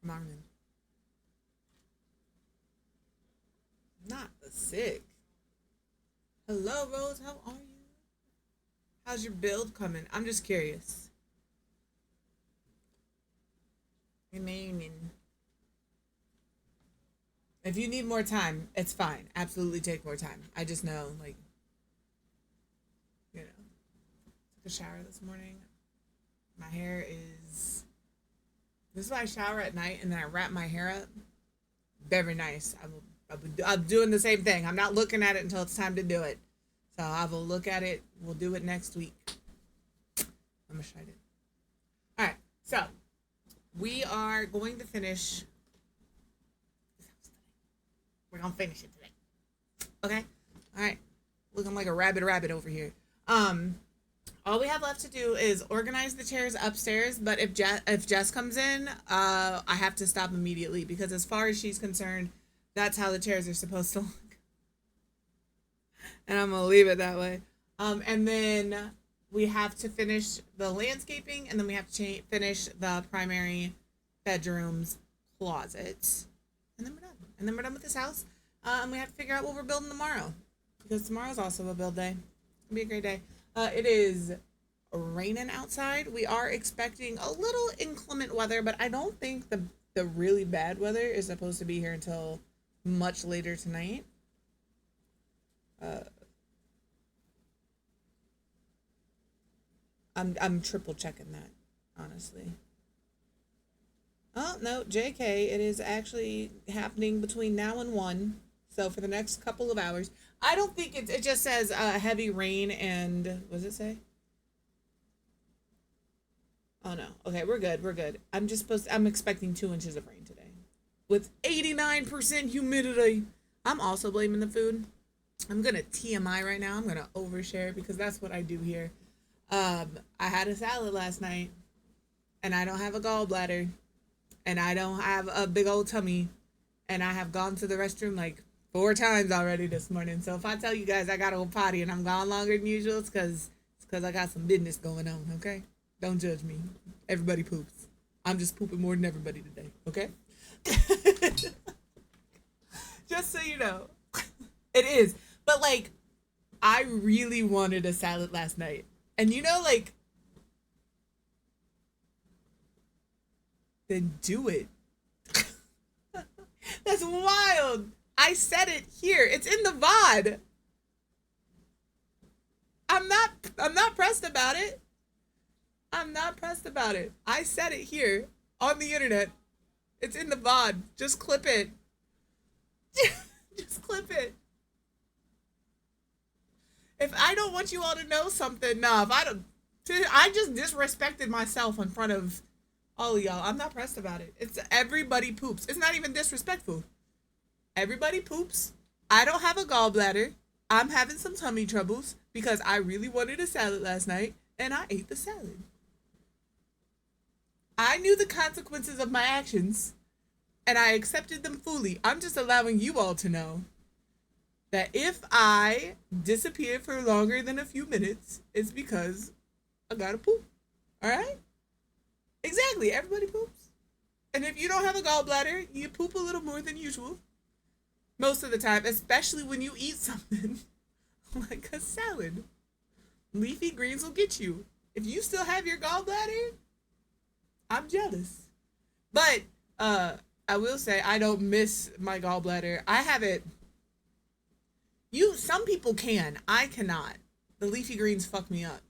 Morning. Not sick. Hello, Rose. How are you? How's your build coming? I'm just curious. Remaining. If you need more time, it's fine. Absolutely take more time. I just know, like, you know, took a shower this morning. My hair is. This is why I shower at night and then I wrap my hair up. Very nice. I'm doing the same thing. I'm not looking at it until it's time to do it. So I will look at it. We'll do it next week. I'm excited. All right. So we are going to finish. We're gonna finish it today. Okay. All right. Looking like a rabbit over here. All we have left to do is organize the chairs upstairs. But if Jess comes in, I have to stop immediately because as far as she's concerned, that's how the chairs are supposed to look. And I'm gonna leave it that way. And then we have to finish the landscaping, and then we have to finish the primary bedroom's closet, and then we're done. And then we're done with this house. And we have to figure out what we're building tomorrow, because tomorrow's also a build day. It'll be a great day. It is raining outside. We are expecting a little inclement weather, but I don't think the really bad weather is supposed to be here until much later tonight. Uh, I'm triple checking that, honestly. Oh no, JK, it is actually happening between now and 1. So for the next couple of hours. I don't think it just says heavy rain and what does it say? Oh no. Okay, we're good. We're good. I'm expecting 2 inches of rain today. With 89% humidity. I'm also blaming the food. I'm gonna TMI right now. I'm gonna overshare because that's what I do here. I had a salad last night, and I don't have a gallbladder, and I don't have a big old tummy, and I have gone to the restroom like 4 times already this morning. So if I tell you guys I got to go potty and I'm gone longer than usual, it's because I got some business going on. Okay, don't judge me. Everybody poops. I'm just pooping more than everybody today. Okay. Just so you know, it is. But like, I really wanted a salad last night, and like, then do it. That's wild. I said it here. It's in the VOD. I'm not pressed about it. I'm not pressed about it. I said it here on the internet. It's in the VOD. Just clip it. Just clip it. If I don't want you all to know something, no, if I don't I just disrespected myself in front of all of y'all. I'm not pressed about it. It's everybody poops. It's not even disrespectful. Everybody poops. I don't have a gallbladder. I'm having some tummy troubles because I really wanted a salad last night and I ate the salad. I knew the consequences of my actions and I accepted them fully. I'm just allowing you all to know that if I disappear for longer than a few minutes, it's because I gotta poop. All right? Exactly. Everybody poops. And if you don't have a gallbladder, you poop a little more than usual. Most of the time, especially when you eat something like a salad. Leafy greens will get you. If you still have your gallbladder, I'm jealous. But I will say I don't miss my gallbladder. I have it. Some people can. I cannot. The leafy greens fuck me up.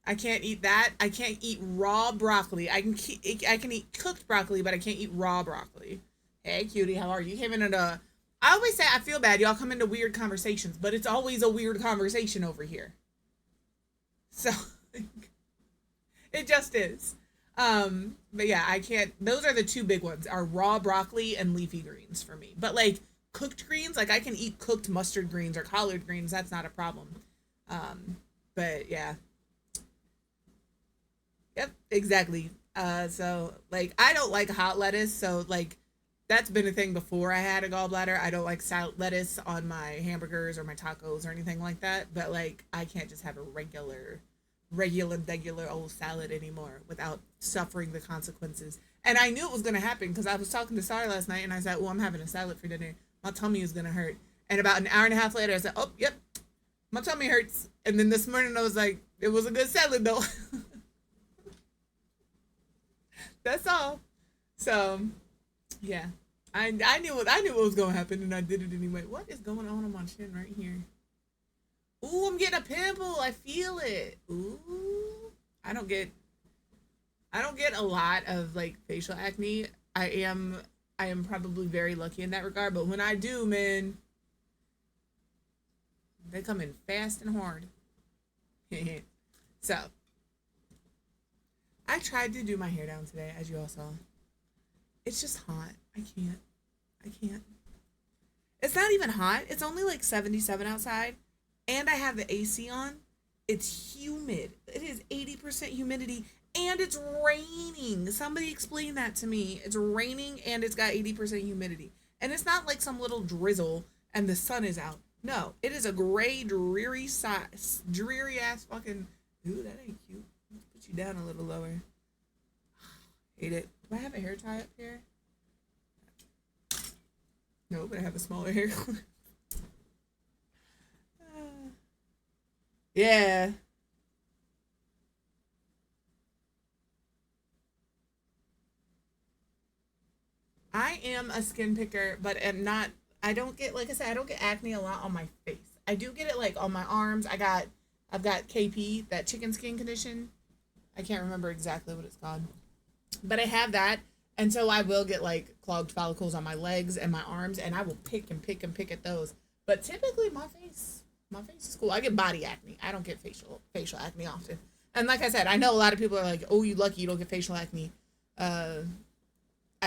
I can't eat that. I can't eat raw broccoli. I can eat cooked broccoli, but I can't eat raw broccoli. Hey, cutie, how are you? You came in at a. I always say I feel bad. Y'all come into weird conversations, but it's always a weird conversation over here. So it just is. But yeah, I can't. Those are the 2 big ones: are raw broccoli and leafy greens for me. But like cooked greens, like I can eat cooked mustard greens or collard greens. That's not a problem. But yeah. Yep, exactly. So like I don't like hot lettuce, so like that's been a thing before I had a gallbladder. I don't like lettuce on my hamburgers or my tacos or anything like that. But like I can't just have a regular regular old salad anymore without suffering the consequences. And I knew it was going to happen because I was talking to Sarah last night and I said, well, I'm having a salad for dinner. My tummy is going to hurt. And about an hour and a half later, I said, oh, yep, my tummy hurts. And then this morning I was like, it was a good salad though. That's all. So, yeah. I knew what was going to happen and I did it anyway. What is going on my chin right here? Ooh, I'm getting a pimple. I feel it. Ooh. I don't get a lot of like facial acne. I am probably very lucky in that regard, but when I do, man, they come in fast and hard. So, I tried to do my hair down today, as you all saw. It's just hot. I can't. I can't. It's not even hot. It's only like 77 outside, and I have the AC on. It's humid. It is 80% humidity, and it's raining. Somebody explain that to me. It's raining, and it's got 80% humidity. And it's not like some little drizzle, and the sun is out. No, it is a gray, dreary ass fucking. Ooh, that ain't cute. Let's put you down a little lower. Hate it. Do I have a hair tie up here? No, but I have a smaller hair clip. Yeah. I am a skin picker, but am not. I don't get, like I said, I don't get acne a lot on my face. I do get it like on my arms. I've got KP, that chicken skin condition. I can't remember exactly what it's called, but I have that, and so I will get like clogged follicles on my legs and my arms, and I will pick and pick and pick at those. But typically, my face is cool. I get body acne. I don't get facial acne often. And like I said, I know a lot of people are like, "Oh, you lucky you don't get facial acne." I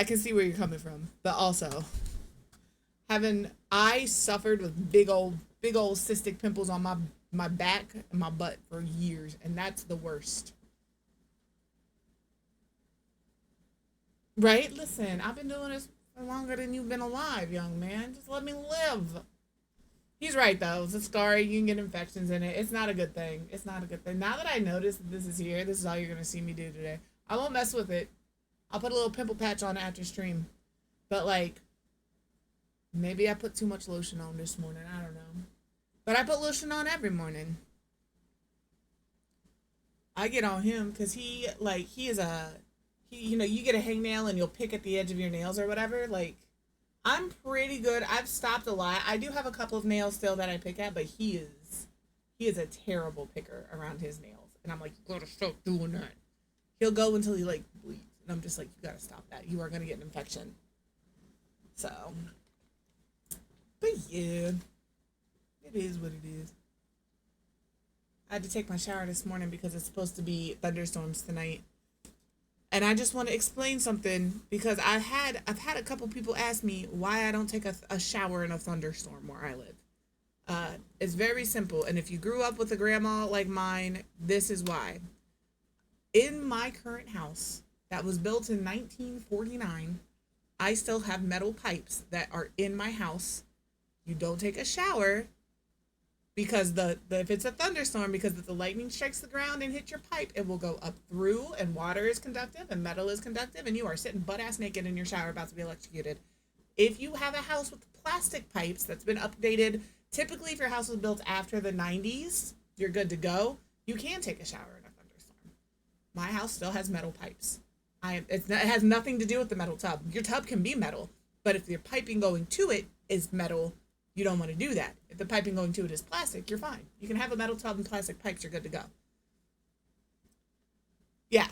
can see where you're coming from, but also I suffered with big old cystic pimples on my back and my butt for years, and that's the worst. Right? Listen, I've been doing this for longer than you've been alive, young man. Just let me live. He's right though. It's a scar. You can get infections in it. It's not a good thing. It's not a good thing. Now that I notice that this is here, this is all you're gonna see me do today. I won't mess with it. I'll put a little pimple patch on after stream. But like, maybe I put too much lotion on this morning. I don't know. But I put lotion on every morning. I get on him because he is a you get a hangnail and you'll pick at the edge of your nails or whatever. Like, I'm pretty good. I've stopped a lot. I do have a couple of nails still that I pick at, but he is a terrible picker around his nails. And I'm like, you gotta stop doing that. He'll go until he like bleeds. And I'm just like, you gotta stop that. You are gonna get an infection. So, but yeah, it is what it is. I had to take my shower this morning because it's supposed to be thunderstorms tonight. And I just want to explain something because I've had a couple people ask me why I don't take a shower in a thunderstorm where I live. It's very simple. And if you grew up with a grandma like mine, this is why. In my current house that was built in 1949, I still have metal pipes that are in my house. You don't take a shower because the if it's a thunderstorm, because if the lightning strikes the ground and hits your pipe, it will go up through, and water is conductive and metal is conductive, and you are sitting butt ass naked in your shower about to be electrocuted. If you have a house with plastic pipes that's been updated, typically if your house was built after the 90s, you're good to go. You can take a shower in a thunderstorm. My house still has metal pipes. It has nothing to do with the metal tub. Your tub can be metal, but if your piping going to it is metal, you don't want to do that. If the piping going to it is plastic, you're fine. You can have a metal tub and plastic pipes. You're good to go. Yeah.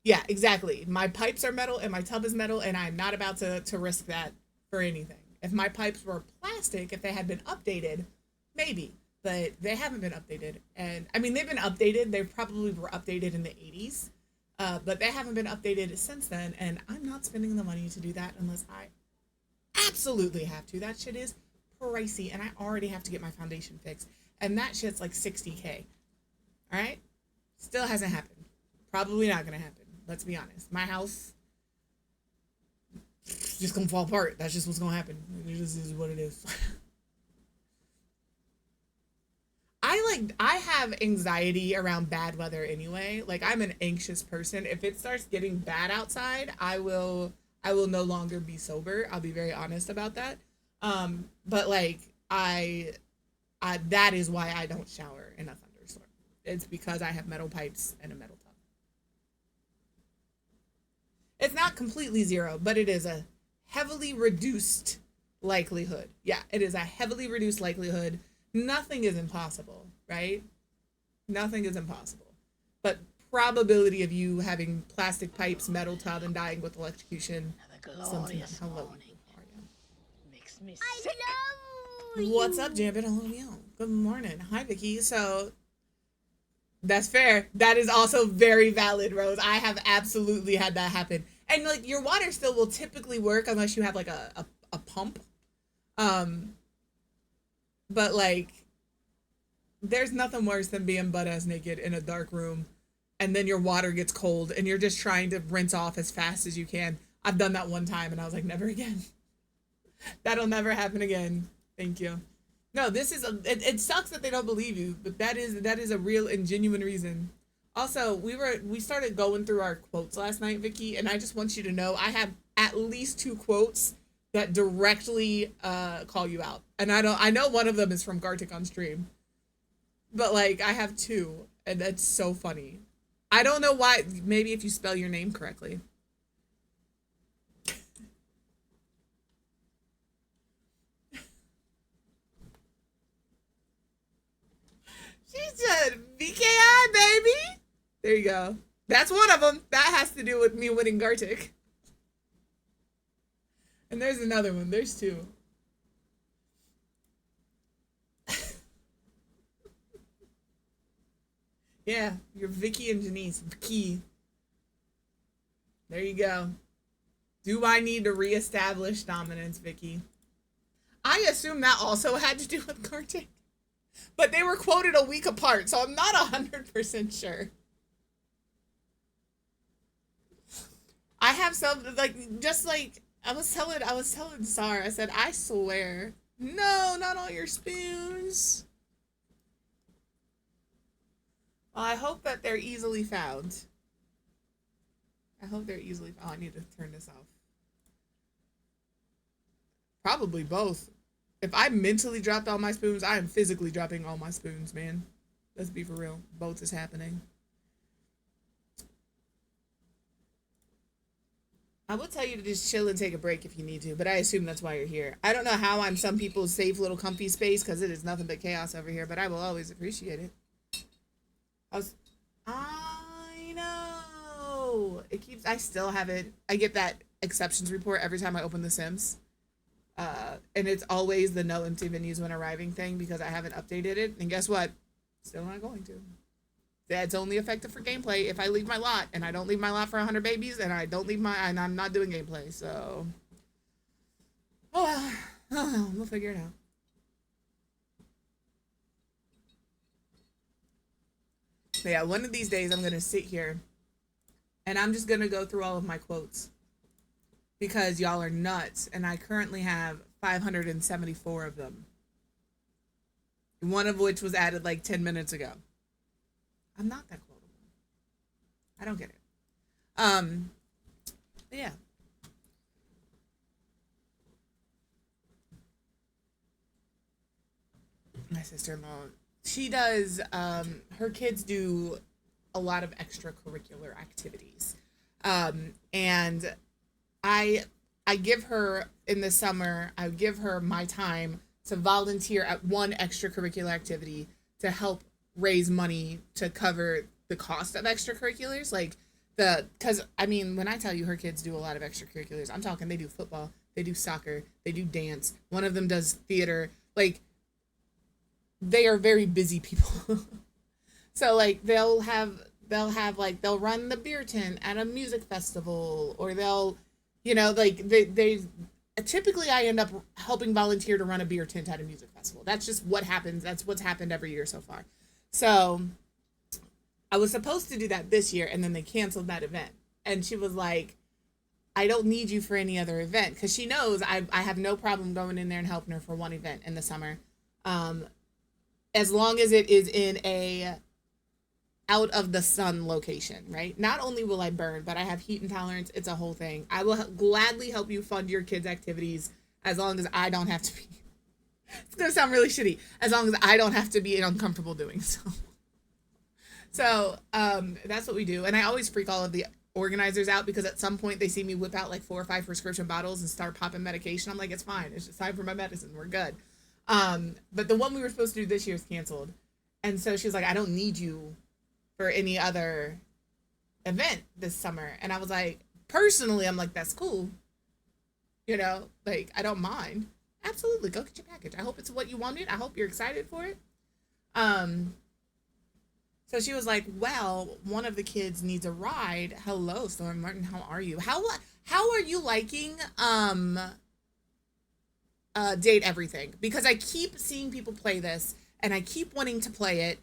Yeah, exactly. My pipes are metal and my tub is metal, and I'm not about to risk that for anything. If my pipes were plastic, if they had been updated, maybe. But they haven't been updated. And, I mean, they've been updated. They probably were updated in the 80s. But they haven't been updated since then, and I'm not spending the money to do that unless I absolutely have to. That shit is pricey, and I already have to get my foundation fixed, and that shit's like $60K. All right, still hasn't happened. Probably not gonna happen. Let's be honest. My house just gonna fall apart. That's just what's gonna happen. It just is what it is. I I have anxiety around bad weather anyway. Like I'm an anxious person. If it starts getting bad outside, I will no longer be sober. I'll be very honest about that. But like I that is why I don't shower in a thunderstorm. It's because I have metal pipes and a metal tub. It's not completely zero, but it is a heavily reduced likelihood. Yeah, it is a heavily reduced likelihood. Nothing is impossible, right? Nothing is impossible. But probability of you having plastic pipes, metal tub, and dying with electrocution. Have a glorious Hello. morning. Makes me sick. What's up, Jambin? Hello, Neil. Good morning. Hi, Vicky. So that's fair. That is also very valid, Rose. I have absolutely had that happen. And like your water still will typically work unless you have like a pump. But like there's nothing worse than being butt ass naked in a dark room and then your water gets cold and you're just trying to rinse off as fast as you can. I've done that one time and I was like, never again. That'll never happen again. Thank you. No, this is it sucks that they don't believe you, but that is a real and genuine reason. Also, we started going through our quotes last night, Vicky, and I just want you to know I have at least 2 quotes that directly call you out. And I know one of them is from Gartic on stream. But like I have 2 and that's so funny. I don't know why, maybe if you spell your name correctly. She said, VKI, baby. There you go. That's one of them. That has to do with me winning Gartic. And there's another one. There's 2. Yeah, you're Vicky and Janice. Vicky. There you go. Do I need to reestablish dominance, Vicky? I assume that also had to do with Gartic. But they were quoted a week apart, so I'm not 100% sure. I have some, like, just like, I was telling Sar, I said, I swear, no, not all your spoons. Well, I hope that they're easily found. I hope they're easily found. Oh, I need to turn this off. Probably both. If I mentally dropped all my spoons, I am physically dropping all my spoons, man. Let's be for real. Both is happening. I will tell you to just chill and take a break if you need to, but I assume that's why you're here. I don't know how I'm some people's safe little comfy space because it is nothing but chaos over here, but I will always appreciate it. I know. I still haven't, I get that exceptions report every time I open The Sims. And it's always the no empty venues when arriving thing because I haven't updated it. And guess what? Still not going to. That's only effective for gameplay if I leave my lot, and I don't leave my lot for 100 babies, and and I'm not doing gameplay, so. Oh well, we'll figure it out. But yeah, one of these days I'm gonna sit here and I'm just gonna go through all of my quotes because y'all are nuts, and I currently have 574 of them. One of which was added like 10 minutes ago. I'm not that quotable. I don't get it. But yeah. My sister-in-law, she does, her kids do a lot of extracurricular activities. And I give her, in the summer, I give her my time to volunteer at one extracurricular activity to help raise money to cover the cost of extracurriculars. Like because I mean, when I tell you her kids do a lot of extracurriculars, I'm talking they do football, they do soccer, they do dance. One of them does theater. Like, they are very busy people. So like they'll run the beer tent at a music festival, or they'll, like they typically I end up helping volunteer to run a beer tent at a music festival. That's just what happens. That's what's happened every year so far. So I was supposed to do that this year, and then they canceled that event. And she was like, I don't need you for any other event, because she knows I have no problem going in there and helping her for one event in the summer. as long as it is in a out of the sun location, right? Not only will I burn, but I have heat intolerance. It's a whole thing. I will gladly help you fund your kids' activities as long as I don't have to be. It's gonna sound really shitty. As long as I don't have to be uncomfortable doing so. So that's what we do. And I always freak all of the organizers out because at some point they see me whip out like 4 or 5 prescription bottles and start popping medication. I'm like, it's fine. It's just time for my medicine. We're good. But the one we were supposed to do this year is canceled. And so she was like, I don't need you for any other event this summer. And I was like, personally, I'm like, that's cool. You know, like, I don't mind. Absolutely. Go get your package. I hope it's what you wanted. I hope you're excited for it. So she was like, well, one of the kids needs a ride. Hello, Storm Martin. How are you? How are you liking Date Everything? Because I keep seeing people play this and I keep wanting to play it.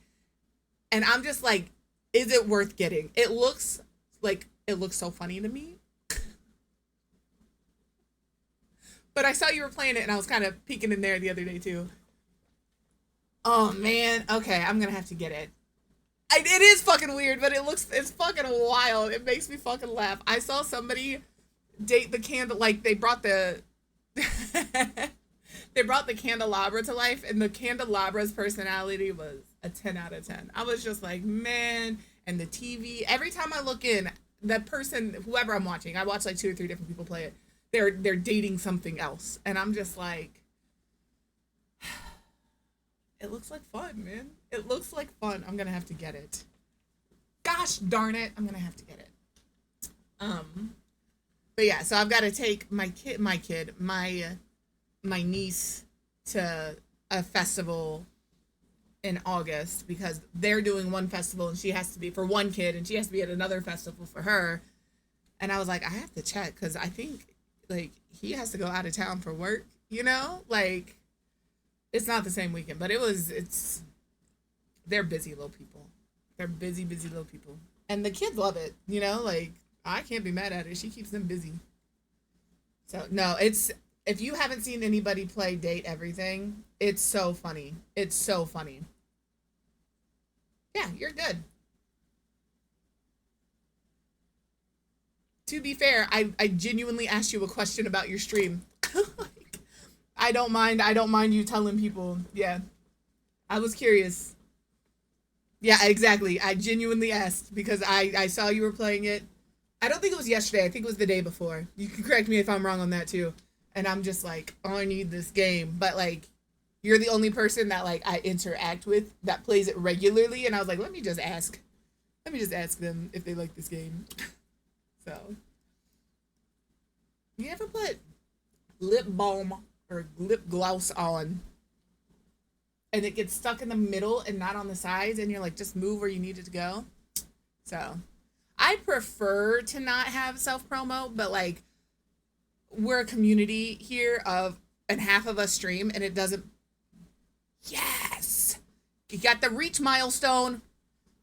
And I'm just like, is it worth getting? It looks so funny to me. But I saw you were playing it and I was kind of peeking in there the other day too. Oh man. Okay, I'm gonna have to get it. It is fucking weird, but it's fucking wild. It makes me fucking laugh. I saw somebody date the candle, like they brought the they brought the candelabra to life, and the candelabra's personality was a 10 out of 10. I was just like, man, and the TV, every time I look in, that person, whoever I'm watching, I watch like 2 or 3 different people play it, they're dating something else. And I'm just like, it looks like fun, man. It looks like fun. I'm gonna have to get it. Gosh darn it, I'm gonna have to get it. But yeah, so I've got to take my niece to a festival in August because they're doing one festival and she has to be for one kid and she has to be at another festival for her. And I was like, I have to check because I think like he has to go out of town for work, you know, like it's not the same weekend, but they're busy little people. They're busy little people. And the kids love it, you know, like I can't be mad at it. She keeps them busy. So no, if you haven't seen anybody play Date Everything, it's so funny. It's so funny. Yeah, you're good. To be fair, I genuinely asked you a question about your stream. Like, I don't mind you telling people. Yeah. I was curious. Yeah, exactly. I genuinely asked because I saw you were playing it. I don't think it was yesterday. I think it was the day before. You can correct me if I'm wrong on that too. And I'm just like, oh, I need this game. But like, you're the only person that like I interact with that plays it regularly. And I was like, let me just ask them if they like this game. So, you ever put lip balm or lip gloss on and it gets stuck in the middle and not on the sides and you're like, just move where you need it to go? So, I prefer to not have self-promo, but like, we're a community here and half of us stream and it doesn't. Yes, you got the reach milestone,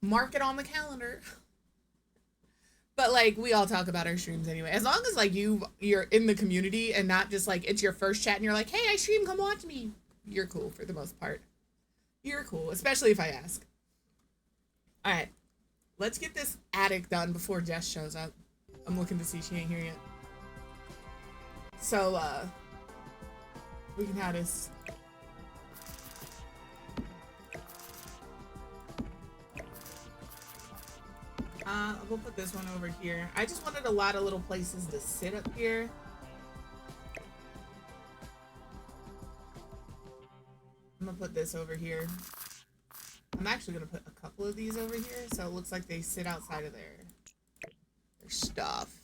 mark it on the calendar. But like we all talk about our streams anyway, as long as like you're in the community and not just like it's your first chat and you're like, hey, I stream, come watch me. You're cool for the most part. You're cool, especially if I ask. All right, let's get this attic done before Jess shows up. I'm looking to see she ain't here yet. So, we can have this. We'll put this one over here. I just wanted a lot of little places to sit up here. I'm gonna put this over here. I'm actually gonna put a couple of these over here, so it looks like they sit outside of their stuff.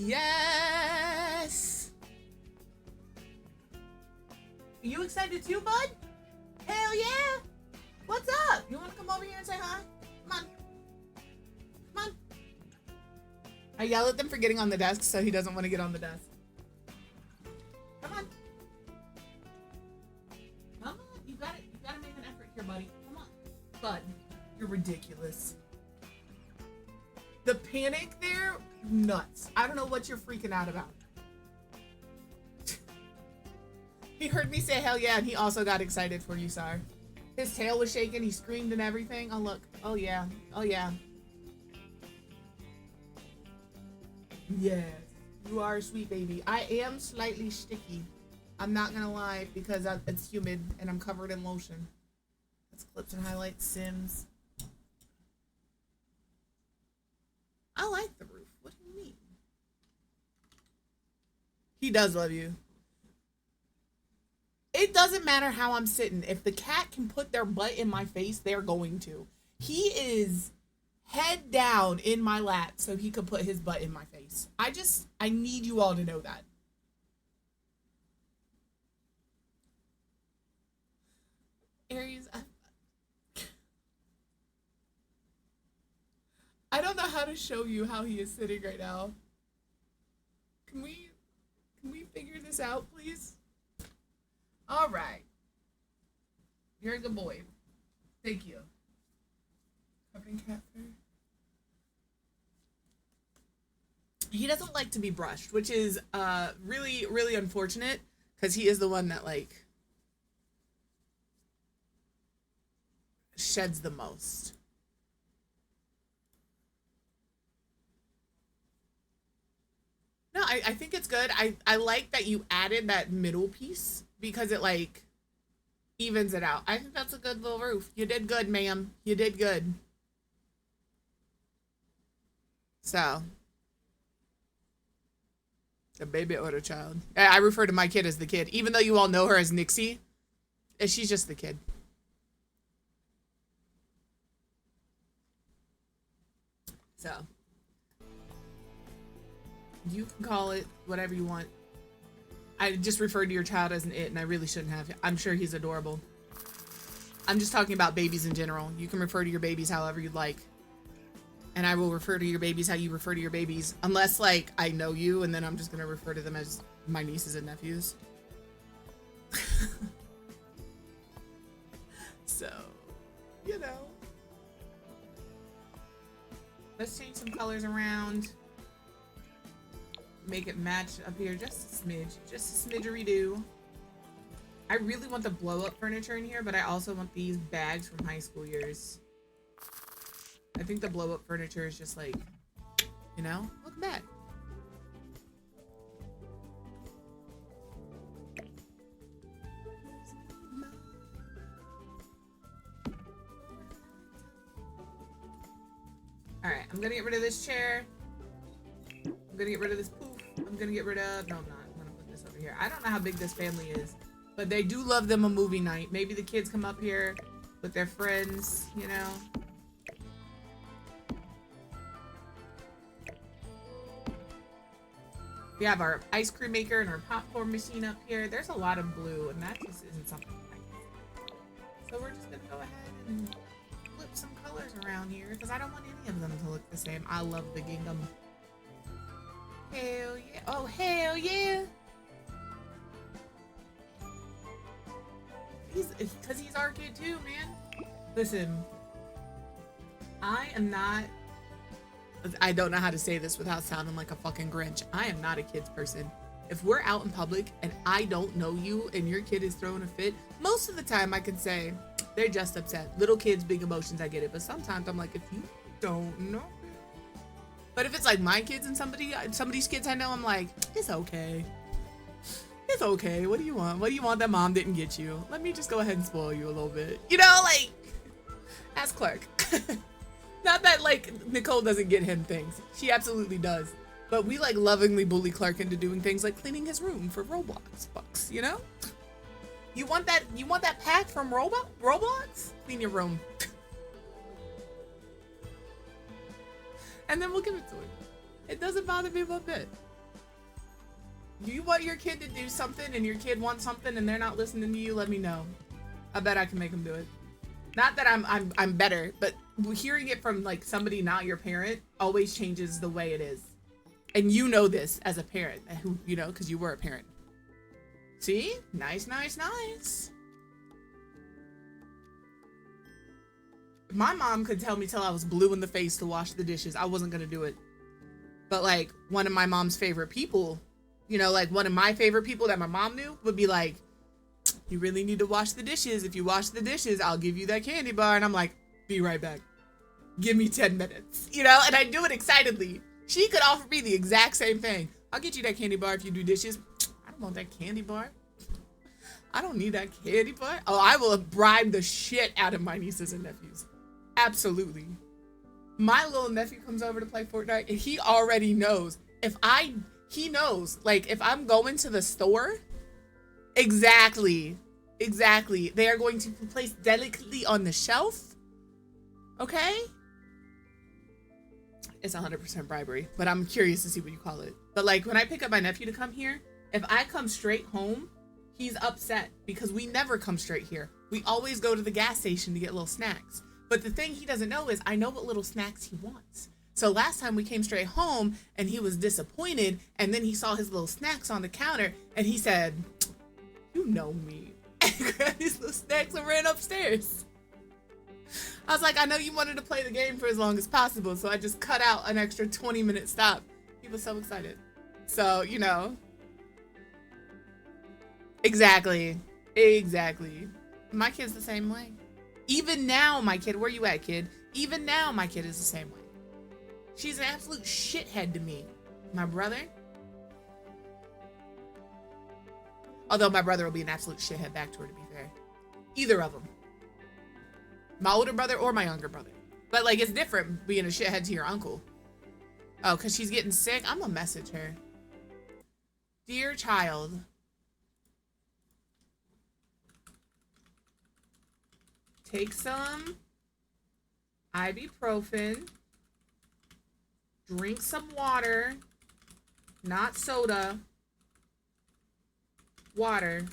Yes! You excited too, bud? Hell yeah! What's up? You wanna come over here and say hi? Come on. Come on. I yell at them for getting on the desk, so he doesn't want to get on the desk. Come on. Come on. You gotta make an effort here, buddy. Come on. Bud, you're ridiculous. The panic there, nuts. I don't know what you're freaking out about. He heard me say hell yeah, and he also got excited for you, Sar. His tail was shaking. He screamed and everything. Oh, look. Oh, yeah. Oh, yeah. Yes. You are a sweet baby. I am slightly sticky. I'm not going to lie because it's humid and I'm covered in lotion. That's clips and highlights. Sims. I like the roof. What do you mean? He does love you. It doesn't matter how I'm sitting. If the cat can put their butt in my face, they're going to. He is head down in my lap so he could put his butt in my face. I need you all to know that. Aries, I don't know how to show you how he is sitting right now. Can we figure this out, please? All right. You're a good boy. Thank you. Covering cat fur. He doesn't like to be brushed, which is really, really unfortunate because he is the one that like sheds the most. No, I think it's good. I like that you added that middle piece because it like evens it out. I think that's a good little roof. You did good, ma'am. You did good. So, a baby or a child. I refer to my kid as the kid, even though you all know her as Nixie. She's just the kid. So, you can call it whatever you want. I just referred to your child as an it, and I really shouldn't have. I'm sure he's adorable. I'm just talking about babies in general. You can refer to your babies however you'd like. And I will refer to your babies how you refer to your babies. Unless, like, I know you, and then I'm just going to refer to them as my nieces and nephews. So, you know. Let's change some colors around. Make it match up here just a smidge. Just a smidgery-do. I really want the blow-up furniture in here, but I also want these bags from high school years. I think the blow-up furniture is just like, you know, look back. Alright, I'm gonna get rid of this chair. I'm gonna get rid of this poof. I'm gonna get rid of, no I'm not, I'm gonna put this over here. I don't know how big this family is, but they do love them a movie night. Maybe the kids come up here with their friends, you know. We have our ice cream maker and our popcorn machine up here. There's a lot of blue, and that just isn't something I like. So we're just gonna go ahead and flip some colors around here because I don't want any of them to look the same. I love the gingham. Hell yeah. Oh, hell yeah. Because he's our kid too, man. Listen, I don't know how to say this without sounding like a fucking Grinch. I am not a kids person. If we're out in public and I don't know you and your kid is throwing a fit, most of the time I can say they're just upset. Little kids, big emotions, I get it. But sometimes I'm like, if you don't know. But if it's like my kids and somebody's kids I know, I'm like, it's okay. It's okay. What do you want? What do you want that mom didn't get you? Let me just go ahead and spoil you a little bit. You know, like, ask Clark. Not that, like, Nicole doesn't get him things. She absolutely does. But we, like, lovingly bully Clark into doing things like cleaning his room for Roblox bucks, you know? You want that pack from Roblox? Clean your room. And then we'll give it to him. It doesn't bother me one bit. You want your kid to do something and your kid wants something and they're not listening to you, let me know. I bet I can make them do it. Not that I'm better, but hearing it from like somebody not your parent always changes the way it is. And you know this as a parent, who, you know, because you were a parent. See? Nice, nice, nice. My mom could tell me till I was blue in the face to wash the dishes. I wasn't gonna do it. But like one of my mom's favorite people, you know, like one of my favorite people that my mom knew would be like, you really need to wash the dishes. If you wash the dishes, I'll give you that candy bar. And I'm like, be right back. Give me 10 minutes, you know? And I do it excitedly. She could offer me the exact same thing. I'll get you that candy bar if you do dishes. I don't want that candy bar. I don't need that candy bar. Oh, I will bribe the shit out of my nieces and nephews. Absolutely. My little nephew comes over to play Fortnite and he already knows he knows, like, if I'm going to the store, exactly, they are going to be placed delicately on the shelf, okay? It's 100% bribery, but I'm curious to see what you call it. But, like, when I pick up my nephew to come here, if I come straight home, he's upset because we never come straight here. We always go to the gas station to get little snacks. But the thing he doesn't know is I know what little snacks he wants. So last time we came straight home and he was disappointed, and then he saw his little snacks on the counter and he said, you know me. And grabbed his little snacks and ran upstairs. I was like, I know you wanted to play the game for as long as possible, so I just cut out an extra 20-minute stop. He was so excited. So, you know. Exactly. My kid's the same way. Even now, my kid, where you at, kid? Even now, my kid is the same way. She's an absolute shithead to me. My brother? Although my brother will be an absolute shithead back to her, to be fair. Either of them. My older brother or my younger brother. But, like, it's different being a shithead to your uncle. Oh, because she's getting sick? I'm gonna message her. Dear child. Take some ibuprofen. Drink some water. Not soda. Water.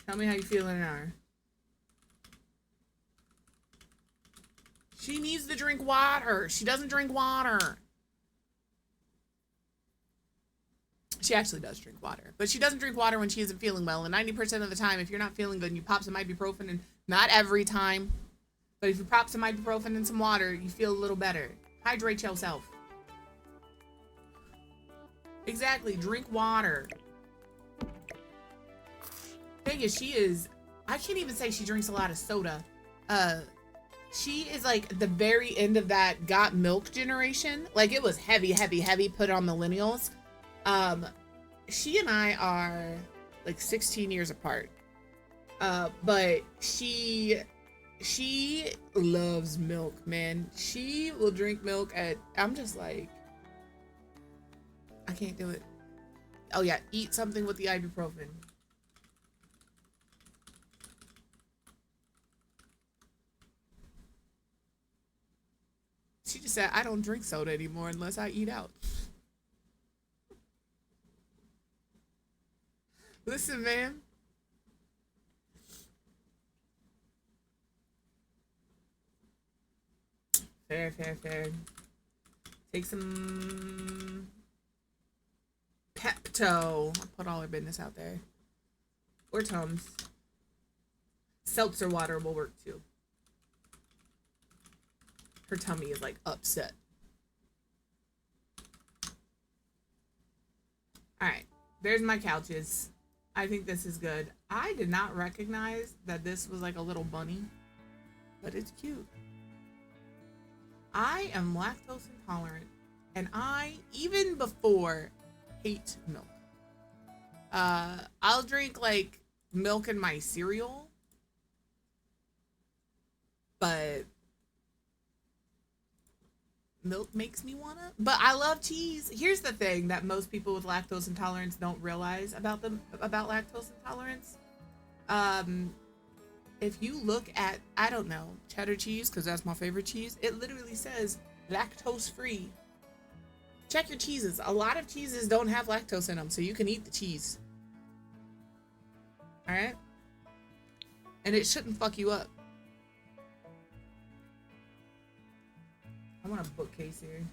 Tell me how you feel in an hour. She needs to drink water. She doesn't drink water. She actually does drink water. But she doesn't drink water when she isn't feeling well. And 90% of the time, if you're not feeling good and you pop some ibuprofen, and not every time, but if you pop some ibuprofen and some water, you feel a little better. Hydrate yourself. Exactly. Drink water. Thing is, she is, I can't even say she drinks a lot of soda. She is like the very end of that got milk generation. Like, it was heavy put on millennials. She and I are like 16 years apart. But she loves milk, man. She will drink milk I'm just like, I can't do it. Oh yeah, eat something with the ibuprofen. She just said, I don't drink soda anymore unless I eat out. Listen, man. Fair. Take some Pepto. I'll put all her business out there. Or Tums. Seltzer water will work too. Her tummy is like upset. Alright. There's my couches. I think this is good. I did not recognize that this was like a little bunny. But it's cute. I am lactose intolerant. And I, even before, hate milk. I'll drink like milk in my cereal. But milk makes me wanna. But I love cheese. Here's the thing that most people with lactose intolerance don't realize about lactose intolerance. If you look at, I don't know, cheddar cheese, because that's my favorite cheese, it literally says lactose free. Check your cheeses. A lot of cheeses don't have lactose in them, so you can eat the cheese. Alright? And it shouldn't fuck you up. I want a bookcase here.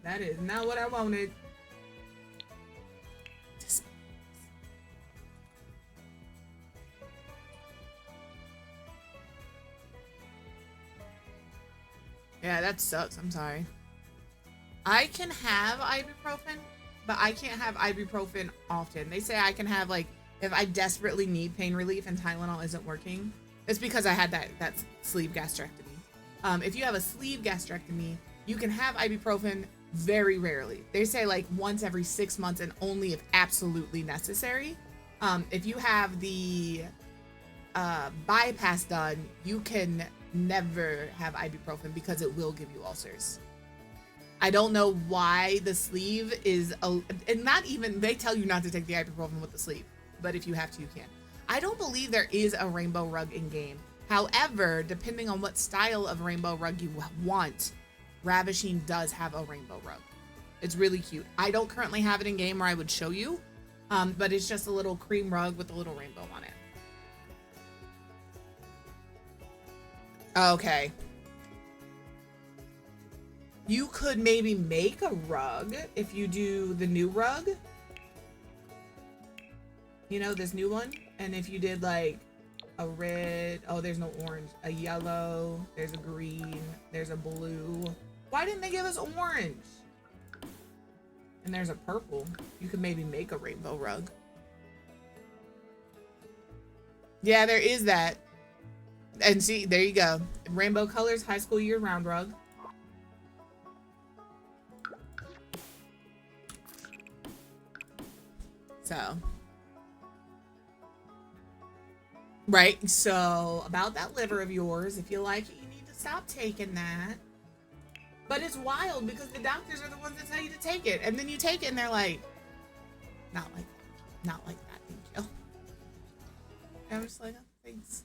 That is not what I wanted. Yeah, that sucks. I'm sorry. I can have ibuprofen, but I can't have ibuprofen often. They say I can have, like, if I desperately need pain relief and Tylenol isn't working, it's because I had that sleeve gastrectomy. If you have a sleeve gastrectomy, you can have ibuprofen very rarely. They say like once every 6 months and only if absolutely necessary. If you have the bypass done, you can never have ibuprofen because it will give you ulcers. I don't know why the sleeve is, and not even, they tell you not to take the ibuprofen with the sleeve, but if you have to, you can. I don't believe there is a rainbow rug in game. However, depending on what style of rainbow rug you want, Ravishing does have a rainbow rug. It's really cute. I don't currently have it in game, or I would show you, but it's just a little cream rug with a little rainbow on it. Okay. You could maybe make a rug if you do the new rug. You know, this new one. And if you did like a red, oh, there's no orange, a yellow, there's a green, there's a blue. Why didn't they give us orange? And there's a purple. You could maybe make a rainbow rug. Yeah, there is that. And see, there you go. Rainbow colors, high school year-round rug. So. Right, so about that liver of yours, if you like it, you need to stop taking that. But it's wild because the doctors are the ones that tell you to take it. And then you take it and they're like, not like that. Not like that, thank you. And I'm just like, oh, thanks.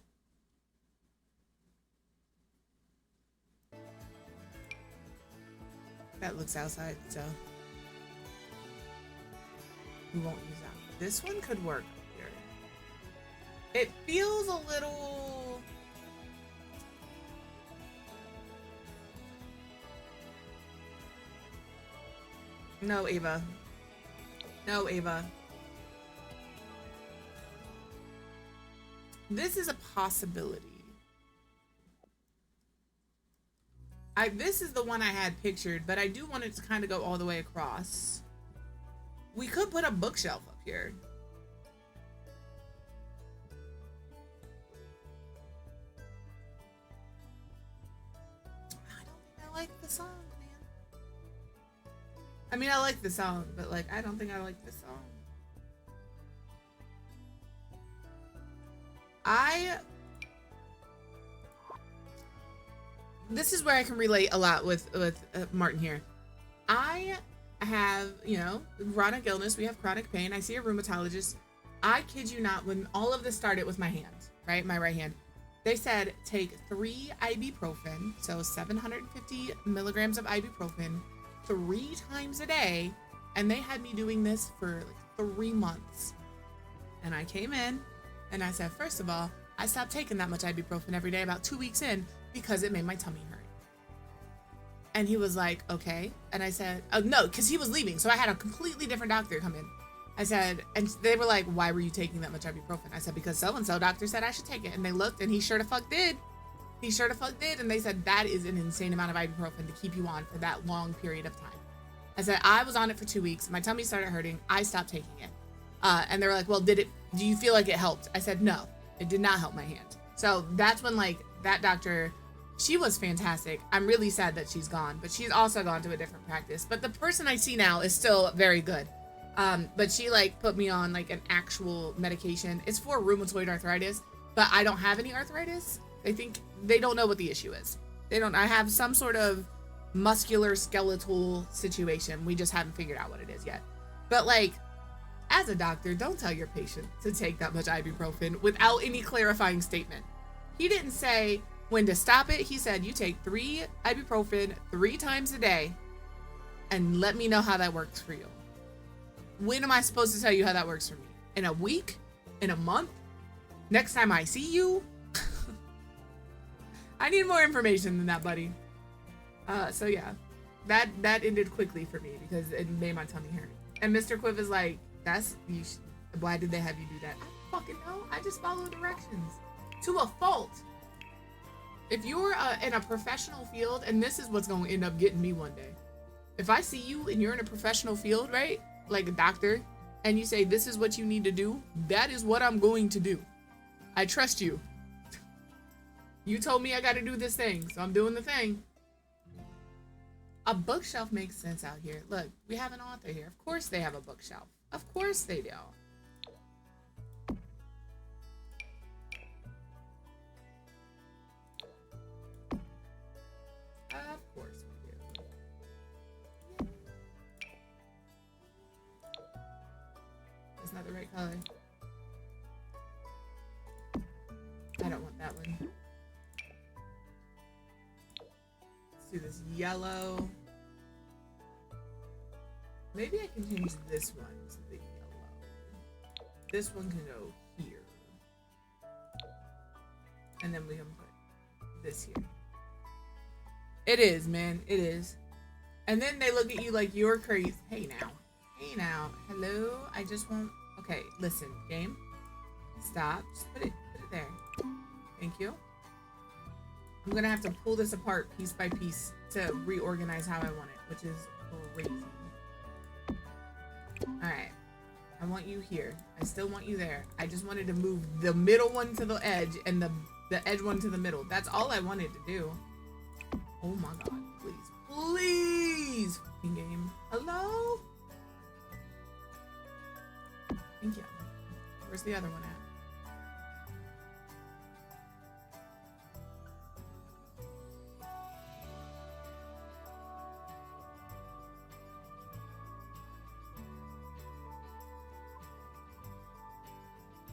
That looks outside, so we won't use that. This one could work here. It feels a little... No, Ava. No, Ava. This is a possibility. This is the one I had pictured, but I do want it to kind of go all the way across. We could put a bookshelf up here. I don't think I like the song, man. I mean, I like the song, but like, I don't think I like the song. This is where I can relate a lot with Martin here. I have, you know, chronic illness. We have chronic pain. I see a rheumatologist. I kid you not, when all of this started with my hand, right? My right hand. They said, take 3 ibuprofen, so 750 milligrams of ibuprofen, 3 times a day. And they had me doing this for like 3 months. And I came in and I said, first of all, I stopped taking that much ibuprofen every day about 2 weeks in because it made my tummy hurt. And he was like, okay. And I said, oh, no, because he was leaving. So I had a completely different doctor come in. I said, and they were like, why were you taking that much ibuprofen? I said, because so-and-so doctor said I should take it. And they looked and he sure the fuck did. He sure the fuck did. And they said, that is an insane amount of ibuprofen to keep you on for that long period of time. I said, I was on it for 2 weeks. My tummy started hurting. I stopped taking it. And they were like, well, do you feel like it helped? I said, no, it did not help my hand. So that's when like that doctor, she was fantastic. I'm really sad that she's gone, but she's also gone to a different practice. But the person I see now is still very good. But she like put me on like an actual medication. It's for rheumatoid arthritis, but I don't have any arthritis. They don't know what the issue is. I have some sort of muscular skeletal situation. We just haven't figured out what it is yet. But like, as a doctor, don't tell your patient to take that much ibuprofen without any clarifying statement. He didn't say when to stop it. He said, you take 3 ibuprofen 3 times a day and let me know how that works for you. When am I supposed to tell you how that works for me? In a week? In a month? Next time I see you? I need more information than that, buddy. So yeah, that ended quickly for me because it made my tummy hurt. And Mr. Quiv is like, why did they have you do that? I don't fucking know. I just follow directions to a fault. If you're in a professional field, and this is what's going to end up getting me one day. If I see you and you're in a professional field, right? like a doctor, and you say, this is what you need to do, that is what I'm going to do. I trust you. You told me I got to do this thing, so I'm doing the thing. A bookshelf makes sense out here. Look, we have an author here. Of course they have a bookshelf. Of course they do. Of course we do. That's not the right color. I don't want that one. Let's do this yellow. Maybe I can change this one to the yellow. This one can go here. And then we can put this here. It is, man. It is. And then they look at you like you're crazy. Hey now. Hey now. Hello? I just want... Okay, listen. Game. Stop. Just put it there. Thank you. I'm gonna have to pull this apart piece by piece to reorganize how I want it, which is crazy. Alright. I want you here. I still want you there. I just wanted to move the middle one to the edge and the edge one to the middle. That's all I wanted to do. Oh my god. Please. Please! Fucking game. Hello? Thank you. Where's the other one at?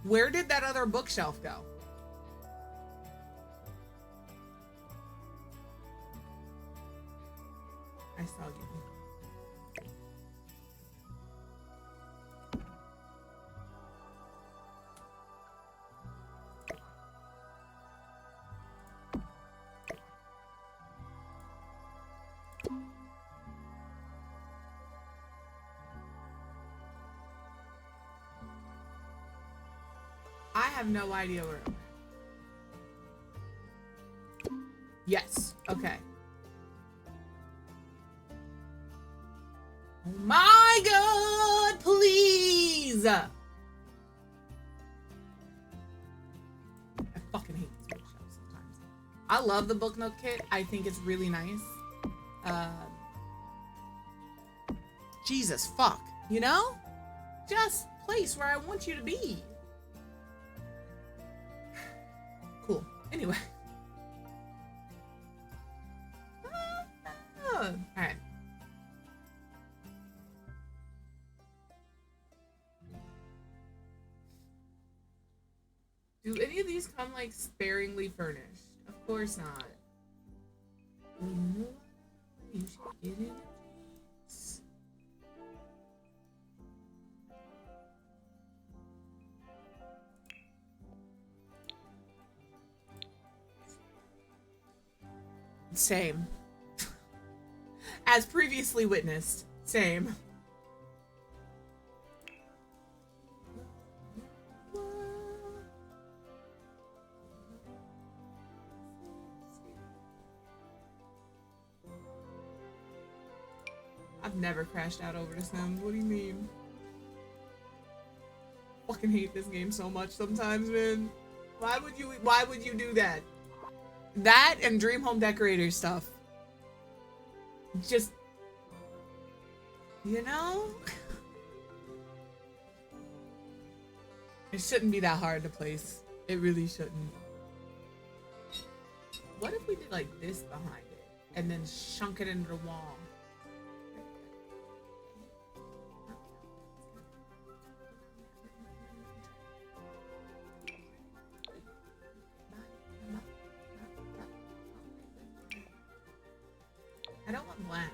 Where did that other bookshelf go? I saw you. I have no idea where I'm at. Yes. Okay. Oh my god, please! I fucking hate these bookshelves sometimes. I love the book nook kit. I think it's really nice. Jesus fuck. You know? Just place where I want you to be. Cool. Anyway. Alright. Do any of these come like sparingly furnished? Of course not. You should get in. Same. As previously witnessed. Same. I've never crashed out over The Sims. What do you mean? Fucking hate this game so much sometimes, man. Why would you do that? That and Dream Home Decorator stuff. Just, you know? It shouldn't be that hard to place. It really shouldn't. What if we did like this behind it and then shunk it into the wall? I don't want black.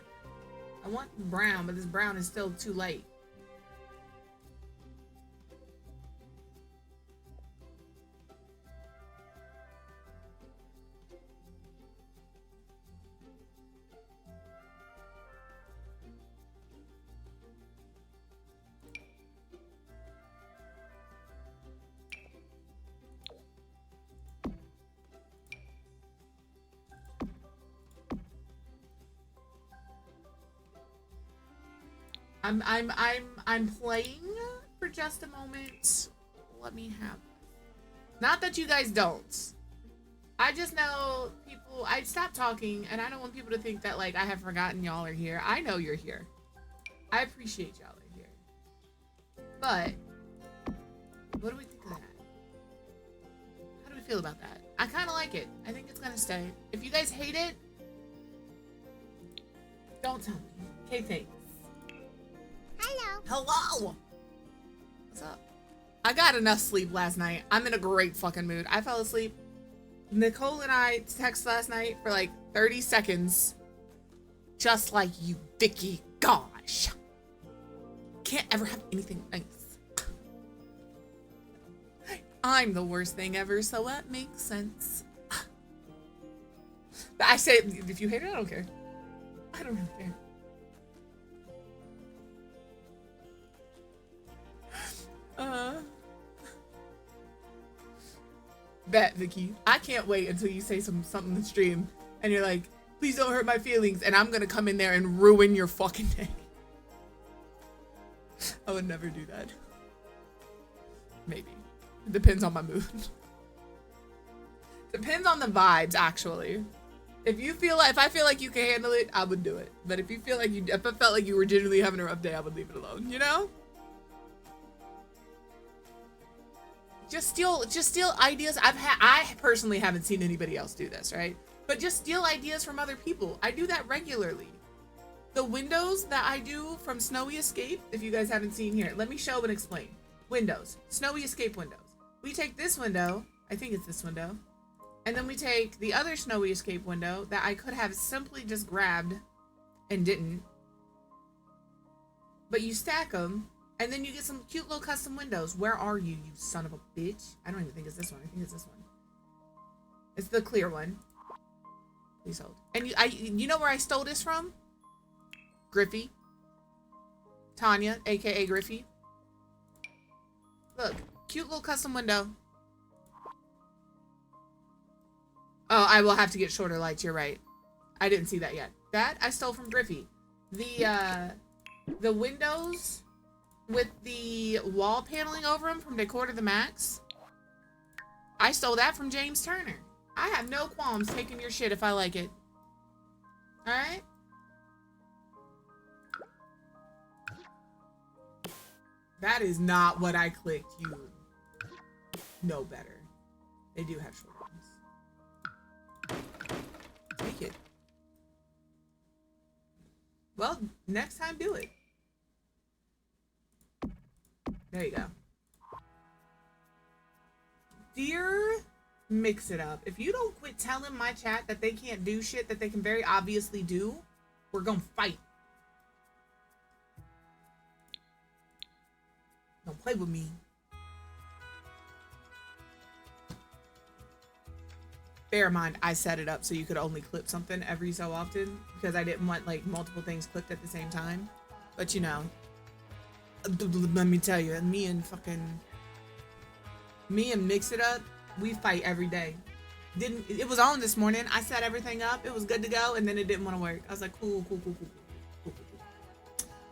I want brown, but this brown is still too light. I'm playing for just a moment. Let me have. Not that you guys don't. I just know people. I stopped talking, and I don't want people to think that like I have forgotten y'all are here. I know you're here. I appreciate y'all are here. But what do we think of that? How do we feel about that? I kind of like it. I think it's gonna stay. If you guys hate it, don't tell me. Okay, thanks. Hello. Hello. What's up? I got enough sleep last night. I'm in a great fucking mood. I fell asleep. Nicole and I texted last night for like 30 seconds. Just like you, Vicky. Gosh. Can't ever have anything nice. I'm the worst thing ever, so that makes sense. But I say, if you hate it, I don't care. I don't really care. Bet, Vicky. I can't wait until you say something in the stream and you're like, please don't hurt my feelings, and I'm gonna come in there and ruin your fucking day. I would never do that. Maybe. It depends on my mood. Depends on the vibes, actually. If I feel like you can handle it, I would do it. But if I felt like you were genuinely having a rough day, I would leave it alone, you know? Just steal ideas. I personally haven't seen anybody else do this, right? But just steal ideas from other people. I do that regularly. The windows that I do from Snowy Escape, if you guys haven't seen here, let me show and explain. Windows, Snowy Escape windows. We take this window, I think it's this window, and then we take the other Snowy Escape window that I could have simply just grabbed and didn't. But you stack them, and then you get some cute little custom windows. Where are you, you son of a bitch? I don't even think it's this one. I think it's this one. It's the clear one. Please hold. And you know where I stole this from? Griffey. Tanya, aka Griffey. Look, cute little custom window. Oh, I will have to get shorter lights. You're right. I didn't see that yet. That I stole from Griffey. The windows with the wall paneling over them from Decor to the Max. I stole that from James Turner. I have no qualms taking your shit if I like it. Alright? That is not what I clicked. You know better. They do have short ones. Take it. Well, next time do it. There you go. Dear Mix It Up, if you don't quit telling my chat that they can't do shit that they can very obviously do, we're gonna fight. Don't play with me. Bear in mind, I set it up so you could only clip something every so often because I didn't want like multiple things clicked at the same time. But you know, let me tell you, me and Mix It Up, we fight every day. It was on this morning. I set everything up. It was good to go, and then it didn't want to work. I was like, cool.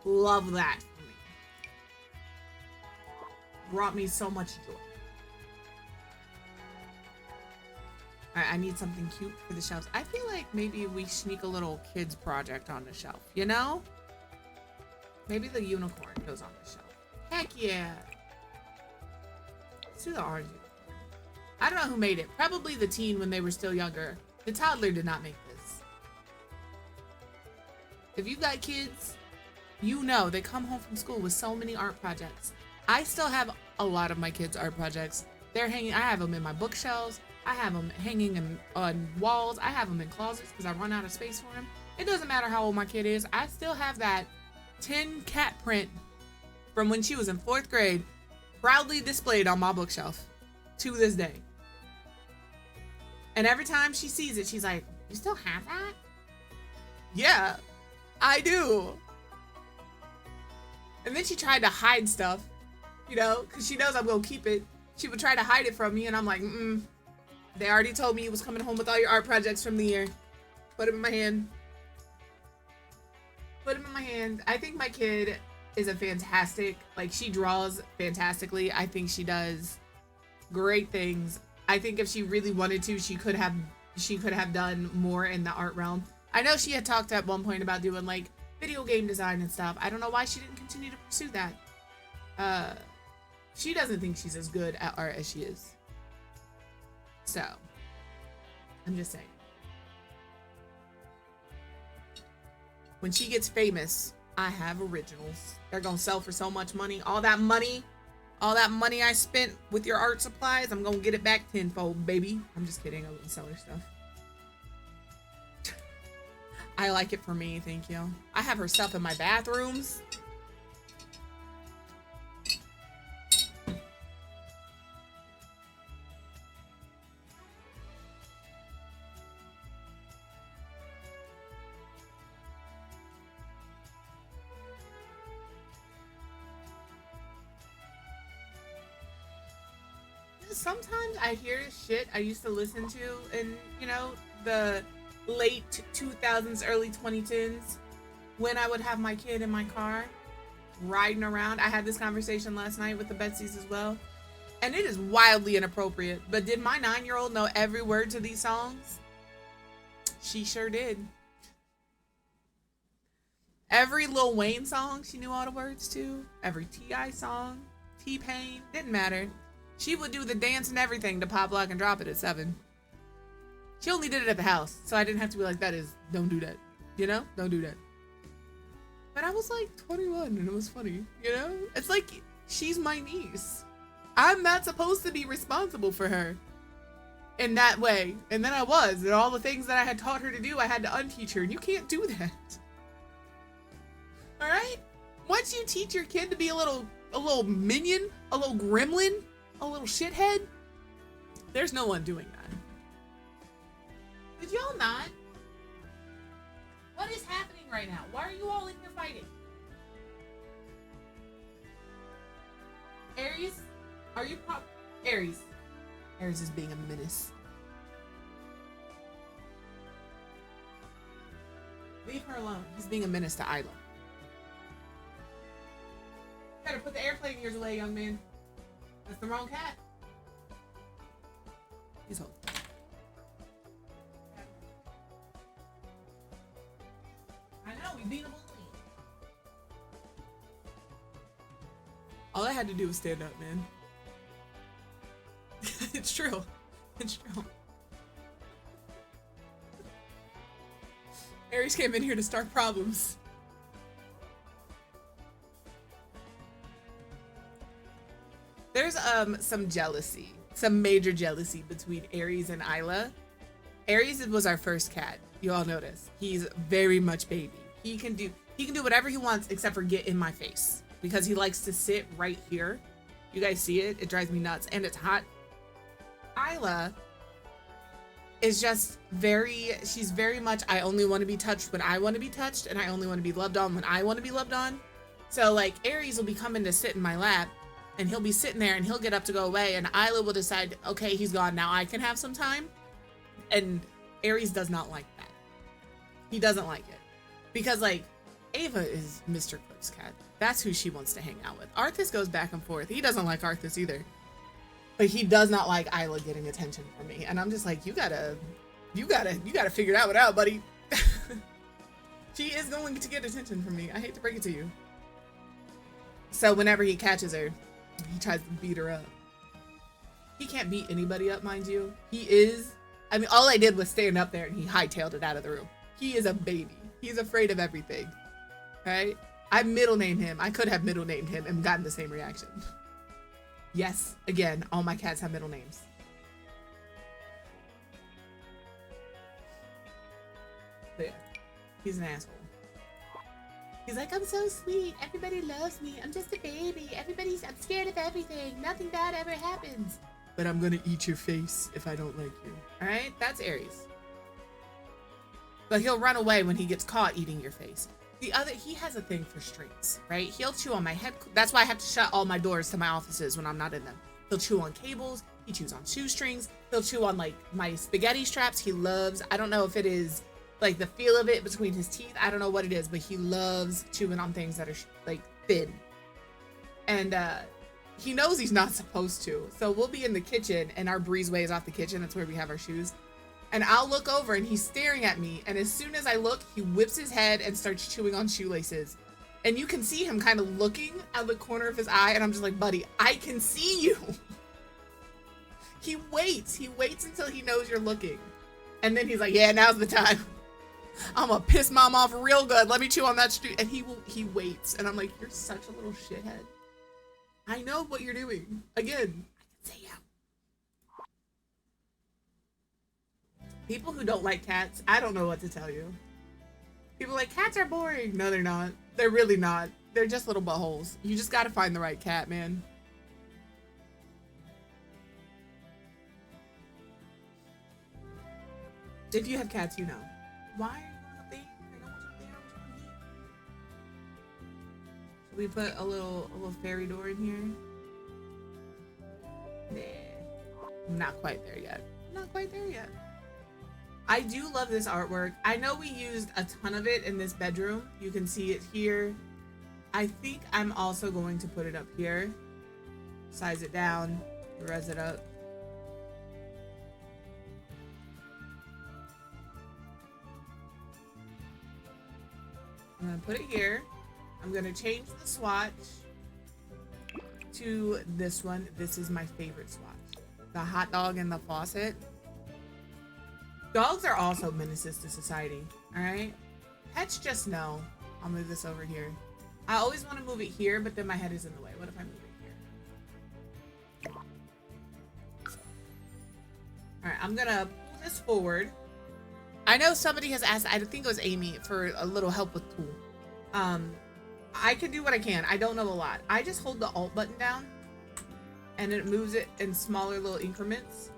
Love that for me. Brought me so much joy. Alright, I need something cute for the shelves. I feel like maybe we sneak a little kids project on the shelf, you know? Maybe the unicorn goes on the shelf. Heck yeah. Let's do the orange unicorn. I don't know who made it. Probably the teen when they were still younger. The toddler did not make this. If you got kids, you know they come home from school with so many art projects. I still have a lot of my kids' art projects. They're hanging, I have them in my bookshelves. I have them hanging on walls. I have them in closets because I run out of space for them. It doesn't matter how old my kid is. I still have that 10 cat print from when she was in 4th grade proudly displayed on my bookshelf to this day. And every time she sees it, she's like, you still have that? Yeah, I do. And then she tried to hide stuff, you know, because she knows I'm going to keep it. She would try to hide it from me, and I'm like, They already told me you was coming home with all your art projects from the year. Put them in my hand. Put them in my hand. I think my kid is a fantastic, like, she draws fantastically. I think she does great things. I think if she really wanted to, she could have done more in the art realm. I know she had talked at one point about doing like video game design and stuff. I don't know why she didn't continue to pursue that. She doesn't think she's as good at art as she is. So, I'm just saying. When she gets famous, I have originals. They're gonna sell for so much money. All that money I spent with your art supplies, I'm gonna get it back tenfold, baby. I'm just kidding. I wouldn't sell her stuff. I like it for me, thank you. I have her stuff in my bathrooms. Sometimes I hear shit I used to listen to in, you know, the late 2000s, early 2010s, when I would have my kid in my car riding around. I had this conversation last night with the Betsies as well, and it is wildly inappropriate. But did my 9-year-old know every word to these songs? She sure did. Every Lil Wayne song she knew all the words to. Every T.I. song, T-Pain, didn't matter. She would do the dance and everything to Pop Lock and Drop It at 7. She only did it at the house, so I didn't have to be like, don't do that. You know? Don't do that. But I was like 21 and it was funny, you know? It's like, she's my niece. I'm not supposed to be responsible for her in that way. And then I was, and all the things that I had taught her to do, I had to unteach her. And you can't do that. All right? Once you teach your kid to be a little minion, a little gremlin, a little shithead, there's no one doing that. Did y'all not? What is happening right now? Why are you all in here fighting? Aries? Are you Aries? Aries is being a menace. Leave her alone. He's being a menace to Isla. Better put the airplane ears away, young man. That's the wrong cat. He's home. I know, we beat him bully. All I had to do was stand up, man. It's true. It's true. Aries came in here to start problems. There's some jealousy, some major jealousy between Aries and Isla. Aries was our first cat. You all notice. He's very much baby. He can do whatever he wants except for get in my face because he likes to sit right here. You guys see it? It drives me nuts and it's hot. Isla is just she's very much, I only want to be touched when I want to be touched and I only want to be loved on when I want to be loved on. So like Aries will be coming to sit in my lap and he'll be sitting there and he'll get up to go away and Isla will decide, okay, he's gone, now I can have some time. And Aries does not like that. He doesn't like it. Because like, Ava is Mr. Cliff's cat. That's who she wants to hang out with. Arthas goes back and forth. He doesn't like Arthas either. But he does not like Isla getting attention from me. And I'm just like, you gotta figure that one out, buddy. She is going to get attention from me. I hate to break it to you. So whenever he catches her, he tries to beat her up. He can't beat anybody up, mind you. I mean, all I did was stand up there and he hightailed it out of the room. He is a baby. He's afraid of everything. Right? I middle named him. I could have middle named him and gotten the same reaction. Yes, again, all my cats have middle names. But yeah, he's an asshole. He's like, I'm so sweet. Everybody loves me. I'm just a baby. I'm scared of everything. Nothing bad ever happens. But I'm gonna eat your face if I don't like you. All right, that's Aries. But he'll run away when he gets caught eating your face. He has a thing for strings, right? He'll chew on my head. That's why I have to shut all my doors to my offices when I'm not in them. He'll chew on cables. He chews on shoestrings. He'll chew on like my spaghetti straps. He loves, I don't know if it is like the feel of it between his teeth. I don't know what it is, but he loves chewing on things that are like Finn. And he knows he's not supposed to. So we'll be in the kitchen and our breezeway is off the kitchen. That's where we have our shoes. And I'll look over and he's staring at me. And as soon as I look, he whips his head and starts chewing on shoelaces. And you can see him kind of looking out the corner of his eye. And I'm just like, buddy, I can see you. He waits until he knows you're looking. And then he's like, yeah, now's the time. I'm gonna piss mom off real good. Let me chew on that street. And he waits. And I'm like, you're such a little shithead. I know what you're doing. Again, I can see you. People who don't like cats, I don't know what to tell you. People are like, cats are boring. No, they're not. They're really not. They're just little buttholes. You just gotta find the right cat, man. If you have cats, you know. Why are you going up there? I don't want you there. I want you here. Should we put a little fairy door in here? Nah. Not quite there yet. Not quite there yet. I do love this artwork. I know we used a ton of it in this bedroom. You can see it here. I think I'm also going to put it up here. Size it down, res it up. I'm gonna put it here. I'm gonna change the swatch to this one. This is my favorite swatch. The hot dog and the faucet. Dogs are also menaces to society, all right? Pets just know. I'll move this over here. I always want to move it here, but then my head is in the way. What if I move it here? All right, I'm gonna pull this forward. I know somebody has asked, I think it was Amy, for a little help with tool. I can do what I can. I don't know a lot. I just hold the Alt button down and it moves it in smaller little increments.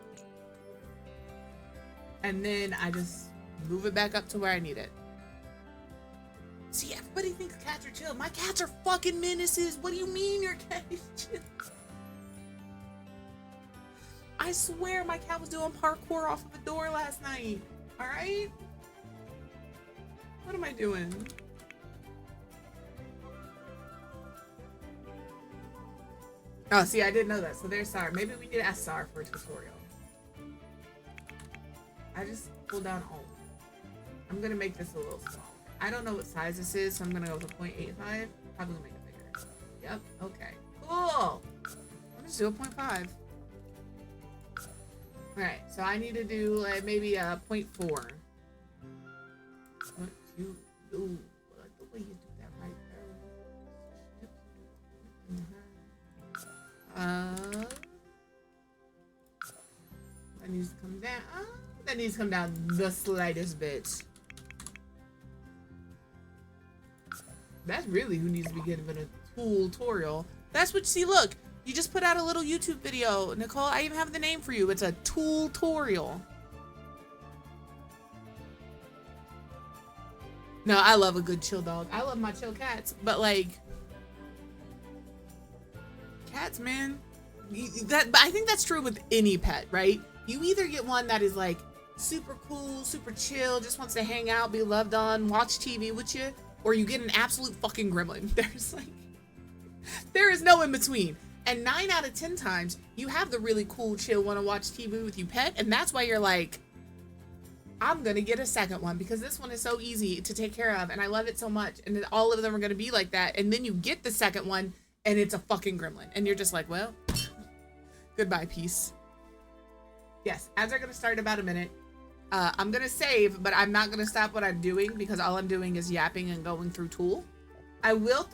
And then I just move it back up to where I need it. See, everybody thinks cats are chill. My cats are fucking menaces. What do you mean your cat is chill? I swear my cat was doing parkour off of a door last night. All right? What am I doing? Oh, see, I didn't know that. So there's Sar. Maybe we need to ask Sar for a tutorial. I just pull down Alt. I'm gonna make this a little small. I don't know what size this is, so I'm gonna go with a 0.85. Probably gonna make it bigger. Yep, okay. Cool! I'm just do a 0.5. Alright, so I need to do like maybe a 0.4. What you do? I like the way you do that right there. That needs to come down. That needs to come down the slightest bit. That's really who needs to be given a tutorial. That's what, see, look. You just put out a little YouTube video, Nicole. I even have the name for you. It's a tutorial. No, I love a good chill dog. I love my chill cats, but like cats, man. But I think that's true with any pet, right? You either get one that is like super cool, super chill, just wants to hang out, be loved on, watch TV with you, or you get an absolute fucking gremlin. There is no in between. And 9 out of 10 times, you have the really cool, chill, want to watch TV with you pet, and that's why you're like, I'm gonna get a second one because this one is so easy to take care of, and I love it so much, and all of them are gonna be like that. And then you get the second one, and it's a fucking gremlin, and you're just like, well, goodbye, peace. Yes, ads are gonna start in about a minute. I'm gonna save, but I'm not gonna stop what I'm doing because all I'm doing is yapping and going through Tool. I will.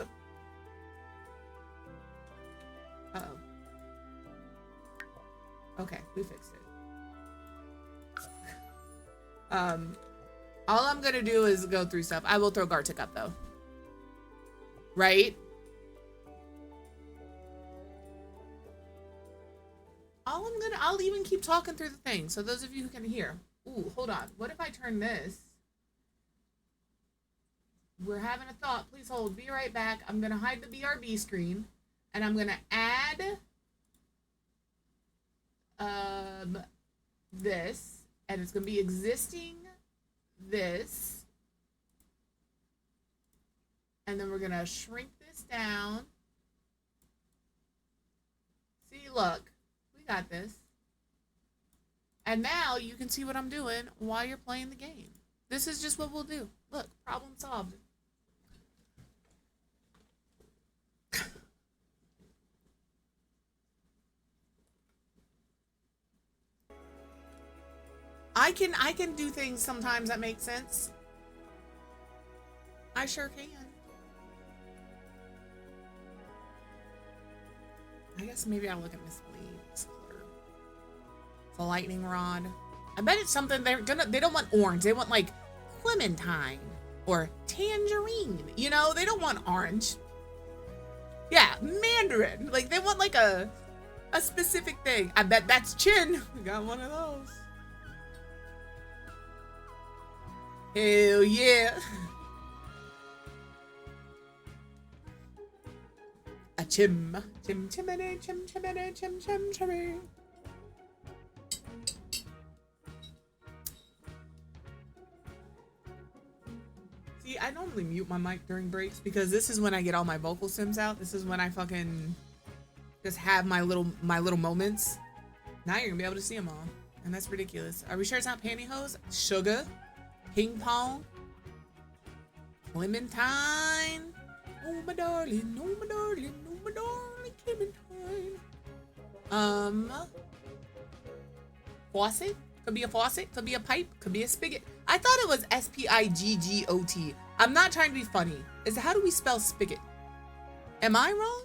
Uh-oh. Okay, we fixed it. All I'm gonna do is go through stuff. I will throw Gartic up though. Right? I'll even keep talking through the thing. So those of you who can hear. Ooh, hold on. What if I turn this? We're having a thought. Please hold. Be right back. I'm gonna hide the BRB screen. And I'm gonna add this, and it's gonna be existing this, and then we're gonna shrink this down. See, look. We got this. And now you can see what I'm doing while you're playing the game. This is just what we'll do. Look, problem solved. I can do things sometimes that make sense. I sure can. I guess maybe I'll look at Miss Lee's color. It's a lightning rod. I bet it's something they don't want orange. They want like clementine or tangerine. You know, they don't want orange. Yeah, mandarin. Like they want like a specific thing. I bet that's chin. We got one of those. Hell yeah. A chim chimney, chim chimney, chim chimney. See, I normally mute my mic during breaks because this is when I get all my vocal sims out. This is when I fucking just have my little moments. Now you're gonna be able to see them all, and that's ridiculous. Are we sure it's not pantyhose? Sugar, ping pong, clementine. Oh my darling, oh my darling, oh my darling, clementine. Faucet? Could be a faucet, could be a pipe, could be a spigot. I thought it was S-P-I-G-G-O-T. I'm not trying to be funny. How do we spell spigot? Am I wrong?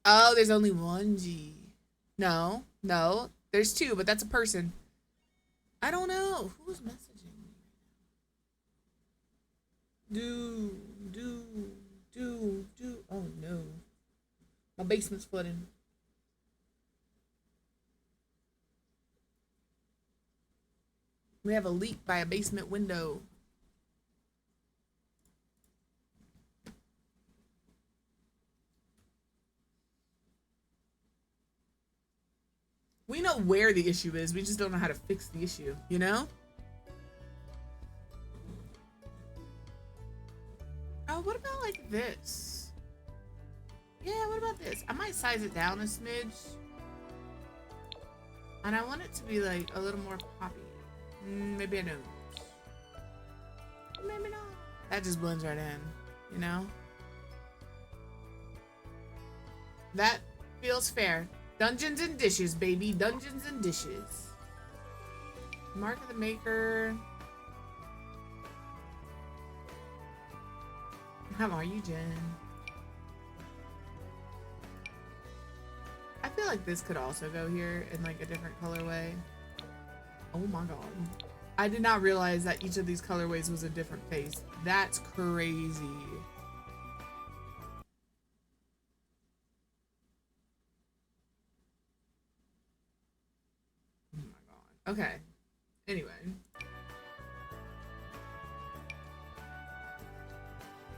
Oh, there's only one G. No, there's two, but that's a person. I don't know. Who's messaging me? Do. Oh no. My basement's flooding. We have a leak by a basement window. We know where the issue is. We just don't know how to fix the issue, you know? Oh, what about like this? Yeah, what about this? I might size it down a smidge. And I want it to be like a little more poppy. Maybe I don't. Maybe not. That just blends right in, you know? That feels fair. Dungeons and dishes, baby. Dungeons and dishes. Mark of the Maker. How are you, Jen? I feel like this could also go here in like a different colorway. Oh my god. I did not realize that each of these colorways was a different face. That's crazy. Oh my god. Okay. Anyway.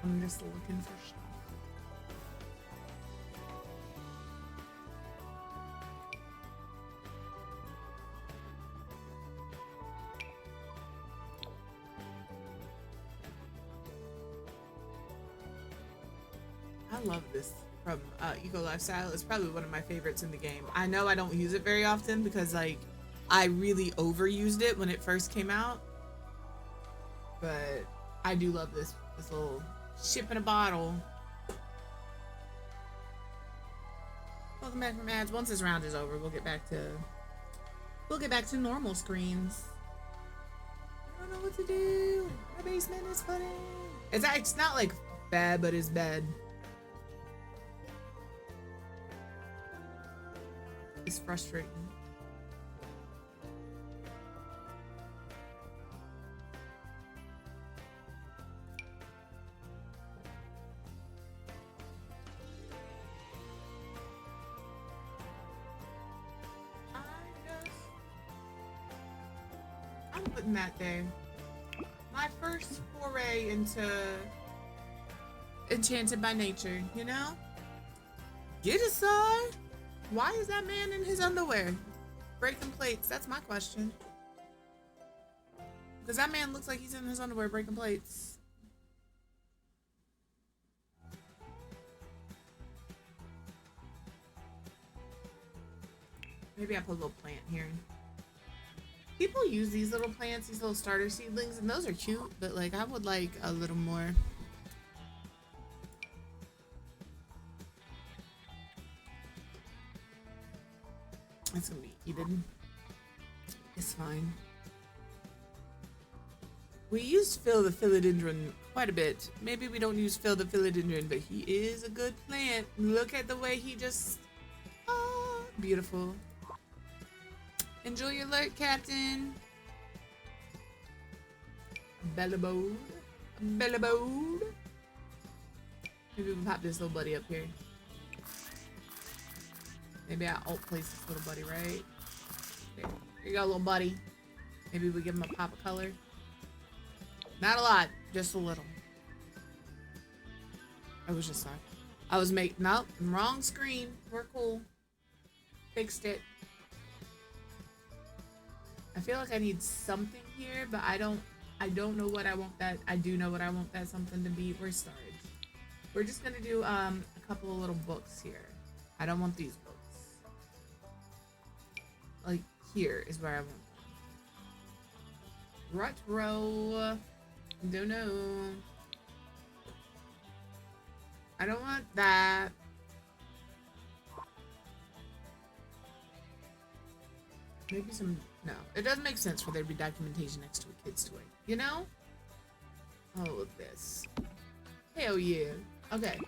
I'm just looking for stuff. I love this from Eco Lifestyle. It's probably one of my favorites in the game. I know I don't use it very often because like I really overused it when it first came out, but I do love this little ship in a bottle. Welcome back from ads. Once this round is over, we'll get back to normal screens. I don't know what to do. My basement is flooding. It's not like bad, but it's bad. It's frustrating. I'm putting that there. My first foray into Enchanted by Nature, you know? Get aside. Why is that man in his underwear? Breaking plates. That's my question. Because that man looks like he's in his underwear breaking plates. Maybe I put a little plant here. People use these little plants, these little starter seedlings, and those are cute, but like I would like a little more. It's gonna be eaten. It's fine. We used Phil the philodendron quite a bit. Maybe we don't use Phil the philodendron, but he is a good plant. Look at the way he just... Oh, beautiful. Enjoy your lurk, Captain. Bellabode. Bellabode. Maybe we can pop this little buddy up here. Maybe I alt place this little buddy right there. Here you go, little buddy. Maybe we give him a pop of color. Not a lot, just a little. I was just sorry. I was nope, wrong screen. We're cool. Fixed it. I feel like I need something here, but I don't know what I want that. I do know what I want that something to be. Where's storage? We're just gonna do a couple of little books here. I don't want these books. Like here is where I want them. Retro. Don't know. I don't want that. Maybe some... No, it doesn't make sense for there to be documentation next to a kid's toy. You know? Oh, look at this. Hell yeah. Okay.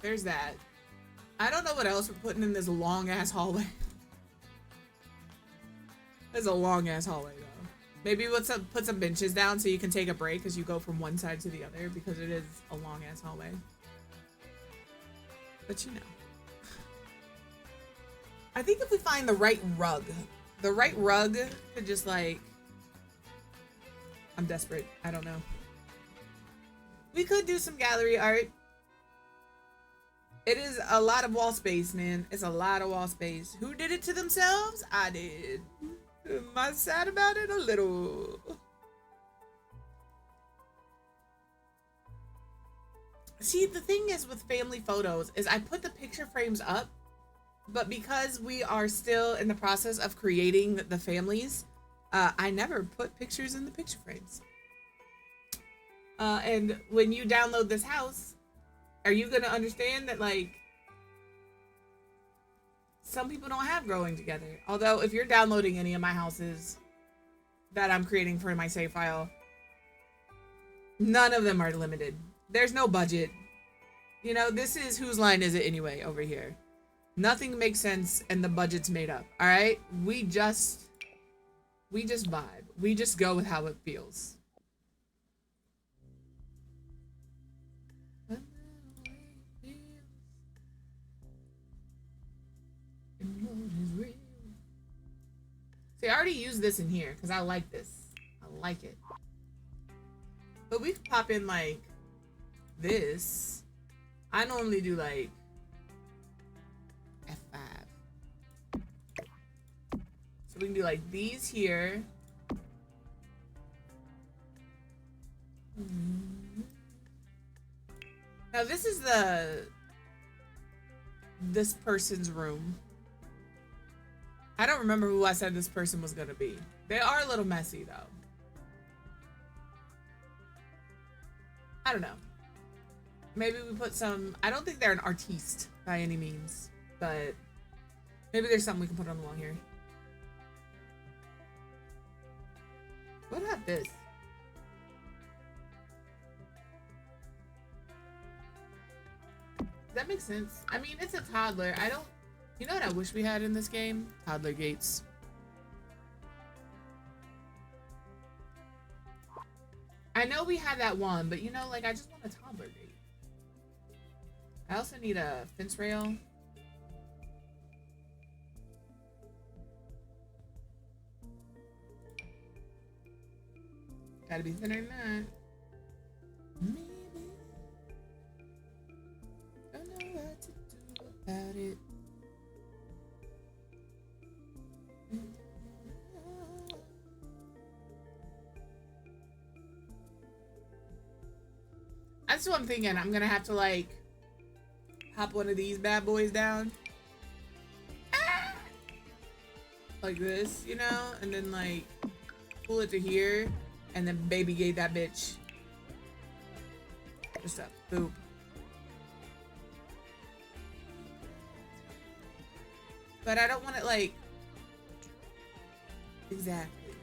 There's that. I don't know what else we're putting in this long-ass hallway. There's a long-ass hallway, though. Maybe put some benches down so you can take a break as you go from one side to the other, because it is a long-ass hallway. But you know. I think if we find the right rug could just like... I'm desperate. I don't know. We could do some gallery art. It is a lot of wall space, man. It's a lot of wall space. Who did it to themselves? I did. Am I sad about it? A little. See, the thing is with family photos is I put the picture frames up, but because we are still in the process of creating the families, I never put pictures in the picture frames. And when you download this house, are you gonna understand that, like, some people don't have growing together? Although, if you're downloading any of my houses that I'm creating for my save file, none of them are limited. There's no budget. You know, this is whose line is it anyway over here. Nothing makes sense and the budget's made up. All right? We just vibe. We just go with how it feels. See, I already used this in here because I like this. I like it. But we could pop in like this. I normally do like F5. So we can do like these here. Now this is this person's room. I don't remember who I said this person was gonna be. They are a little messy though. I don't know. Maybe we put some... I don't think they're an artiste by any means, but maybe there's something we can put on the wall here. What about this? Does that make sense? I mean, it's a toddler. I don't... You know what I wish we had in this game? Toddler gates. I know we had that one, but you know, like, I just want a toddler gate. I also need a fence rail. Gotta be thinner than that. Maybe. Don't know what to do about it. That's what I'm thinking. I'm gonna have to like pop one of these bad boys down like this, you know, and then like pull it to here, and then baby gate that bitch. Just a boop. But I don't want it like exactly.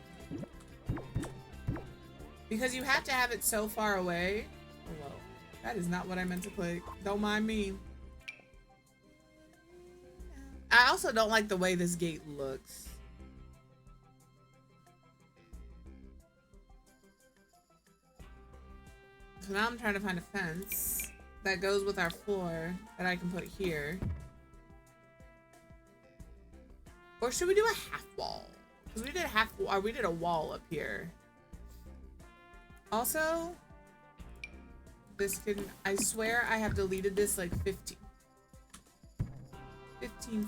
Because you have to have it so far away. Oh, whoa. That is not what I meant to click. Don't mind me. I also don't like the way this gate looks. So now I'm trying to find a fence that goes with our floor that I can put here. Or should we do a half wall? Because we did a wall up here. Also, this can, I swear I have deleted this like 15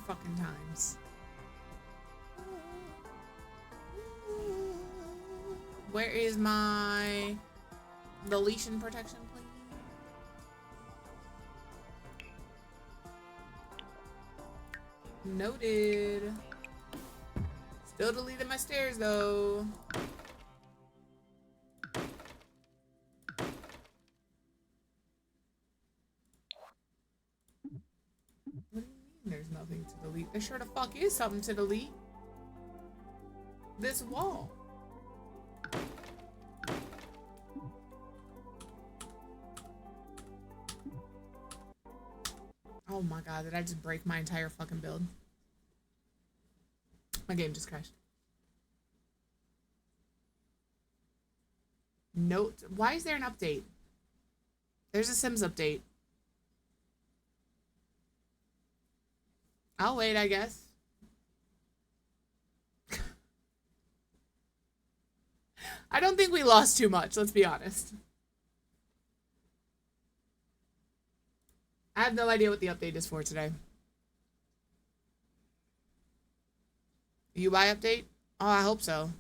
fucking times. Where is my deletion protection, please? Noted. Still deleted my stairs though. What do you mean there's nothing to delete? There sure the fuck is something to delete. This wall. Oh my god, did I just break my entire fucking build? My game just crashed. Note, why is there an update? There's a Sims update. I'll wait, I guess. I don't think we lost too much, let's be honest. I have no idea what the update is for today. UI update? Oh, I hope so.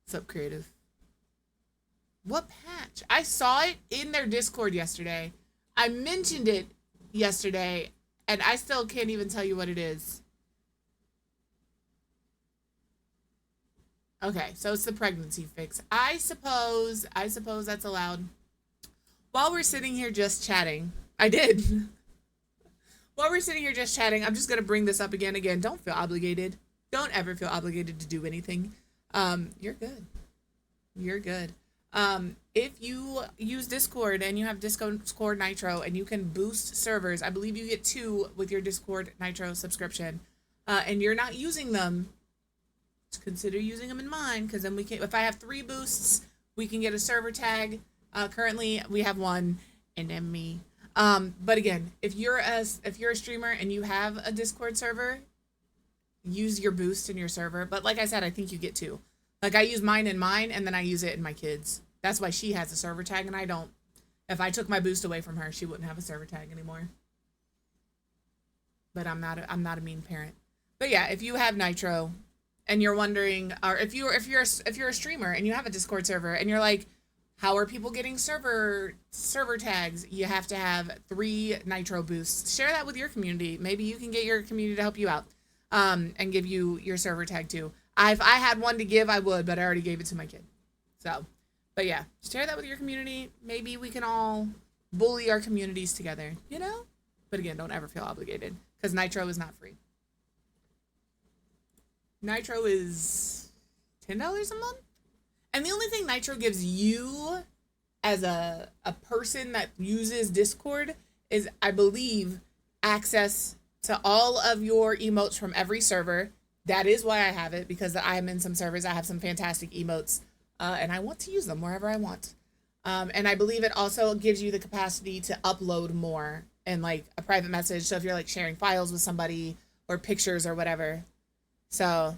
What's up, creative? What patch? I saw it in their Discord yesterday. I mentioned it yesterday, and I still can't even tell you what it is. Okay, so it's the pregnancy fix. I suppose that's allowed. While we're sitting here just chatting, I did. While we're sitting here just chatting, I'm just gonna bring this up again. Don't feel obligated. Don't ever feel obligated to do anything. You're good. You're good. If you use Discord and you have Discord Nitro and you can boost servers, I believe you get 2 with your Discord Nitro subscription, and you're not using them, consider using them in mine, because then we can, if I have 3 boosts, we can get a server tag. Currently we have 1, and then me. But again, if you're a streamer and you have a Discord server, use your boost in your server. But like I said, I think you get 2. Like I use mine in mine, and then I use it in my kids. That's why she has a server tag and I don't. If I took my boost away from her, she wouldn't have a server tag anymore. But I'm not a mean parent. But yeah, if you have Nitro and you're wondering, or if you're a streamer and you have a Discord server and you're like, how are people getting server tags? You have to have 3 Nitro boosts. Share that with your community. Maybe you can get your community to help you out, and give you your server tag too. If I had one to give, I would, but I already gave it to my kid. So, but yeah, share that with your community. Maybe we can all bully our communities together, you know? But again, don't ever feel obligated, because Nitro is not free. Nitro is $10 a month? And the only thing Nitro gives you as a person that uses Discord is, I believe, access to all of your emotes from every server. That is why I have it, because I'm in some servers. I have some fantastic emotes, and I want to use them wherever I want. And I believe it also gives you the capacity to upload more in like a private message. So if you're like sharing files with somebody or pictures or whatever. So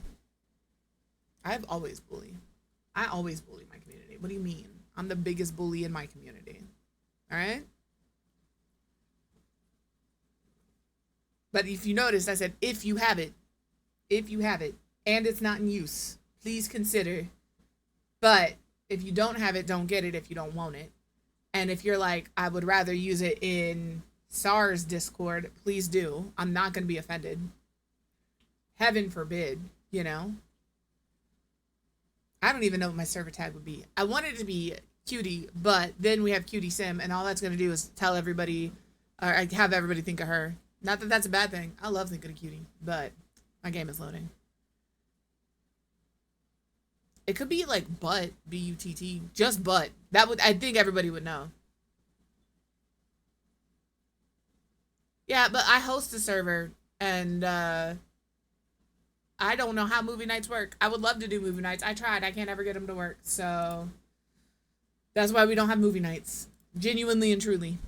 I always bully my community. What do you mean? I'm the biggest bully in my community. All right. But if you notice, I said, if you have it, and it's not in use, please consider. But if you don't have it, don't get it if you don't want it. And if you're like, I would rather use it in SARS Discord, please do. I'm not going to be offended. heaven forbid, you know? I don't even know what my server tag would be. I wanted it to be Cutie, but then we have Cutie Sim, and all that's going to do is tell everybody, or have everybody think of her. Not that that's a bad thing. I love thinking of Cutie, but my game is loading. It could be like Butt, B-U-T-T, just Butt. That would, I think everybody would know. Yeah, but I host a server, and I don't know how movie nights work. I would love to do movie nights. I tried. I can't ever get them to work, so that's why we don't have movie nights. Genuinely and truly.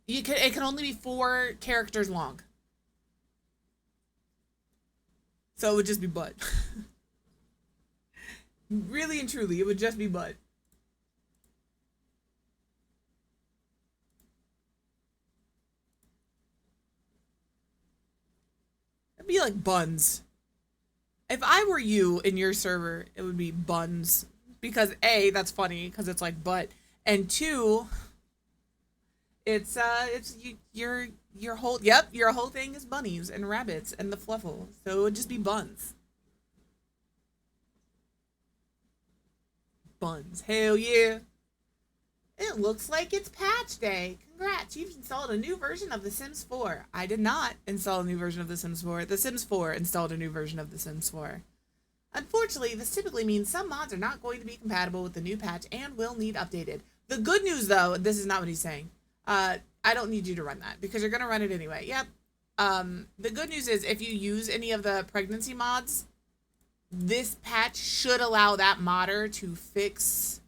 It can only be 4 characters long. So it would just be Butt. Really and truly, it would just be Butt. It'd be like Buns. If I were you in your server, it would be Buns. Because A, that's funny, because it's like Butt. And 2, it's your whole thing is bunnies and rabbits and the fluffle. So it would just be Buns. Buns. Hell yeah. It looks like it's patch day. Congrats, you've installed a new version of The Sims 4. I did not install a new version of The Sims 4. The Sims 4 installed a new version of The Sims 4. Unfortunately, this typically means some mods are not going to be compatible with the new patch and will need updated. The good news, though, this is not what he's saying. I don't need you to run that because you're going to run it anyway. Yep. The good news is if you use any of the pregnancy mods, this patch should allow that modder to fix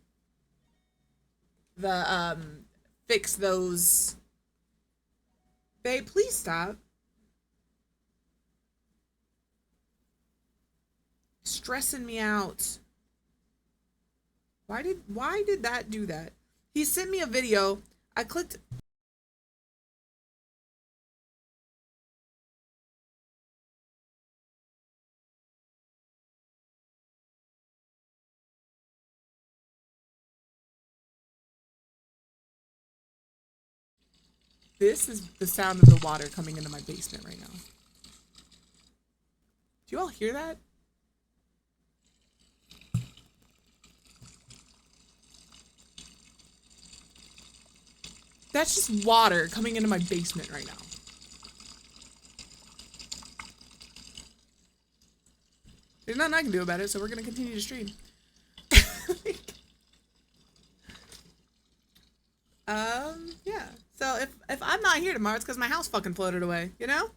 the fix those. Babe, please stop stressing me out. Why did that do that? He sent me a video. I clicked. This is the sound of the water coming into my basement right now. Do you all hear that? That's just water coming into my basement right now. There's nothing I can do about it, so we're gonna continue to stream. Yeah. So if I'm not here tomorrow, it's because my house fucking floated away, you know?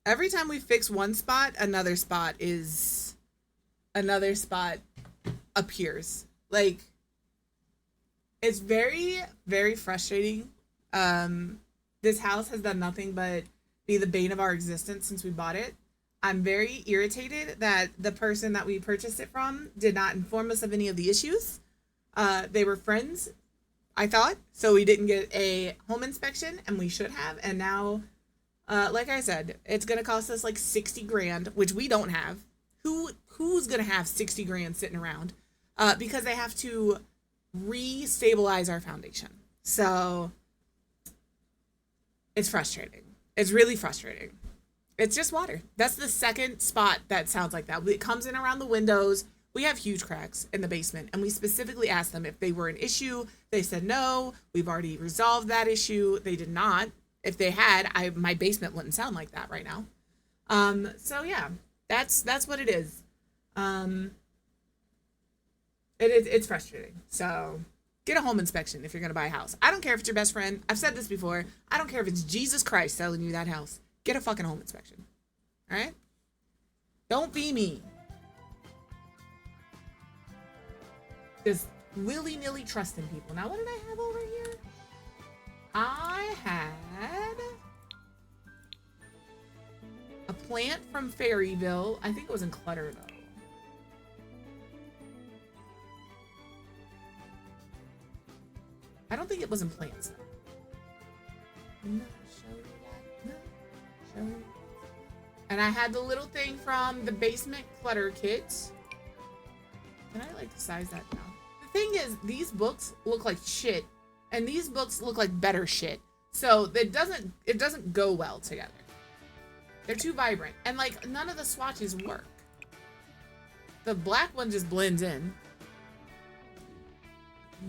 Every time we fix one spot, another spot appears. Like, it's very, very frustrating. This house has done nothing but be the bane of our existence since we bought it. I'm very irritated that the person that we purchased it from did not inform us of any of the issues. They were friends, I thought, so we didn't get a home inspection, and we should have. And now, like I said, it's gonna cost us like 60 grand, which we don't have. Who's gonna have 60 grand sitting around? Because they have to re-stabilize our foundation. So it's frustrating. It's really frustrating. It's just water. That's the second spot that sounds like that. It comes in around the windows. We have huge cracks in the basement, and we specifically asked them if they were an issue. They said no. We've already resolved that issue. They did not. If they had, my basement wouldn't sound like that right now. So yeah, that's what it is. It's frustrating. So get a home inspection if you're gonna buy a house. I don't care if it's your best friend. I've said this before. I don't care if it's Jesus Christ selling you that house. Get a fucking home inspection. All right? Don't be me. Just willy-nilly trusting people. Now, what did I have over here? I had a plant from Fairyville. I think it was in Clutter, though. I don't think it was in plants, though. No, show you that. No, show you. And I had the little thing from the basement clutter kit. Can I, like, size that down? The thing is, these books look like shit. And these books look like better shit. So it doesn't go well together. They're too vibrant. And like none of the swatches work. The black one just blends in.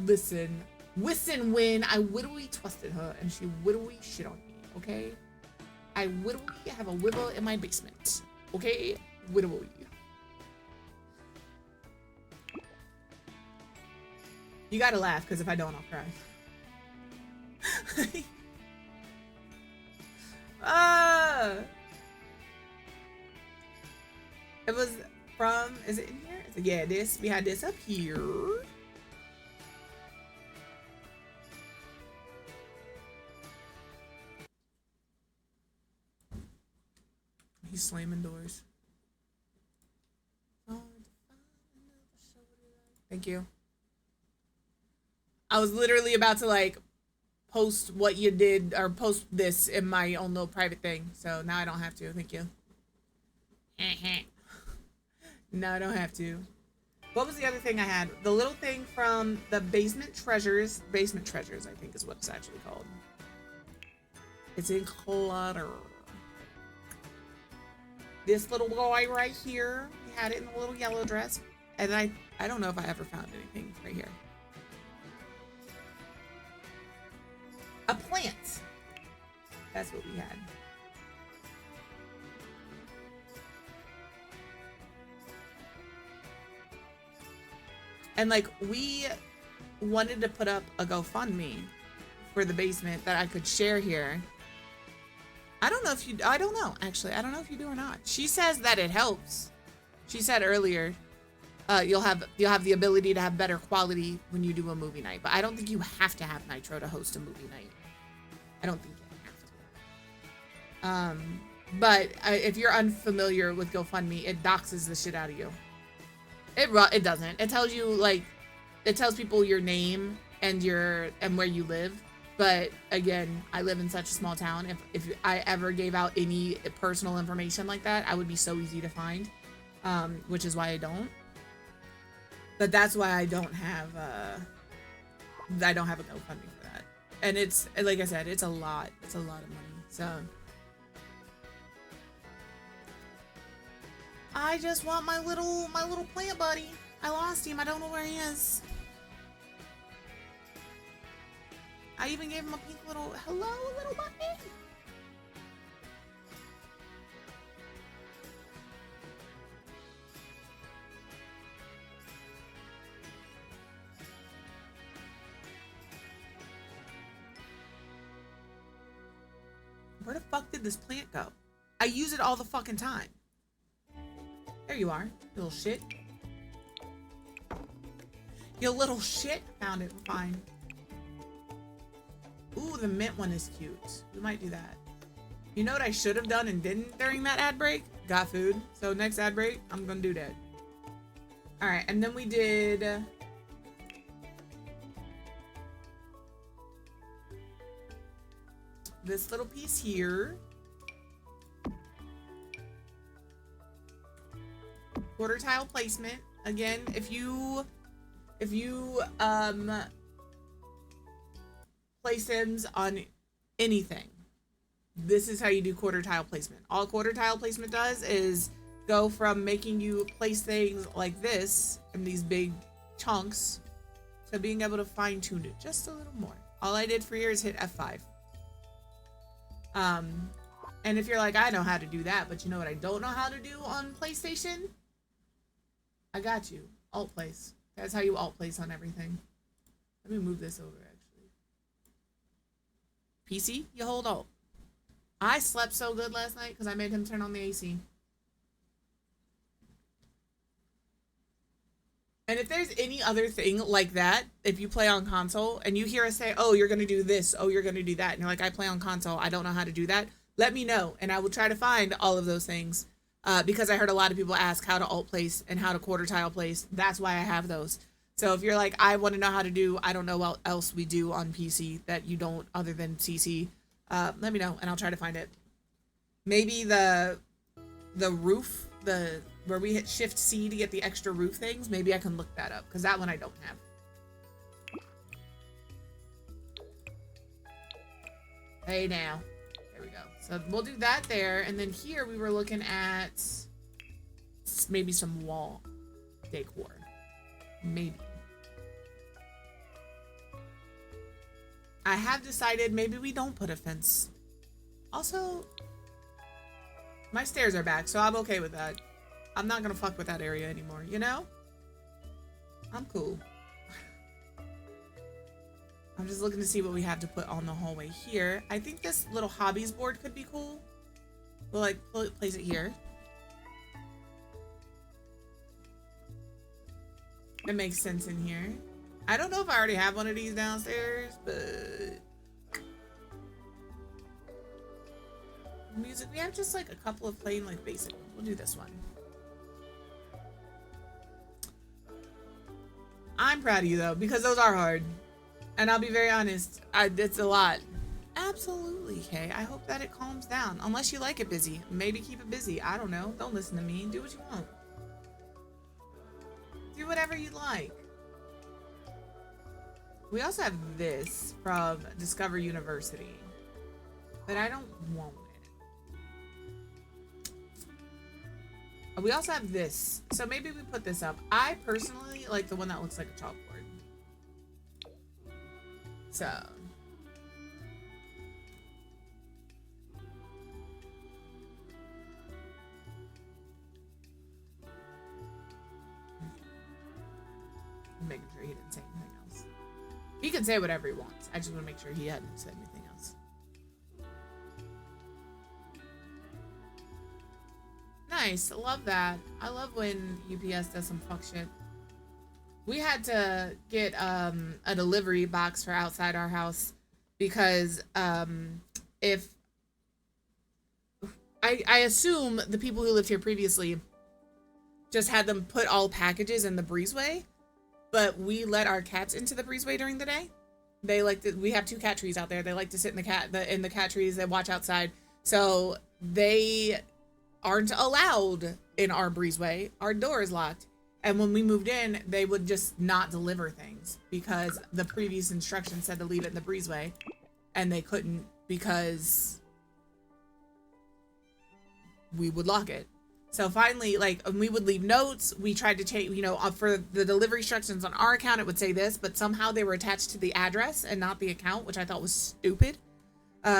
Listen, when I wittily twisted her and she wittily shit on me, okay? I wittily have a wibble in my basement, okay? Wittily. You gotta laugh, because if I don't, I'll cry. It was from, is it in here? Yeah, we had this up here. He's slamming doors. Thank you. I was literally about to like post what you did or post this in my own little private thing. So now I don't have to. Thank you. No, I don't have to. What was the other thing I had? The little thing from the Basement Treasures. Basement Treasures, I think is what it's actually called. It's in clutter. This little boy right here. He had it in a little yellow dress. And I don't know if I ever found anything right here. A plant. That's what we had. And like we wanted to put up a GoFundMe for the basement that I could share here. I don't know if you do or not. She says that it helps. She said earlier, you'll have the ability to have better quality when you do a movie night, but I don't think you have to have Nitro to host a movie night. I don't think you have to. But if you're unfamiliar with GoFundMe, it doxes the shit out of you. It doesn't. It tells you like, it tells people your name and where you live. But again, I live in such a small town. If I ever gave out any personal information like that, I would be so easy to find. Which is why I don't. But that's why I don't have a GoFundMe for that. And it's, like I said, it's a lot. It's a lot of money. So I just want my little plant buddy. I lost him. I don't know where he is. I even gave him a pink little hello, little bunny. Where the fuck did this plant go? I use it all the fucking time. There you are, you little shit. You little shit. Found it, fine. Ooh, the mint one is cute. We might do that. You know what I should have done and didn't during that ad break? Got food. So next ad break, I'm gonna do that. All right, and then we did this little piece here. Quarter tile placement. Again, if you place Sims on anything, this is how you do quarter tile placement. All quarter tile placement does is go from making you place things like this in these big chunks to being able to fine tune it just a little more. All I did for here is hit F5. And if you're like, I know how to do that, but you know what I don't know how to do on PlayStation? I got you. Alt place. That's how you alt place on everything. Let me move this over, actually. PC, you hold alt. I slept so good last night because I made him turn on the AC. And if there's any other thing like that, if you play on console and you hear us say, oh, you're going to do this, oh, you're going to do that, and you're like, I play on console, I don't know how to do that, let me know, and I will try to find all of those things. Because I heard a lot of people ask how to alt place and how to quarter tile place. That's why I have those. So if you're like, I want to know how to do, I don't know what else we do on PC that you don't other than CC, let me know and I'll try to find it. Maybe the roof, where we hit Shift C to get the extra roof things, maybe I can look that up because that one I don't have. Hey now. There we go. So we'll do that there. And then here we were looking at maybe some wall decor. Maybe. I have decided maybe we don't put a fence. Also, my stairs are back, so I'm okay with that. I'm not gonna fuck with that area anymore, you know? I'm cool. I'm just looking to see what we have to put on the hallway here. I think this little hobbies board could be cool. We'll like place it here. It makes sense in here. I don't know if I already have one of these downstairs, but music, we have just like a couple of plain like basic ones. We'll do this one. I'm proud of you though, because those are hard. And I'll be very honest, it's a lot. Absolutely, Kay. I hope that it calms down. Unless you like it busy. Maybe keep it busy. I don't know. Don't listen to me. Do what you want. Do whatever you like. We also have this from Discover University. But I don't want it. We also have this. So maybe we put this up. I personally like the one that looks like a chalkboard. So. I'm making sure he didn't say anything else. He can say whatever he wants. I just want to make sure he hadn't said anything else. Nice. I love that. I love when UPS does some fuck shit. We had to get a delivery box for outside our house because if I assume the people who lived here previously just had them put all packages in the breezeway, but we let our cats into the breezeway during the day. They like to, we have 2 cat trees out there. They like to sit in the cat trees. They watch outside. So they aren't allowed in our breezeway. Our door is locked. And when we moved in, they would just not deliver things because the previous instructions said to leave it in the breezeway, and they couldn't because we would lock it. So finally, like, we would leave notes. We tried to change, you know, for the delivery instructions on our account, it would say this, but somehow they were attached to the address and not the account, which I thought was stupid.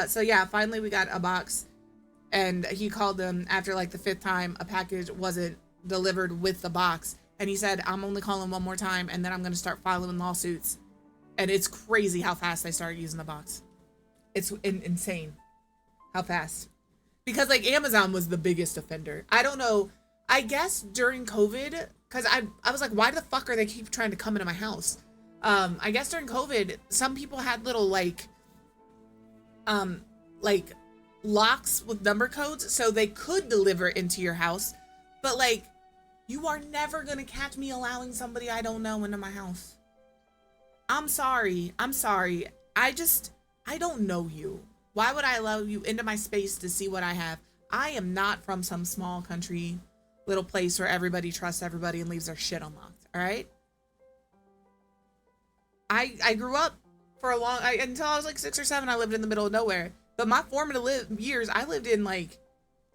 So yeah, finally we got a box, and he called them after like the 5th time a package wasn't delivered with the box. And he said, I'm only calling one more time, and then I'm going to start filing lawsuits. And it's crazy how fast they started using the box. It's insane how fast. Because, like, Amazon was the biggest offender. I don't know. I guess during COVID, because I was like, why the fuck are they keep trying to come into my house? I guess during COVID, some people had little, like locks with number codes so they could deliver into your house. But, like, you are never going to catch me allowing somebody I don't know into my house. I'm sorry. I'm sorry. I don't know you. Why would I allow you into my space to see what I have? I am not from some small country little place where everybody trusts everybody and leaves their shit unlocked. All right? I grew up for until I was like 6 or 7, I lived in the middle of nowhere. But my formative years, I lived in like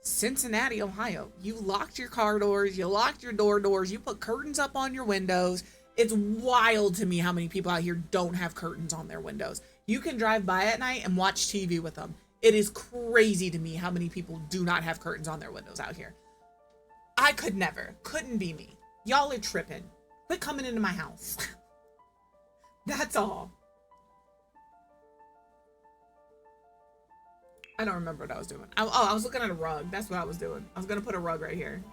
Cincinnati, Ohio. You locked your car doors, you locked your doors, you put curtains up on your windows. It's wild to me how many people out here don't have curtains on their windows. You can drive by at night and watch TV with them. It is crazy to me how many people do not have curtains on their windows out here. I could never. Couldn't be me. Y'all are tripping. Quit coming into my house. That's all. I don't remember what I was doing. I was looking at a rug. That's what I was doing. I was going to put a rug right here.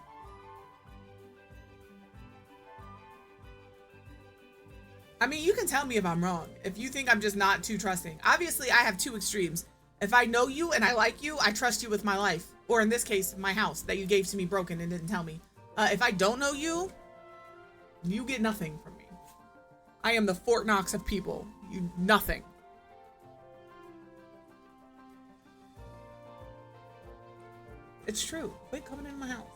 I mean, you can tell me if I'm wrong. If you think I'm just not too trusting. Obviously, I have 2 extremes. If I know you and I like you, I trust you with my life. Or in this case, my house that you gave to me broken and didn't tell me. If I don't know you, you get nothing from me. I am the Fort Knox of people. You nothing. It's true. Quit coming into my house.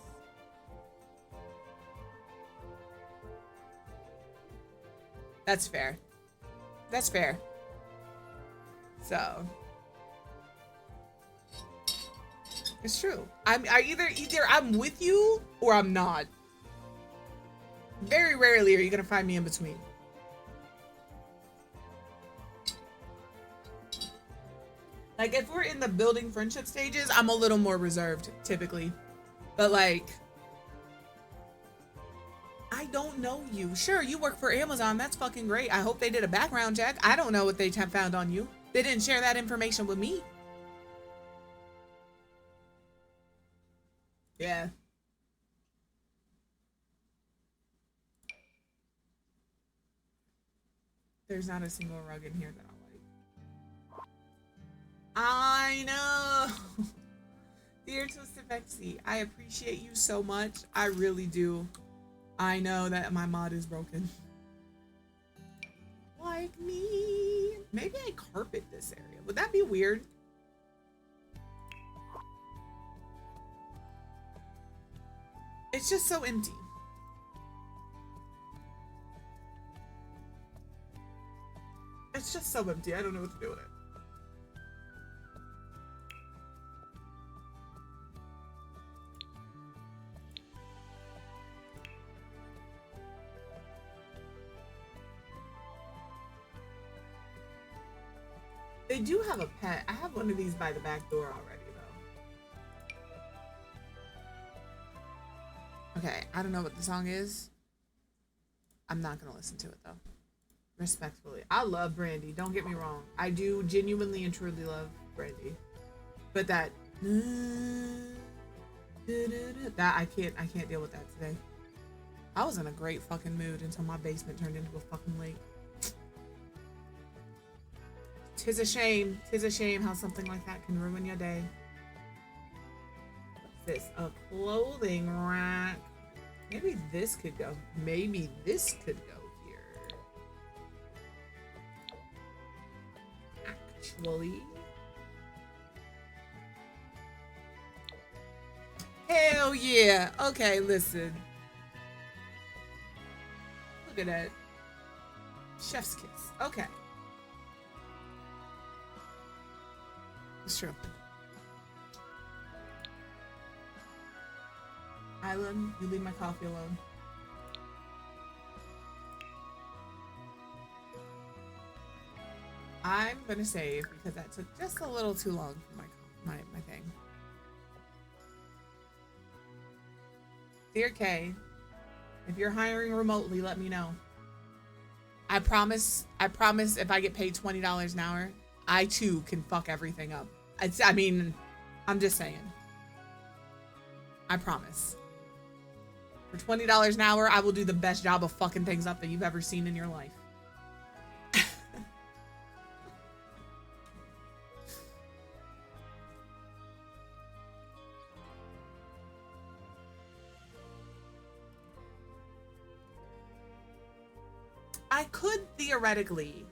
That's fair. That's fair. So, It's true. I either I'm with you or I'm not. Very rarely are you gonna find me in between. Like if we're in the building friendship stages, I'm a little more reserved typically. But like, I don't know you. Sure, you work for Amazon. That's fucking great. I hope they did a background check. I don't know what they have found on you. They didn't share that information with me. Yeah. There's not a single rug in here that I like. I know. Dear Twisted Bexy, I appreciate you so much. I really do. I know that my mod is broken. Like me. Maybe I carpet this area. Would that be weird? It's just so empty. It's just so empty. I don't know what to do with it. They do have a pet. I have one of these by the back door already, though. Okay, I don't know what the song is. I'm not gonna listen to it, though. Respectfully. I love Brandy, don't get me wrong. I do genuinely and truly love Brandy. But that I can't deal with that today. I was in a great fucking mood until my basement turned into a fucking lake. Tis a shame how something like that can ruin your day. What's this? A clothing rack. Maybe this could go. Maybe this could go here. Actually. Hell yeah. Okay, listen. Look at that. Chef's kiss. Okay. It's true. Island, you leave my coffee alone. I'm gonna save because that took just a little too long for my thing. Dear Kay, if you're hiring remotely, let me know. I promise if I get paid $20 an hour, I too can fuck everything up. I mean, I'm just saying. I promise. For $20 an hour, I will do the best job of fucking things up that you've ever seen in your life. I could theoretically.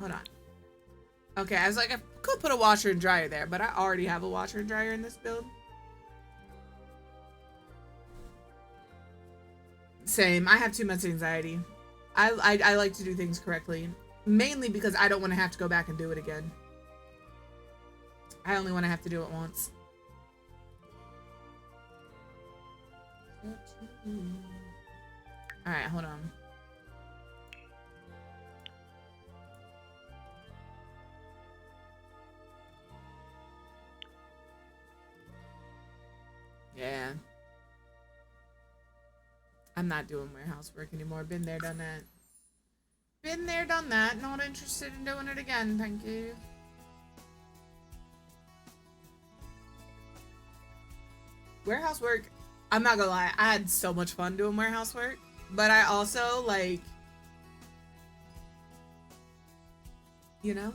Hold on. Okay, I was like, I could put a washer and dryer there, but I already have a washer and dryer in this build. Same. I have too much anxiety. I like to do things correctly. Mainly because I don't want to have to go back and do it again. I only want to have to do it once. Alright, hold on. Yeah. I'm not doing warehouse work anymore. Been there, done that. Been there, done that. Not interested in doing it again, thank you. Warehouse work, I'm not gonna lie, I had so much fun doing warehouse work, but I also, like, you know?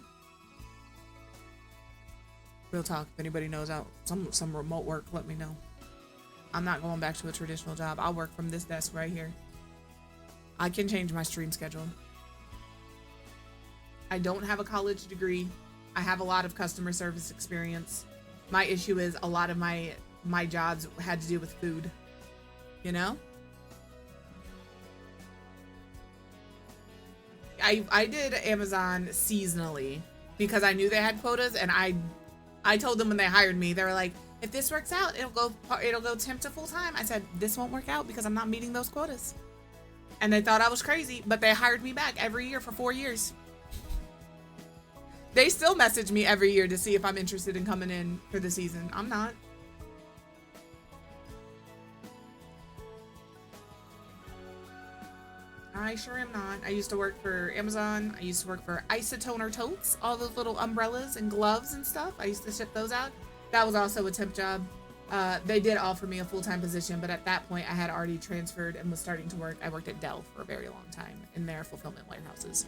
Real talk, if anybody knows out some remote work, let me know. I'm not going back to a traditional job. I'll work from this desk right here. I can change my stream schedule. I don't have a college degree. I have a lot of customer service experience. My issue is a lot of my jobs had to do with food. You know? I did Amazon seasonally because I knew they had quotas, and I told them when they hired me, they were like, if this works out, it'll go temp to full time. I said, this won't work out because I'm not meeting those quotas. And they thought I was crazy, but they hired me back every year for 4 years. They still message me every year to see if I'm interested in coming in for the season. I'm not. I sure am not. I used to work for Amazon. I used to work for Isotoner Totes, all those little umbrellas and gloves and stuff. I used to ship those out. That was also a temp job. They did offer me a full-time position, but at that point I had already transferred and was starting to work. I worked at Dell for a very long time in their fulfillment warehouses.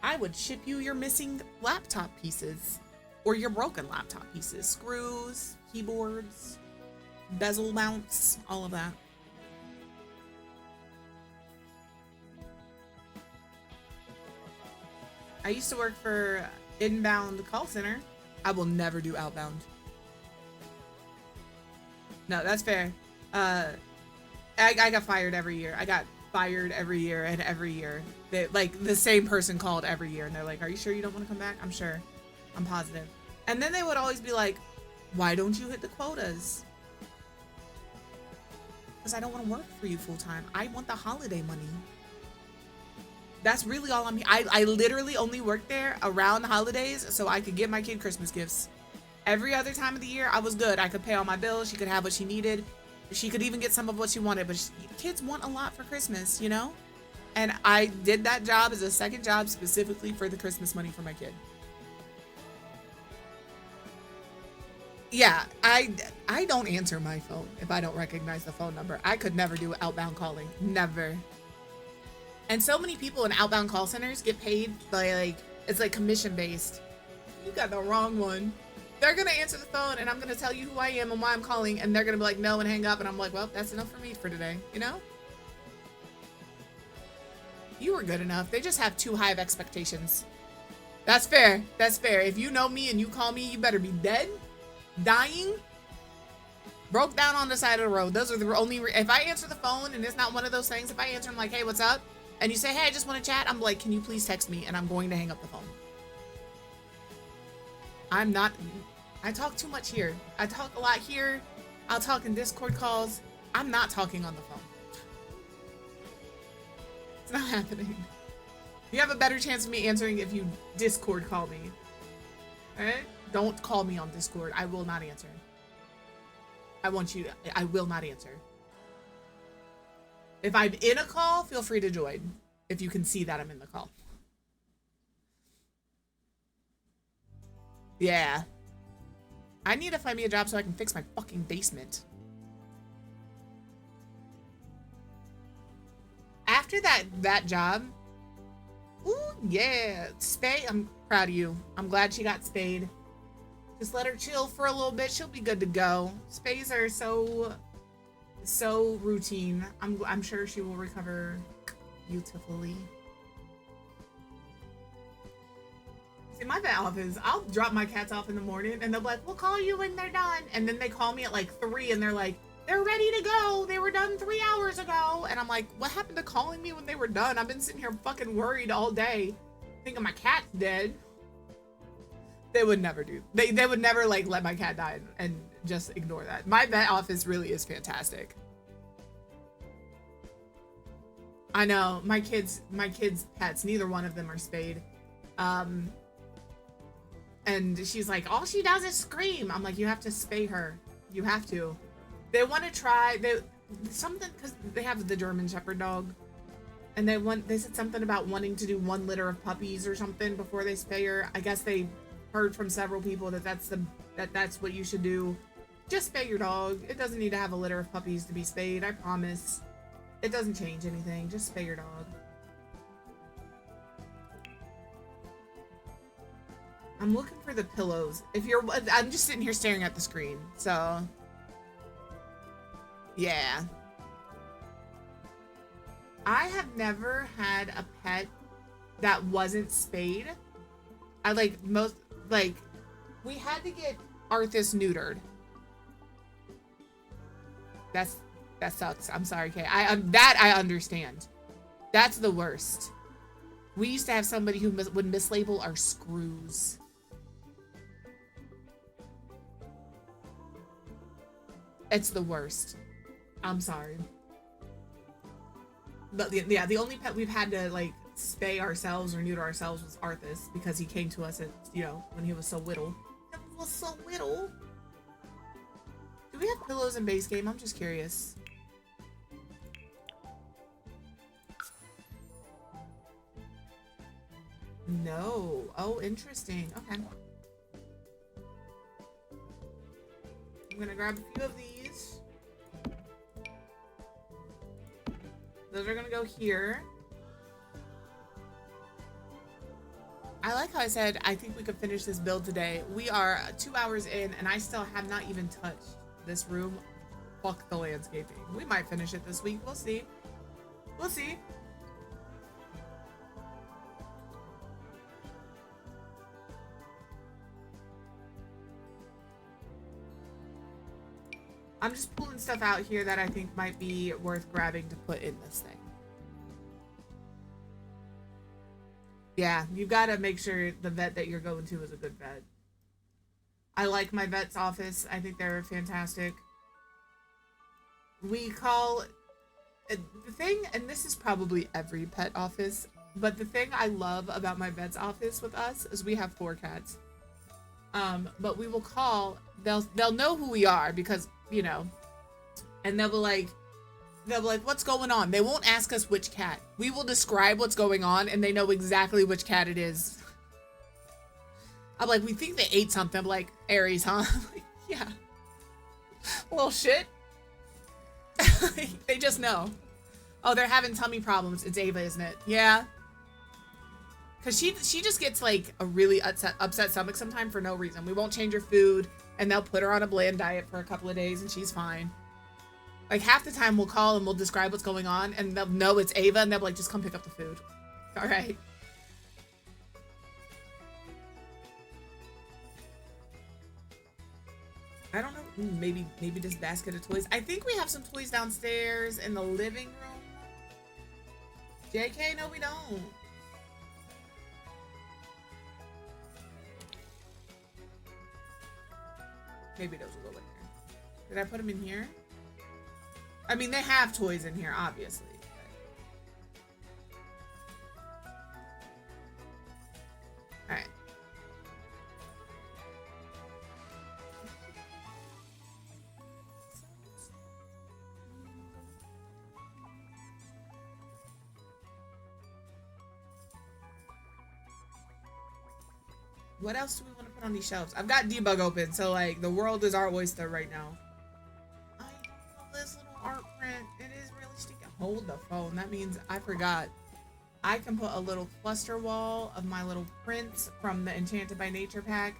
I would ship you your missing laptop pieces or your broken laptop pieces, screws, keyboards, bezel mounts, all of that. I used to work for inbound call center. I will never do outbound. No, that's fair. I got fired every year. I got fired every year, and every year like the same person called every year, and they're like, are you sure you don't want to come back? I'm sure. I'm positive. And then they would always be like, why don't you hit the quotas? Because I don't want to work for you full time. I want the holiday money. That's really all I'm. I literally only work there around the holidays so I could get my kid Christmas gifts. Every other time of the year, I was good. I could pay all my bills. She could have what she needed. She could even get some of what she wanted. But kids want a lot for Christmas, you know? And I did that job as a second job specifically for the Christmas money for my kid. Yeah, I don't answer my phone if I don't recognize the phone number. I could never do outbound calling. Never. And so many people in outbound call centers get paid by, like, it's like commission based. You got the wrong one. They're going to answer the phone and I'm going to tell you who I am and why I'm calling. And they're going to be like, no, and hang up. And I'm like, well, that's enough for me for today. You know? You were good enough. They just have too high of expectations. That's fair. That's fair. If you know me and you call me, you better be dead, dying, broke down on the side of the road. Those are the only, if I answer the phone and it's not one of those things, if I answer, I'm like, hey, what's up? And you say, hey, I just want to chat. I'm like, can you please text me? And I'm going to hang up the phone. I talk too much here. I talk a lot here. I'll talk in Discord calls. I'm not talking on the phone. It's not happening. You have a better chance of me answering if you Discord call me. Alright? Don't call me on Discord. I will not answer. I will not answer. If I'm in a call, feel free to join. If you can see that I'm in the call. Yeah. I need to find me a job so I can fix my fucking basement. After that job, ooh, yeah, spay. I'm proud of you. I'm glad she got spayed. Just let her chill for a little bit. She'll be good to go. Spays are so routine. I'm sure she will recover beautifully. See, my vet office, I'll drop my cats off in the morning and they'll be like, we'll call you when they're done. And then they call me at like 3 and they're like, they're ready to go. They were done 3 hours ago. And I'm like, what happened to calling me when they were done? I've been sitting here fucking worried all day, thinking my cat's dead. They would never do. They would never like let my cat die and just ignore that. My vet office really is fantastic. I know my kids' pets, neither one of them are spayed. And she's like, all she does is scream. I'm like, you have to spay her. You have to. They want to try something because they have the German Shepherd dog, and they said something about wanting to do 1 litter of puppies or something before they spay her. I guess they heard from several people that that's what you should do. Just spay your dog. It doesn't need to have a litter of puppies to be spayed. I promise. It doesn't change anything. Just spay your dog. I'm looking for the pillows. I'm just sitting here staring at the screen. So, yeah. I have never had a pet that wasn't spayed. We had to get Arthas neutered. That sucks. I'm sorry, Kay. I understand. That's the worst. We used to have somebody who would mislabel our screws. It's the worst. I'm sorry. But yeah, the only pet we've had to like spay ourselves or neuter ourselves was Arthas because he came to us at, you know, when he was so little. He was so little. Do we have pillows in base game? I'm just curious. No. Oh, interesting. Okay. I'm gonna grab a few of these. Those are gonna go here. I like how I said I think we could finish this build today. We are 2 hours in and I still have not even touched this room. Fuck the landscaping. We might finish it this week. We'll see. We'll see. I'm just pulling stuff out here that I think might be worth grabbing to put in this thing. Yeah, you've got to make sure the vet that you're going to is a good vet. I like my vet's office. I think they're fantastic. We call the thing, and this is probably every pet office, but the thing I love about my vet's office with us is we have 4 cats. But we will call, they'll know who we are because, you know, and they'll be like, what's going on? They won't ask us which cat. We will describe what's going on and they know exactly which cat it is. I'm like, we think they ate something. I'm like, Aries, huh? I'm like, yeah. Little shit. They just know. Oh, they're having tummy problems. It's Ava, isn't it? Yeah. Cause she just gets like a really upset stomach sometime for no reason. We won't change her food and they'll put her on a bland diet for a couple of days and she's fine. Like half the time we'll call and we'll describe what's going on and they'll know it's Ava and they'll be like, just come pick up the food. All right. I don't know. Maybe this basket of toys. I think we have some toys downstairs in the living room. JK, no we don't. Maybe those will go in there. Did I put them in here? I mean, they have toys in here, obviously. All right. What else do we want to put on these shelves? I've got debug open, so like the world is our oyster right now. I love this little art print. It is really sticky. Hold the phone. That means I forgot. I can put a little cluster wall of my little prints from the Enchanted by Nature pack.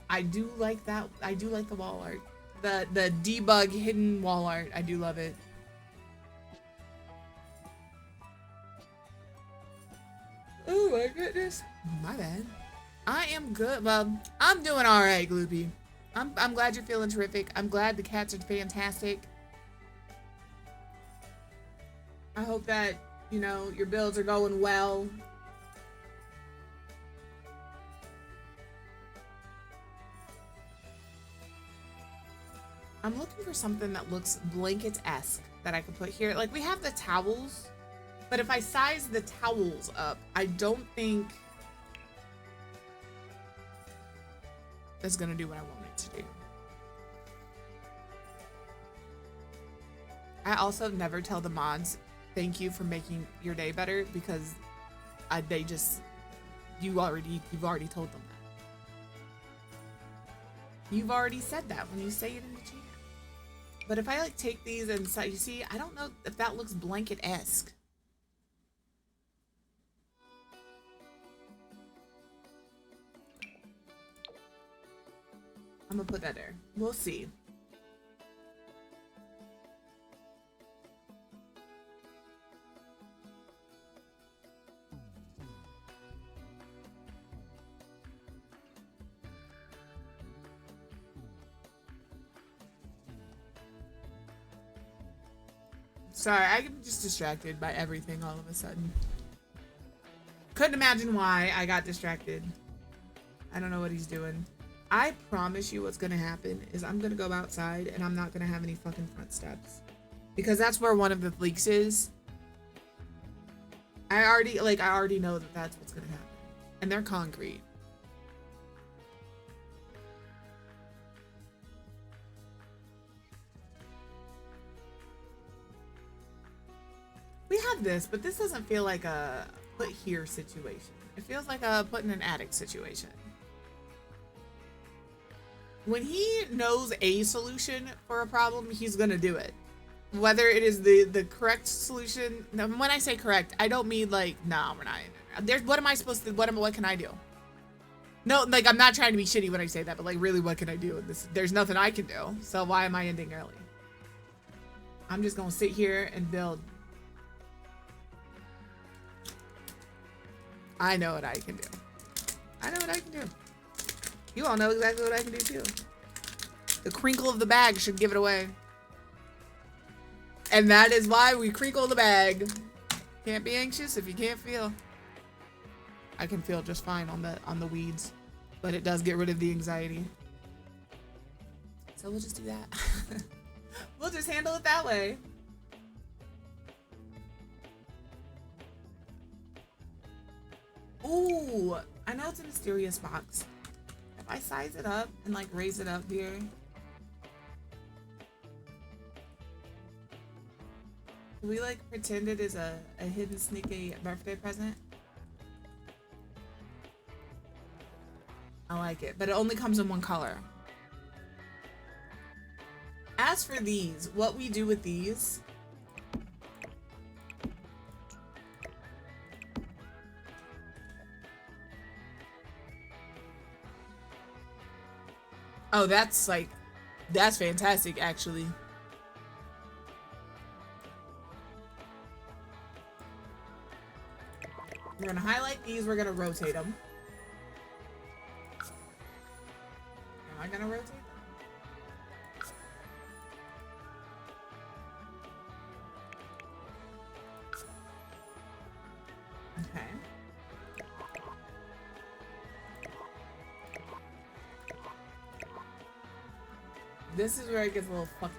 I do like that. I do like the wall art. The debug hidden wall art. I do love it. Oh my goodness. My bad. I am good. Well, I'm doing all right, Gloopy. I'm glad you're feeling terrific. I'm glad the cats are fantastic. I hope that, you know, your builds are going well. I'm looking for something that looks blanket-esque that I could put here. Like, we have the towels, but if I size the towels up, I don't think that's gonna do what I want it to do. I also never tell the mods thank you for making your day better because you've already told them that. You've already said that when you say it in the chat. But if I like take these and so you see, I don't know if that looks blanket-esque. I'm gonna put that there. We'll see. Sorry, I'm just distracted by everything all of a sudden. Couldn't imagine why I got distracted. I don't know what he's doing. I promise you what's gonna happen is I'm gonna go outside and I'm not gonna have any fucking front steps. Because that's where one of the leaks is. I already know that that's what's gonna happen. And they're concrete. We have this, but this doesn't feel like a put here situation. It feels like a put in an attic situation. When he knows a solution for a problem, he's gonna do it. Whether it is the correct solution. When I say correct, I don't mean like, nah, we're not. There's, what am I supposed to, what can I do? No, like, I'm not trying to be shitty when I say that, but like, really, what can I do? There's nothing I can do. So why am I ending early? I'm just gonna sit here and build. I know what I can do. I know what I can do. You all know exactly what I can do too. The crinkle of the bag should give it away. And that is why we crinkle the bag. Can't be anxious if you can't feel. I can feel just fine on the weeds, but it does get rid of the anxiety. So we'll just do that. We'll just handle it that way. Ooh, I know it's a mysterious box. If I size it up and like raise it up here. Do we like pretend it is a hidden sneaky birthday present? I like it, but it only comes in one color. As for these, what we do with these. Oh, that's fantastic, actually. We're gonna highlight these, we're gonna rotate them. Am I gonna rotate them? Okay. This is where it gets a little fucky.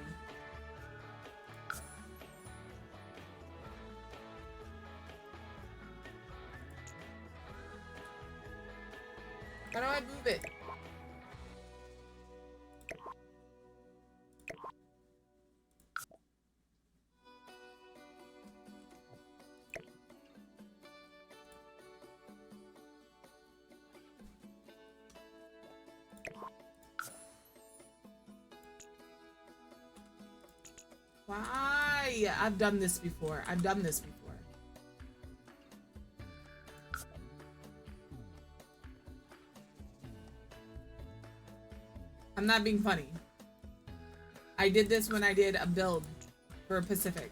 How do I move it? Why? I've done this before. I've done this before. I'm not being funny. I did this when I did a build for Pacific.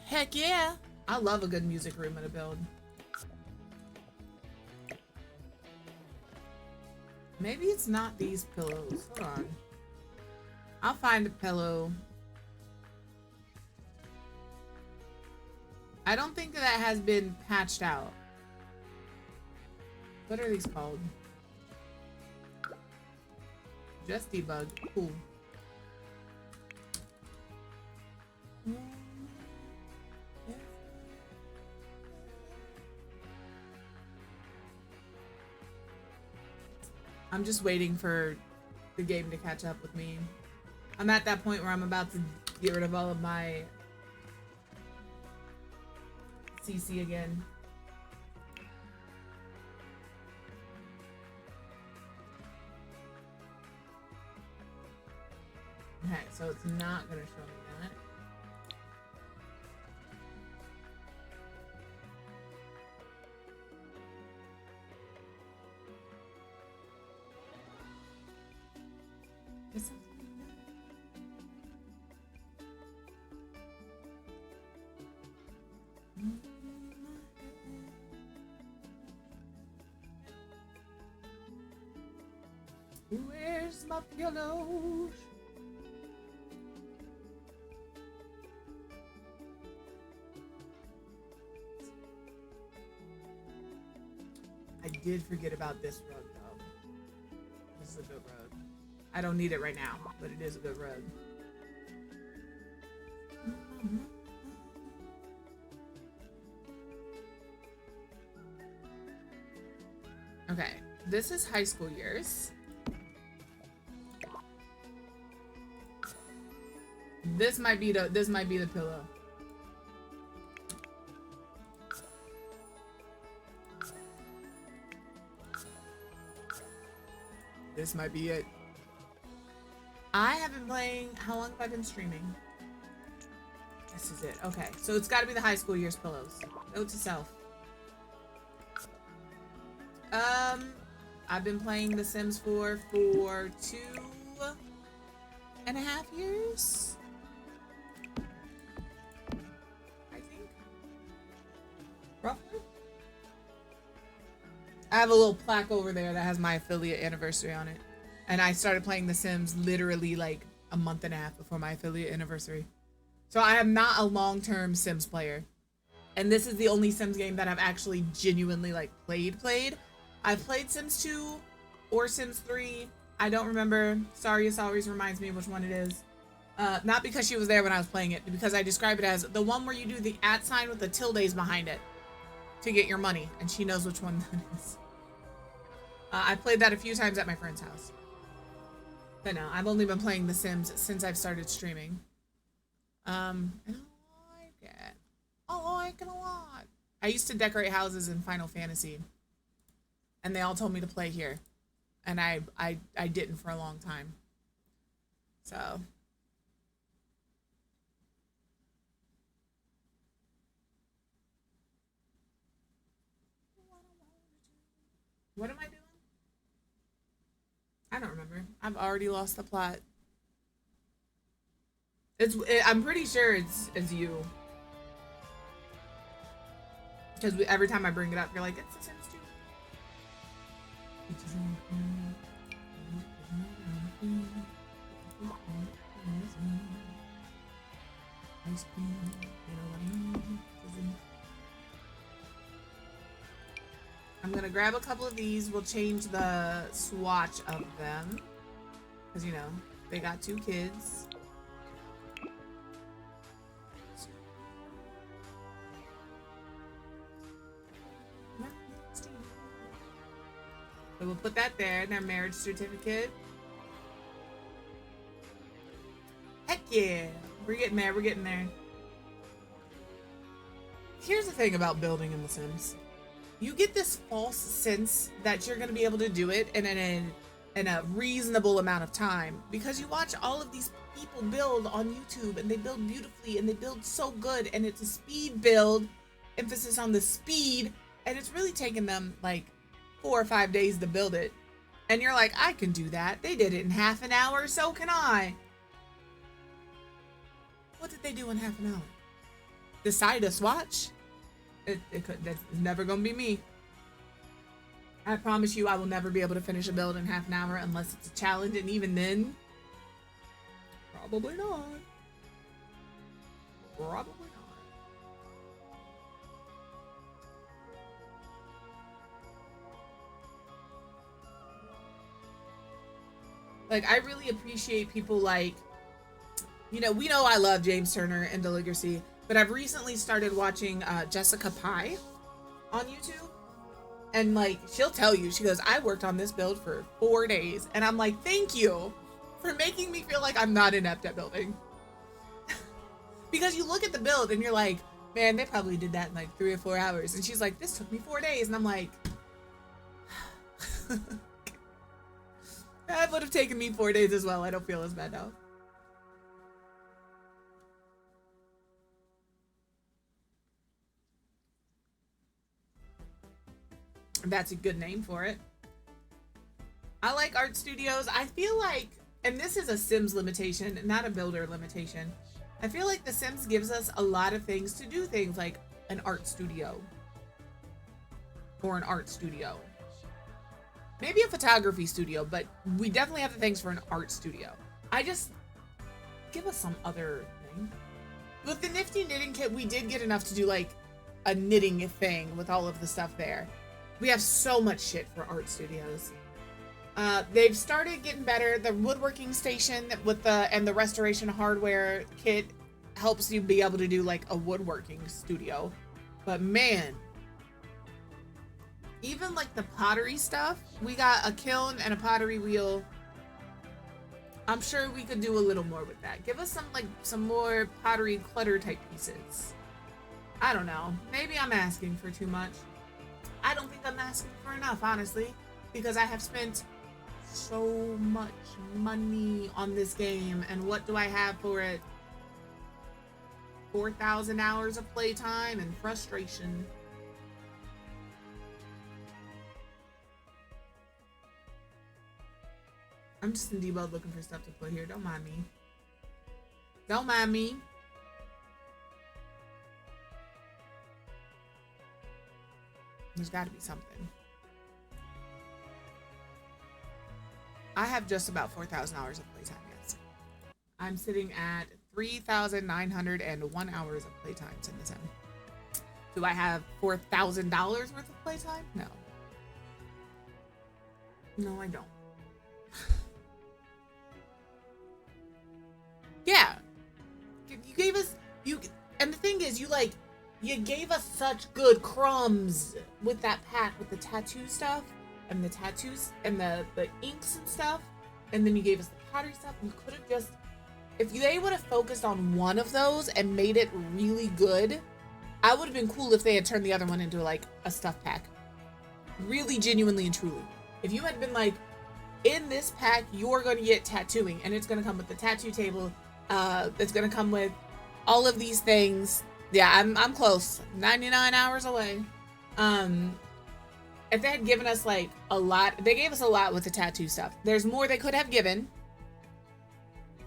Heck yeah! I love a good music room in a build. Maybe it's not these pillows. Hold on. I'll find a pillow. I don't think that has been patched out. What are these called? Just debug. Cool. I'm just waiting for the game to catch up with me. I'm at that point where I'm about to get rid of all of my CC again. Okay, so it's not gonna show me that. Is it- Where's my pillows? did forget about this rug, though. This is a good rug. I don't need it right now, but it is a good rug. Okay, this is high school years. This might be the pillow. This might be it. I have been playing. How long have I been streaming? This is it. Okay, so it's got to be the high school years pillows. Note to self. I've been playing The Sims 4 for 2.5 years. I think. Roughly. I have a little plaque over there that has my affiliate anniversary on it. And I started playing The Sims literally like a month and a half before my affiliate anniversary. So I am not a long-term Sims player. And this is the only Sims game that I've actually genuinely like played. I've played Sims 2 or Sims 3. I don't remember. Sorry, this always reminds me which one it is. Not because she was there when I was playing it, because I describe it as the one where you do the @ sign with the tildes behind it to get your money. And she knows which one that is. I played that a few times at my friend's house. But no, I've only been playing The Sims since I've started streaming. And I like it. I like it a lot. I used to decorate houses in Final Fantasy. And they all told me to play here. And I didn't for a long time. So. What am I doing? I don't remember. I've already lost the plot. I'm pretty sure it's you. Because every time I bring it up, you're like, it's The Sims 2. I'm gonna grab a couple of these. We'll change the swatch of them. Because, you know, they got 2 kids. So we'll put that there in their marriage certificate. Heck yeah. We're getting there. We're getting there. Here's the thing about building in The Sims. You get this false sense that you're going to be able to do it in a reasonable amount of time. Because you watch all of these people build on YouTube. And they build beautifully. And they build so good. And it's a speed build. Emphasis on the speed. And it's really taken them like 4 or 5 days to build it. And you're like, I can do that. They did it in half an hour, so can I. What did they do in half an hour? Decide a swatch? That's never gonna be me. I promise you I will never be able to finish a build in half an hour unless it's a challenge, and even then, probably not. Probably not. Like, I really appreciate people like, you know, we know I love James Turner and Deligracy, but I've recently started watching Jessica Pye on YouTube. And, like, she'll tell you, she goes, I worked on this build for 4 days. And I'm like, thank you for making me feel like I'm not inept at building. Because you look at the build and you're like, man, they probably did that in like 3 or 4 hours. And she's like, this took me 4 days. And I'm like, that would have taken me 4 days as well. I don't feel as bad now. That's a good name for it. I like art studios. I feel like, and this is a Sims limitation, not a builder limitation. I feel like The Sims gives us a lot of things to do things like an art studio. Or an art studio. Maybe a photography studio, but we definitely have the things for an art studio. I just, give us some other thing. With the Nifty Knitting Kit, we did get enough to do like a knitting thing with all of the stuff there. We have so much shit for art studios. They've started getting better. The woodworking station with the restoration hardware kit helps you be able to do like a woodworking studio. But man, even like the pottery stuff, we got a kiln and a pottery wheel. I'm sure we could do a little more with that. Give us some more pottery clutter type pieces. I don't know. Maybe I'm asking for too much. I don't think I'm asking for enough, honestly, because I have spent so much money on this game, and what do I have for it? 4,000 hours of playtime and frustration. I'm just in debug looking for stuff to put here. Don't mind me. Don't mind me. There's got to be something. I have just about 4,000 hours of playtime, yes. I'm sitting at 3,901 hours of playtime in this game. Do I have $4,000 worth of playtime? No. No, I don't. Yeah. You gave us, and the thing is, you gave us such good crumbs with that pack with the tattoo stuff and the tattoos and the inks and stuff, and then you gave us the pottery stuff. You could have just, if they would have focused on one of those and made it really good, I would have been cool if they had turned the other one into like a stuff pack. Really, genuinely and truly. If you had been like, in this pack, you're going to get tattooing, and it's going to come with the tattoo table. It's going to come with all of these things. Yeah, I'm close. 99 hours away. If they had given us like a lot, they gave us a lot with the tattoo stuff. There's more they could have given,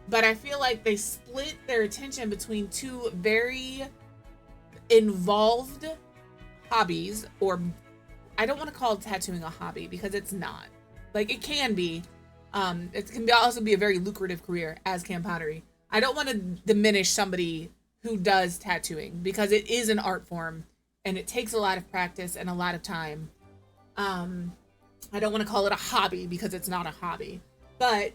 but I feel like they split their attention between two very involved hobbies, or I don't want to call tattooing a hobby because it's not. Like, it can be. It can also be a very lucrative career, as can pottery. I don't want to diminish somebody who does tattooing because it is an art form and it takes a lot of practice and a lot of time. I don't want to call it a hobby because it's not a hobby. But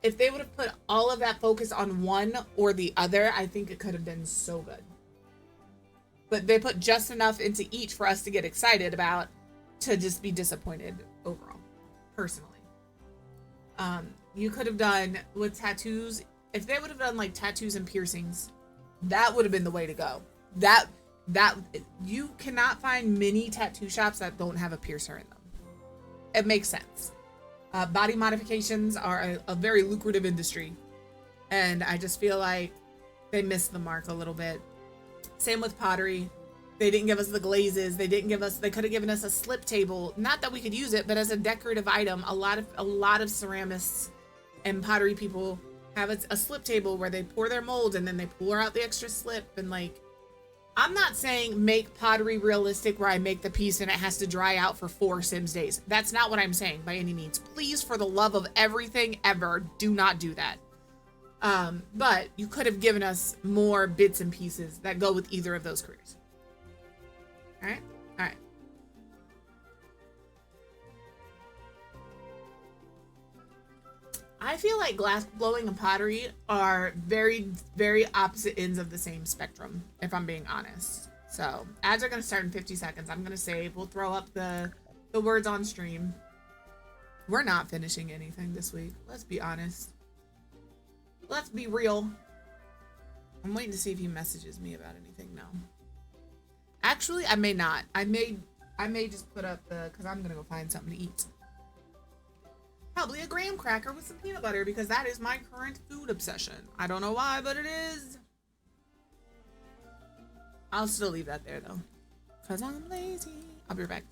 if they would have put all of that focus on one or the other, I think it could have been so good. But they put just enough into each for us to get excited about, to just be disappointed overall, personally. You could have done with tattoos, if they would have done like tattoos and piercings, that would have been the way to go. That you cannot find many tattoo shops that don't have a piercer in them. It makes sense. Body modifications are a very lucrative industry, and I just feel like they missed the mark a little bit. Same with pottery. They didn't give us the glazes. They could have given us a slip table. Not that we could use it, but as a decorative item. A lot of ceramists and pottery people have a slip table where they pour their mold and then they pour out the extra slip. And like, I'm not saying make pottery realistic where I make the piece and it has to dry out for 4 Sims days. That's not what I'm saying by any means. Please, for the love of everything ever, do not do that. But you could have given us more bits and pieces that go with either of those careers. All right. I feel like glass blowing and pottery are very, very opposite ends of the same spectrum, if I'm being honest. So ads are going to start in 50 seconds. I'm going to save. We'll throw up the words on stream. We're not finishing anything this week. Let's be honest. Let's be real. I'm waiting to see if he messages me about anything now. Actually, I may not. I may just put up because I'm going to go find something to eat. Probably a graham cracker with some peanut butter because that is my current food obsession. I don't know why, but it is. I'll still leave that there though, because I'm lazy. I'll be right back.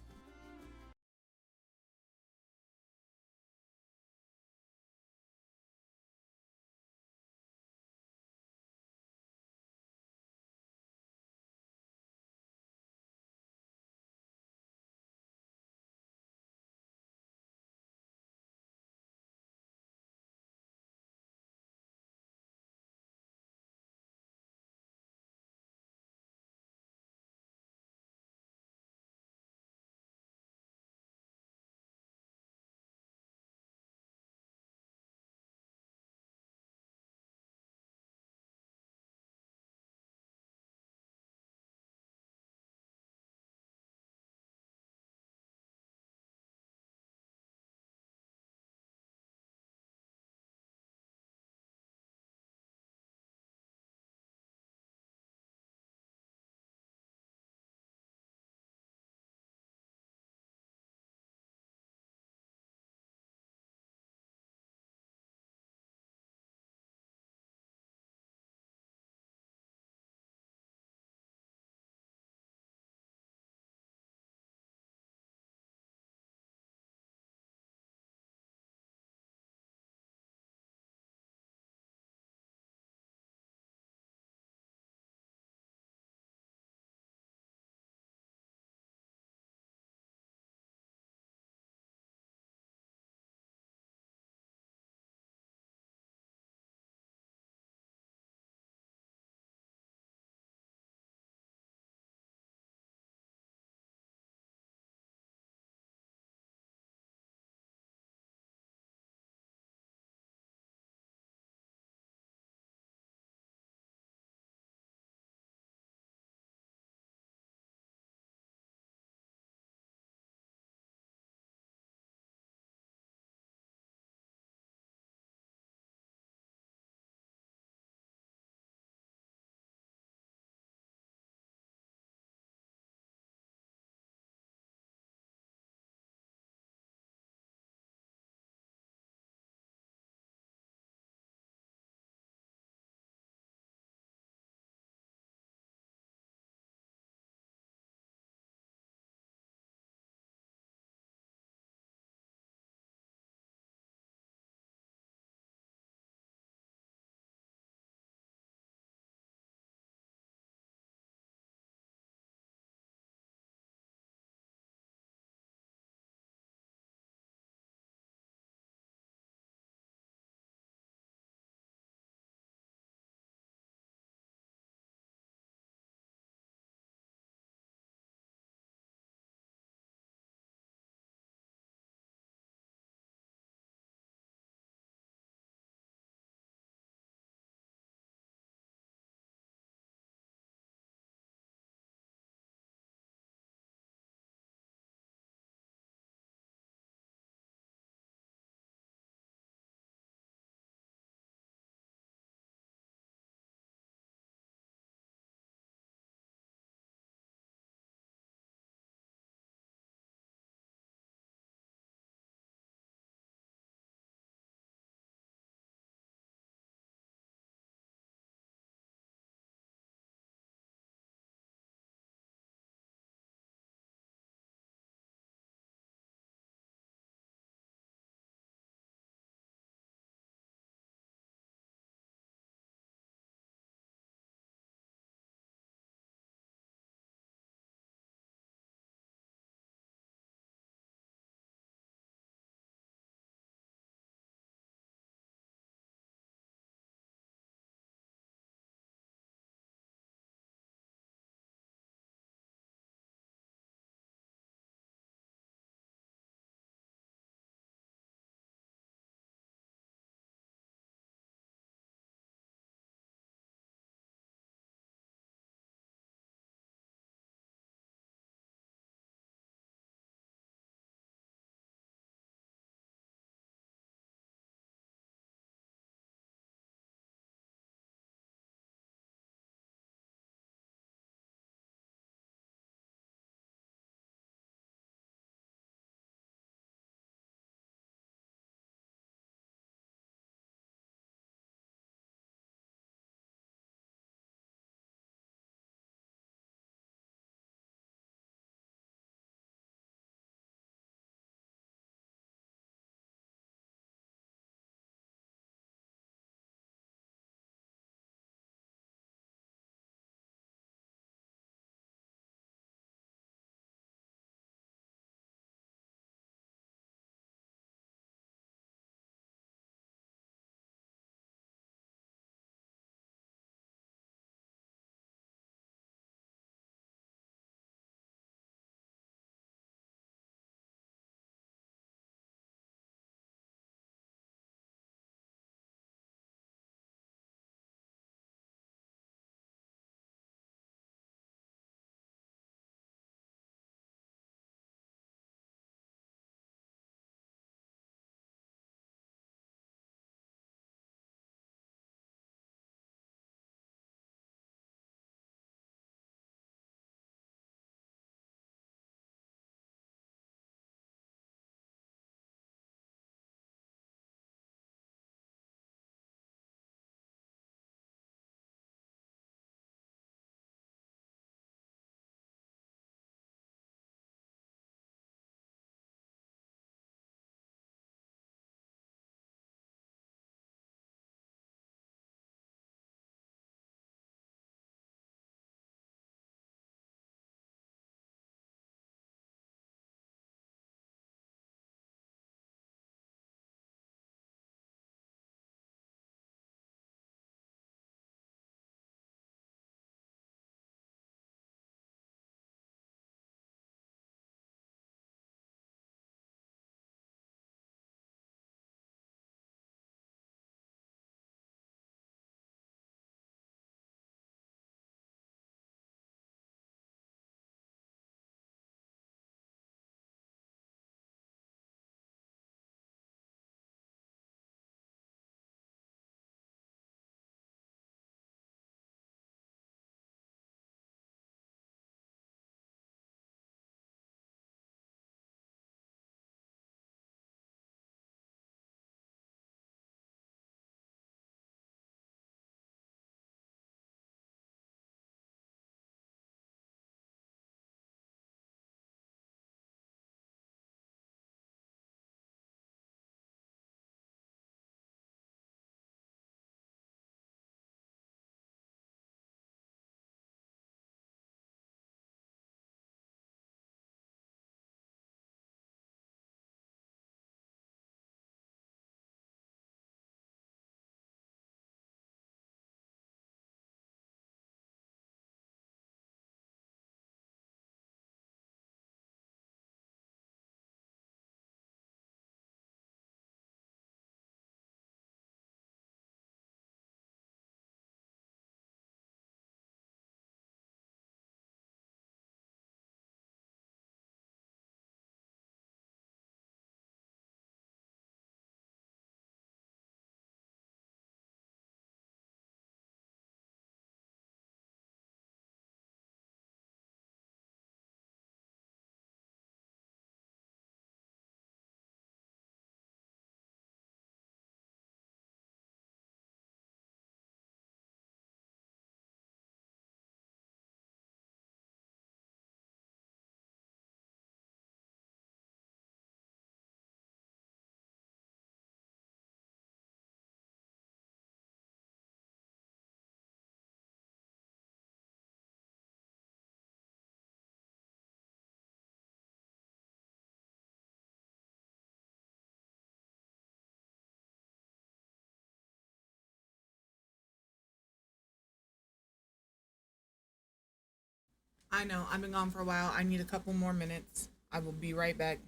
I know. I've been gone for a while. I need a couple more minutes. I will be right back.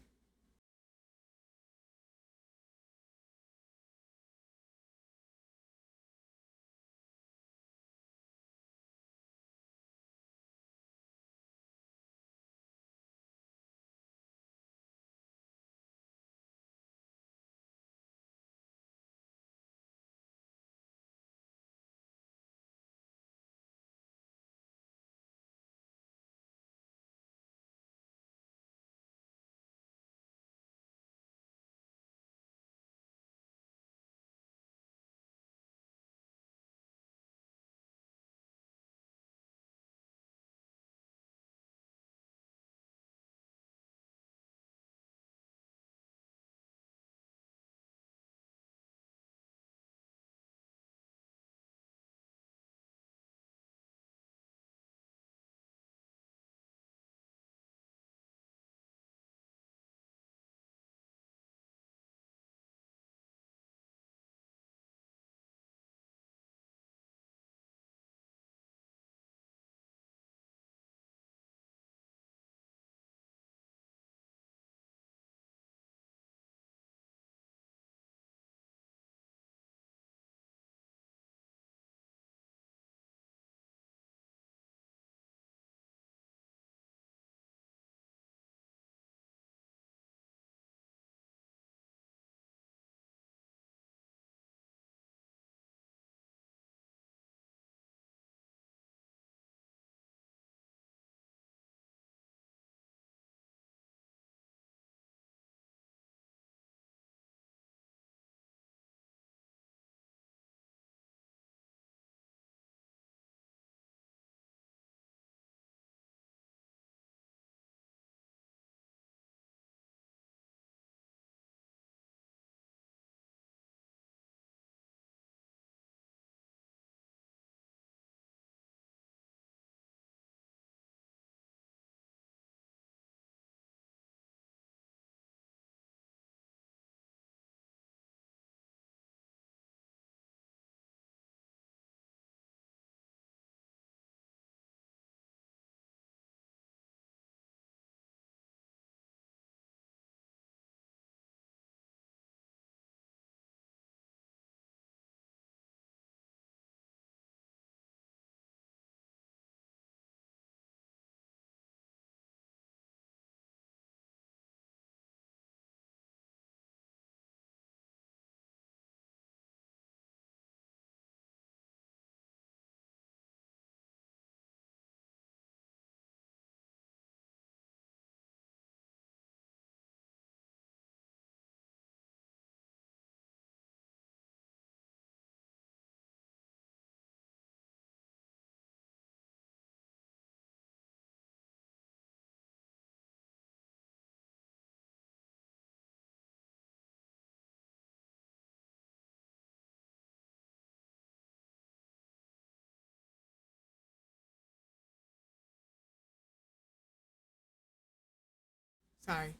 Sorry.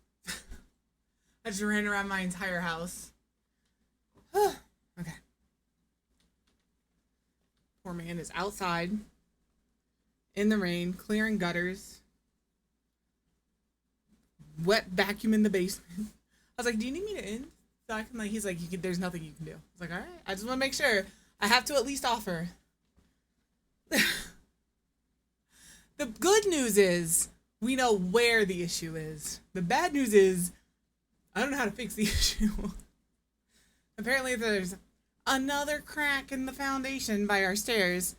I just ran around my entire house. Okay. Poor man is outside in the rain, clearing gutters, wet vacuum in the basement. I was like, "Do you need me to end?" So I can like. He's like, "There's nothing you can do." I was like, "All right. I just want to make sure. I have to at least offer." The good news is we know where the issue is. The bad news is I don't know how to fix the issue. Apparently, there's another crack in the foundation by our stairs.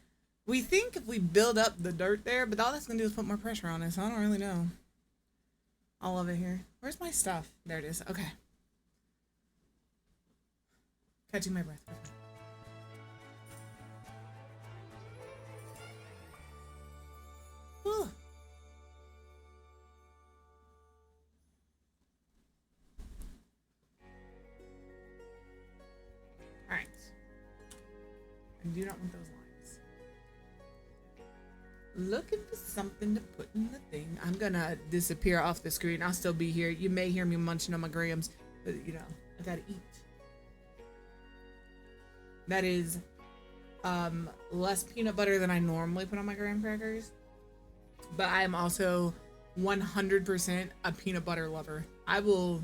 We think if we build up the dirt there, but all that's gonna do is put more pressure on it, so I don't really know. All of it here. Where's my stuff? There it is. Okay. Catching my breath. Whew. Alright. I do not want those lines. Looking for something to put in the thing. I'm gonna disappear off the screen. I'll still be here. You may hear me munching on my grams, but you know, I gotta eat. That is less peanut butter than I normally put on my graham crackers. but I am also 100% a peanut butter lover. I will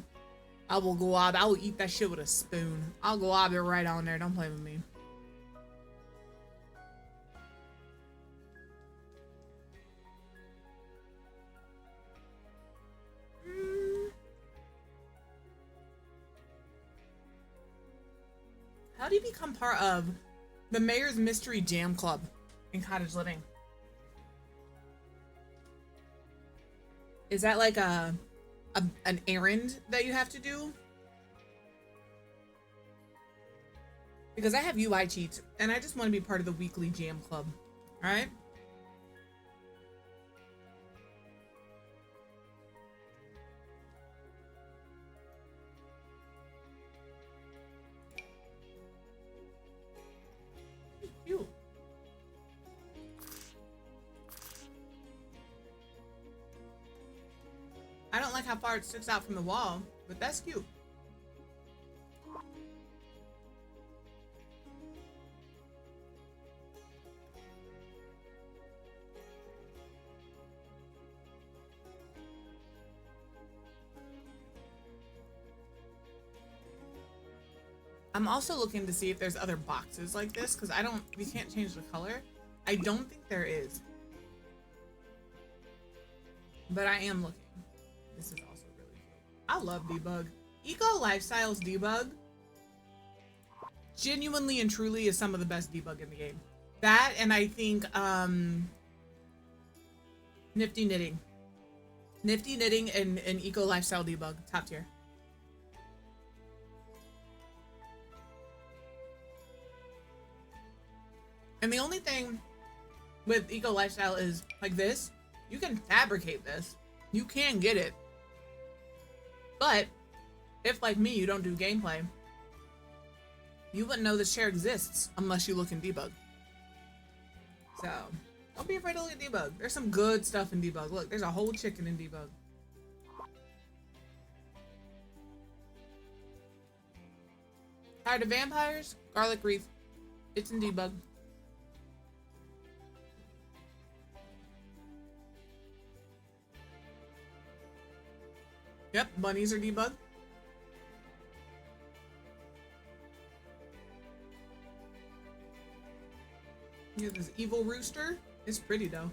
glob. I will eat that shit with a spoon. I'll glob it right on there. Don't play with me. How do you become part of the Mayor's Mystery Jam Club in Cottage Living? Is that like an errand that you have to do? Because I have UI cheats and I just want to be part of the weekly jam club. All right. Cute. I don't like how far it sticks out from the wall, but that's cute. I'm also looking to see if there's other boxes like this, because we can't change the color. I don't think there is. But I am looking. This is also really cute. I love debug. Eco Lifestyles debug genuinely and truly is some of the best debug in the game. That, and I think Nifty Knitting. Nifty Knitting and Eco Lifestyle debug, top tier. And the only thing with Eco Lifestyle is like this, you can fabricate this. You can get it. But if, like me, you don't do gameplay, you wouldn't know this chair exists unless you look in debug. So don't be afraid to look at debug. There's some good stuff in debug. Look, there's a whole chicken in debug. Tired of vampires? Garlic wreath. It's in debug. Yep, bunnies are debugged. You have this evil rooster. It's pretty though.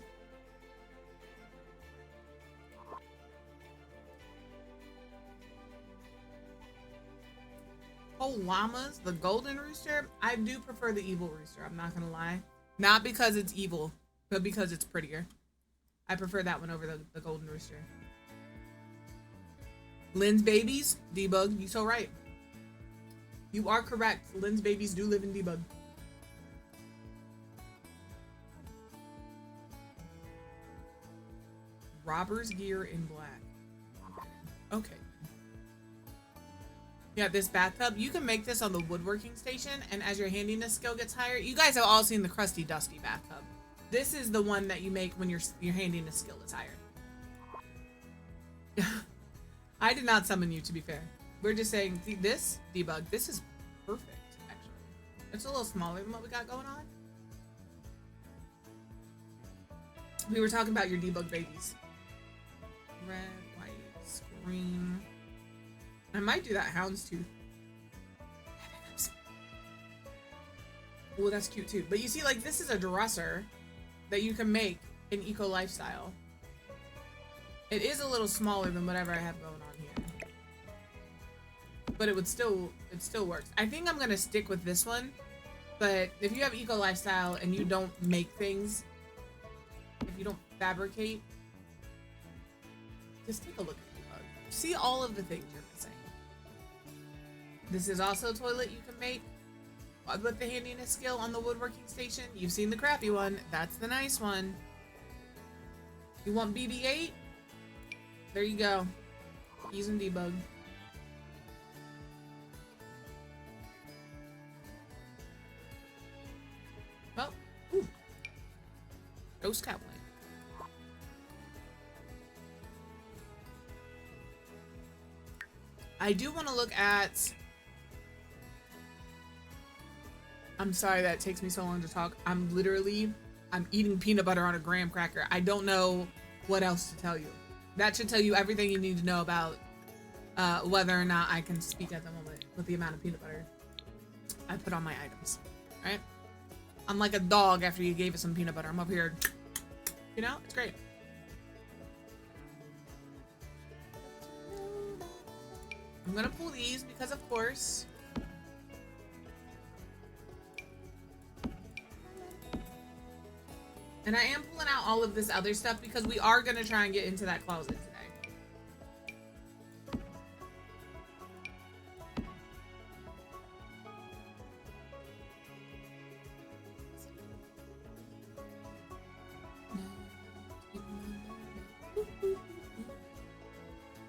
Oh, llamas, the golden rooster. I do prefer the evil rooster. I'm not gonna lie. Not because it's evil, but because it's prettier. I prefer that one over the golden rooster. Lynn's babies, debug. You so right. You are correct. Lynn's babies do live in debug. Robber's gear in black. Okay. Yeah, this bathtub. You can make this on the woodworking station, and as your handiness skill gets higher, you guys have all seen the crusty, dusty bathtub. This is the one that you make when your handiness skill is higher. I did not summon you, to be fair. We're just saying, see, this debug, this is perfect, actually. It's a little smaller than what we got going on. We were talking about your debug babies. Red, white, green. I might do that houndstooth. Oh, that's cute too. But you see, like, this is a dresser that you can make in Eco Lifestyle. It is a little smaller than whatever I have going on here. But it still works. I think I'm gonna stick with this one. But if you have Eco Lifestyle and you don't make things, if you don't fabricate, just take a look at the bug. See all of the things you're missing. This is also a toilet you can make with the handiness skill on the woodworking station. You've seen the crappy one. That's the nice one. You want BB-8? There you go. Using debug. Oh, ooh. Ghost Cowboy. I do want to look at... I'm sorry that it takes me so long to talk. I'm literally I'm eating peanut butter on a graham cracker. I don't know what else to tell you. That should tell you everything you need to know about whether or not I can speak at the moment with the amount of peanut butter I put on my items, right? I'm like a dog after you gave it some peanut butter. I'm over here, you know, it's great. I'm gonna pull these because of course. And I am pulling out all of this other stuff because we are gonna try and get into that closet today.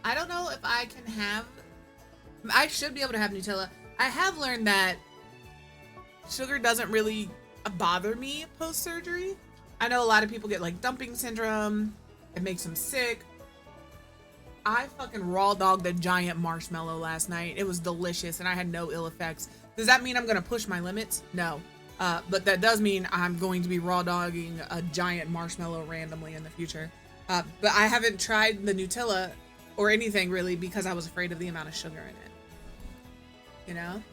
I don't know if I can have, I should be able to have Nutella. I have learned that sugar doesn't really bother me post-surgery. I know a lot of people get like dumping syndrome. It makes them sick. I fucking raw dogged a giant marshmallow last night. It was delicious and I had no ill effects. Does that mean I'm gonna push my limits? No. But that does mean I'm going to be raw dogging a giant marshmallow randomly in the future. But I haven't tried the Nutella or anything really because I was afraid of the amount of sugar in it. You know?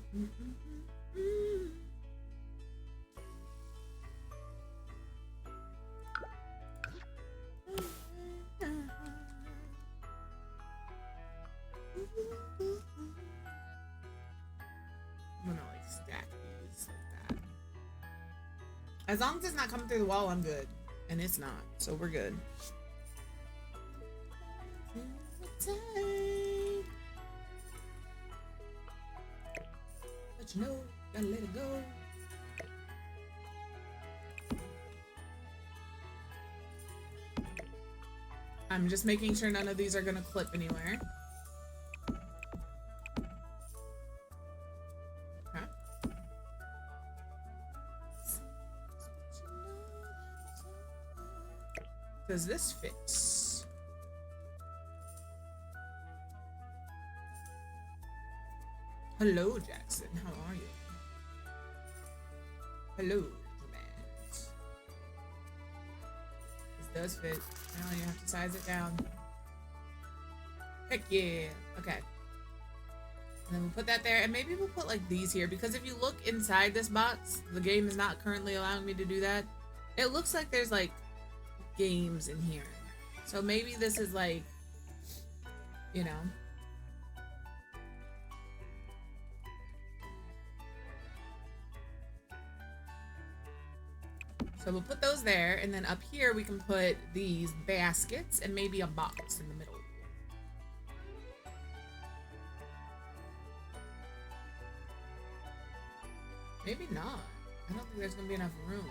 I'm gonna like stack these like that. As long as it's not coming through the wall, I'm good. And it's not, so we're good. But you know, gotta let it go. I'm just making sure none of these are gonna clip anywhere. Okay. Does this fit? Hello, Jackson. How are you? Hello, man. This does fit. Now you have to size it down. Heck yeah. Okay. And then we'll put that there. And maybe we'll put like these here. Because if you look inside this box, the game is not currently allowing me to do that. It looks like there's like games in here. So maybe this is like, you know. So we'll put those there, and then up here we can put these baskets and maybe a box in the middle. Maybe not. I don't think there's gonna be enough room.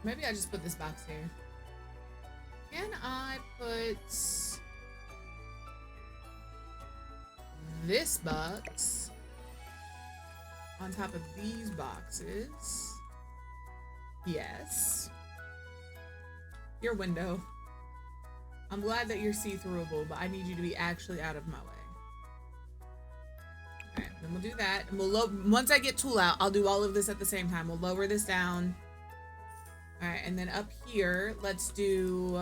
Maybe I just put this box here. Can I put this box on top of these boxes? Yes. Your window. I'm glad that you're see-throughable, but I need you to be actually out of my way. Alright, then we'll do that. And we'll once I get tool out, I'll do all of this at the same time. We'll lower this down. Alright, and then up here, let's do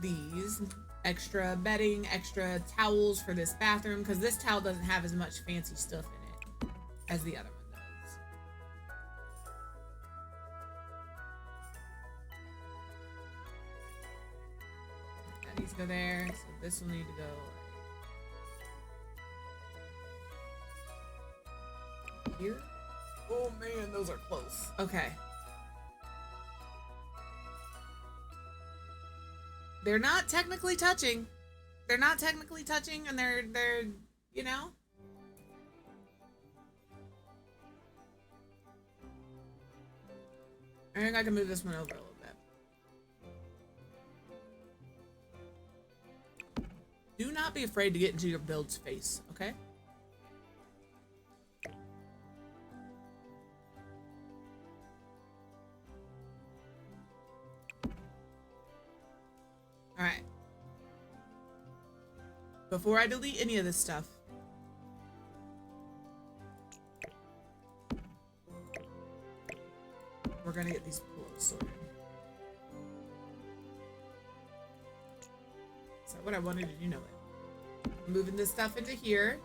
these. Extra bedding, extra towels for this bathroom, because this towel doesn't have as much fancy stuff in it as the other one does. That needs to go there, so this will need to go here. Oh man, those are close. Okay. They're not technically touching. They're not technically touching, and they're you know. I think I can move this one over a little bit. Do not be afraid to get into your build's face, okay? Alright. Before I delete any of this stuff, we're gonna get these pillows sorted. Is that what I wanted? Did you know it? Moving this stuff into here.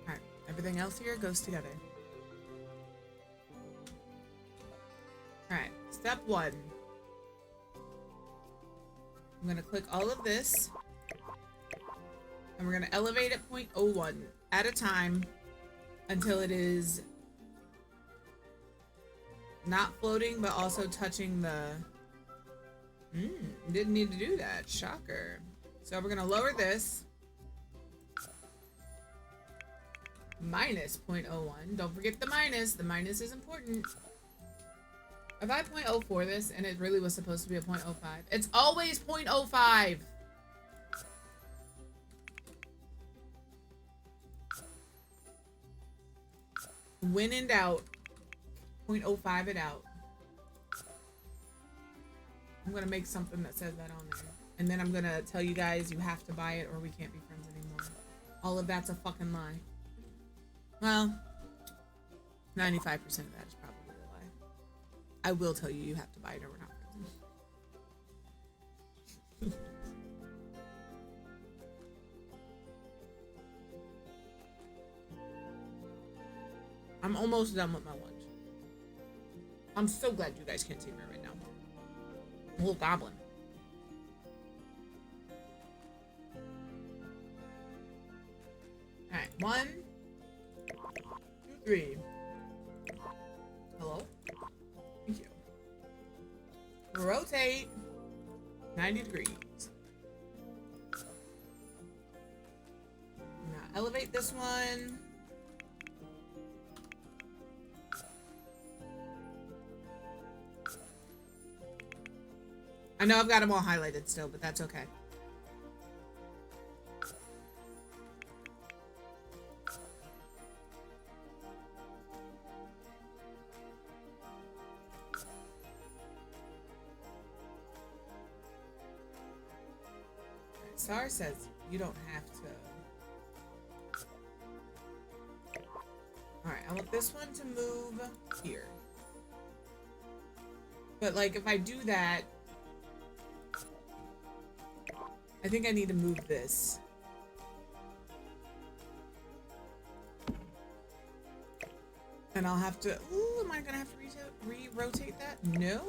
Alright, everything else here goes together. Alright, step 1. I'm gonna click all of this. And we're gonna elevate at 0.01 at a time until it is not floating, but also touching the... didn't need to do that. Shocker. So we're gonna lower this. Minus 0.01. Don't forget the minus. The minus is important. If I 0.04 this and it really was supposed to be a 0.05, it's always 0.05. When in doubt, 0.05 it out. I'm gonna make something that says that on there. And then I'm gonna tell you guys you have to buy it or we can't be friends anymore. All of that's a fucking lie. Well, 95% of that is probably a lie. I will tell you you have to buy it or we're not friends. I'm almost done with my lunch. I'm so glad you guys can't see me right now. Little goblin. Alright, 1, 2, 3. Hello? Thank you. Rotate 90 degrees. Now elevate this one. I know I've got them all highlighted still, but that's okay. Star says you don't have to. Alright, I want this one to move here. But like if I do that, I think I need to move this. And I'll have to... Ooh, am I gonna have to re-rotate that? No?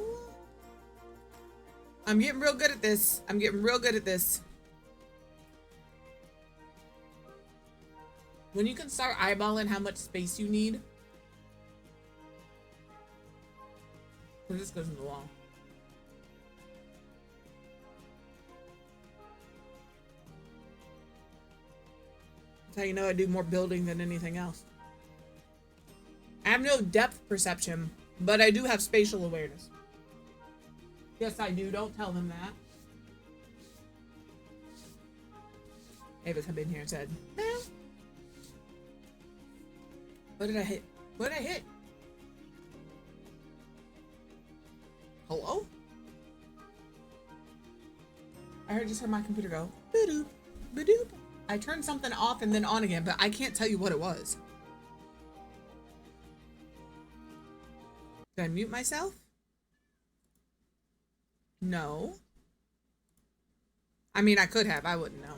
I'm getting real good at this. I'm getting real good at this. When you can start eyeballing how much space you need. So this goes in the wall. That's how you know I do more building than anything else. I have no depth perception, but I do have spatial awareness. Yes, I do. Don't tell them that. Ava come in here and said, "No." What did I hit? What did I hit? Hello? I just heard my computer go, ba-doop, ba-doop. I turned something off and then on again, but I can't tell you what it was. Did I mute myself? No. I mean, I could have. I wouldn't know.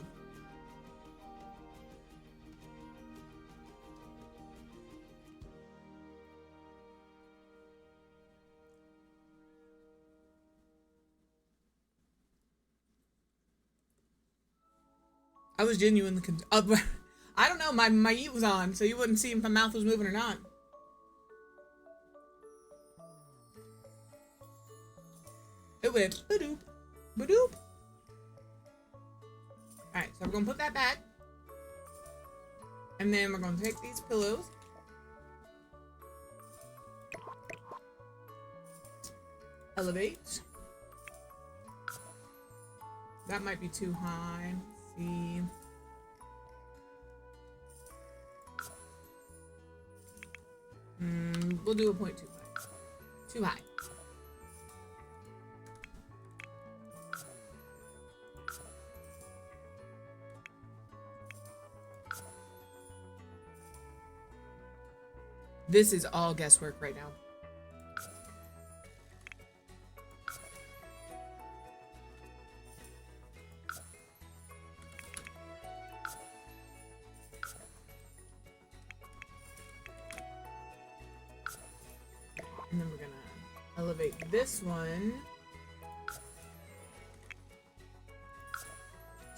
I was genuinely I don't know, my mute was on, so you wouldn't see if my mouth was moving or not. It went ba-doop, ba-doop. Alright, so we're gonna put that back. And then we're gonna take these pillows. Elevate. That might be too high. Let's see. We'll do a 0.25. Too high. This is all guesswork right now. And then we're gonna elevate this one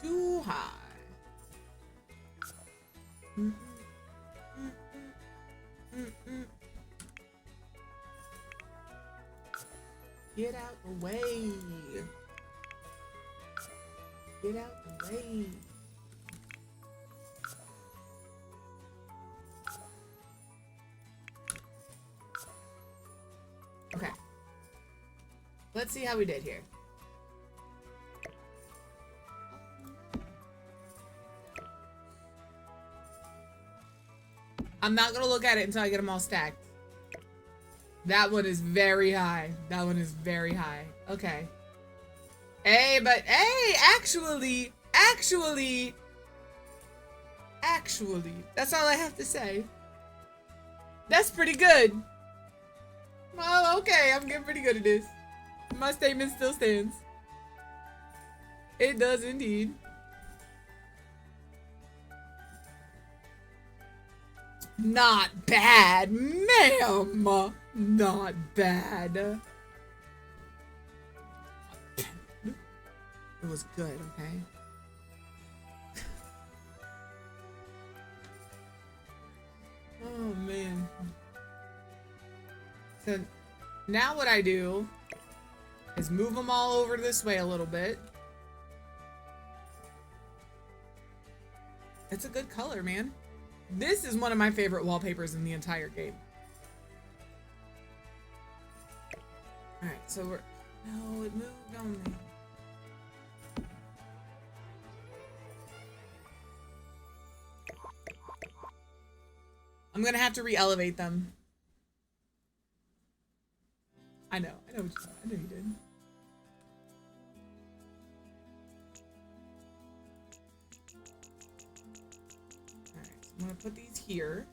too high. Get out the way. Get out the way. Okay. Let's see how we did here. I'm not gonna look at it until I get them all stacked. That one is very high. That one is very high. Okay. Hey, but hey, actually, that's all I have to say. That's pretty good. Well, okay, I'm getting pretty good at this. My statement still stands. It does indeed. Not bad, ma'am. Not bad. It was good, okay? Oh, man. So, now what I do is move them all over this way a little bit. It's a good color, man. This is one of my favorite wallpapers in the entire game. Alright, so we're... No, it moved on me. I'm gonna have to re-elevate them. I know what you did. I know you did. Alright, so I'm gonna put these here.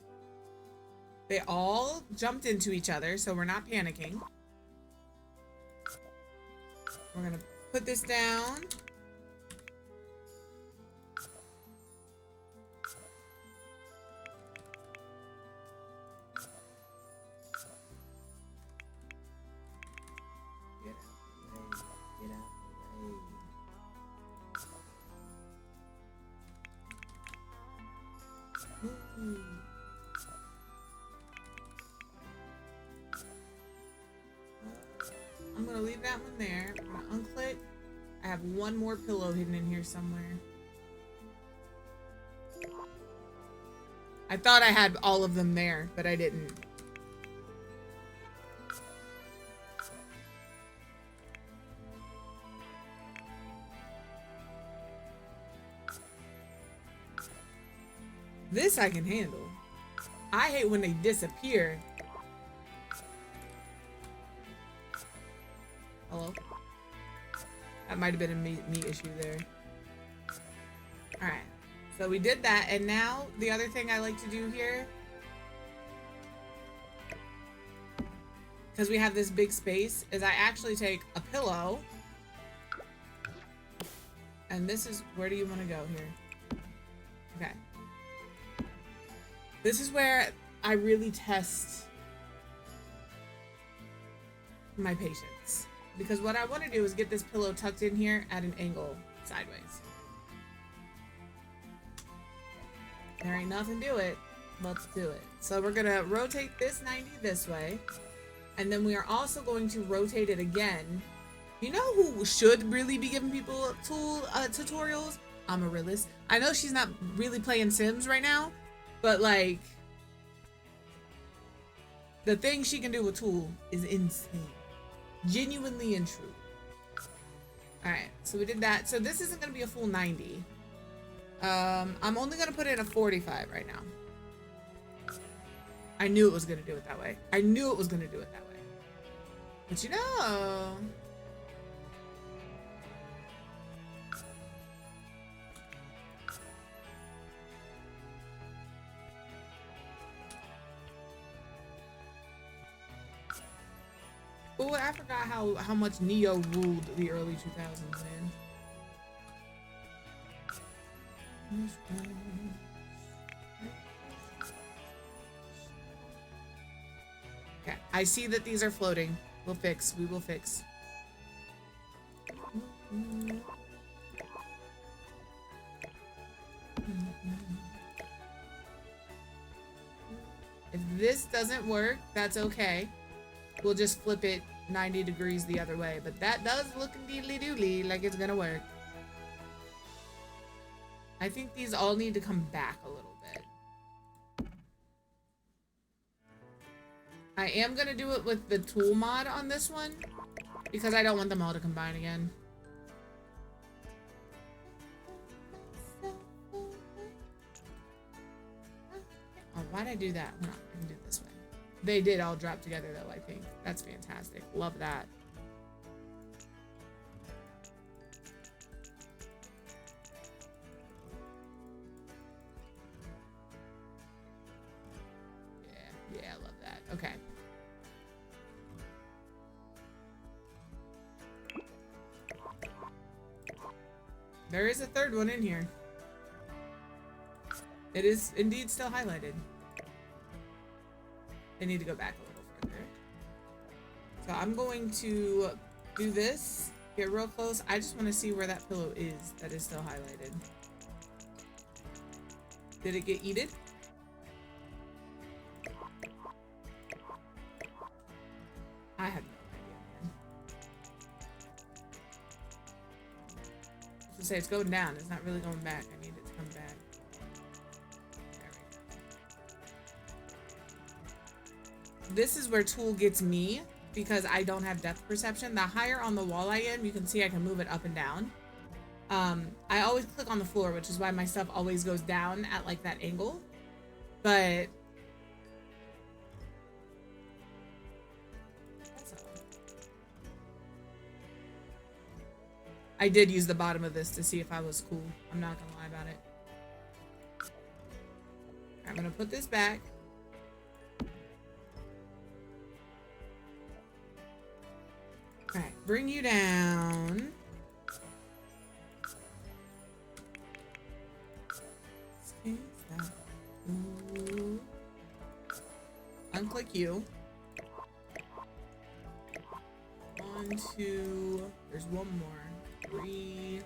They all jumped into each other, so we're not panicking. We're gonna put this down. I'm gonna leave that one there. I'm gonna unclick. I have one more pillow hidden in here somewhere. I thought I had all of them there, but I didn't. This I can handle. I hate when they disappear. Hello? That might have been a me issue there. Alright. So we did that, and now the other thing I like to do here, because we have this big space, is I actually take a pillow, and this is, where do you want to go here? Okay. This is where I really test my patience. Because what I want to do is get this pillow tucked in here at an angle sideways. There ain't nothing to it. Let's do it. So we're going to rotate this 90 this way. And then we are also going to rotate it again. You know who should really be giving people tool tutorials? Amaryllis. I know she's not really playing Sims right now. But like, the thing she can do with Tool is insane. Genuinely and true. Alright, so we did that. So this isn't going to be a full 90. I'm only going to put in a 45 right now. I knew it was going to do it that way. I knew it was going to do it that way. But you know... Oh, I forgot how much Neo ruled the early 2000s, man. Okay, I see that these are floating. We'll fix. We will fix. If this doesn't work, that's okay. We'll just flip it 90 degrees the other way. But that does look deedly-doodly like it's gonna work. I think these all need to come back a little bit. I am gonna do it with the tool mod on this one because I don't want them all to combine again. Oh, why'd I do that? Hold on, I can do it this way. They did all drop together though, I think. That's fantastic. Love that. Yeah, I love that. Okay. There is a third one in here. It is indeed still highlighted. I need to go back a little further. So I'm going to do this, get real close. I just want to see where that pillow is that is still highlighted. Did it get eaten? I have no idea, man. I was gonna say it's going down. It's not really going back. I need it to come back. There we go. This is where tool gets me because I don't have depth perception. The higher on the wall I am, you can see I can move it up and down. I always click on the floor, which is why my stuff always goes down at like that angle. But I did use the bottom of this to see if I was cool. I'm not gonna lie about it. I'm gonna put this back. Alright, bring you down. Ooh. Unclick you. 1, 2, there's one more. 3.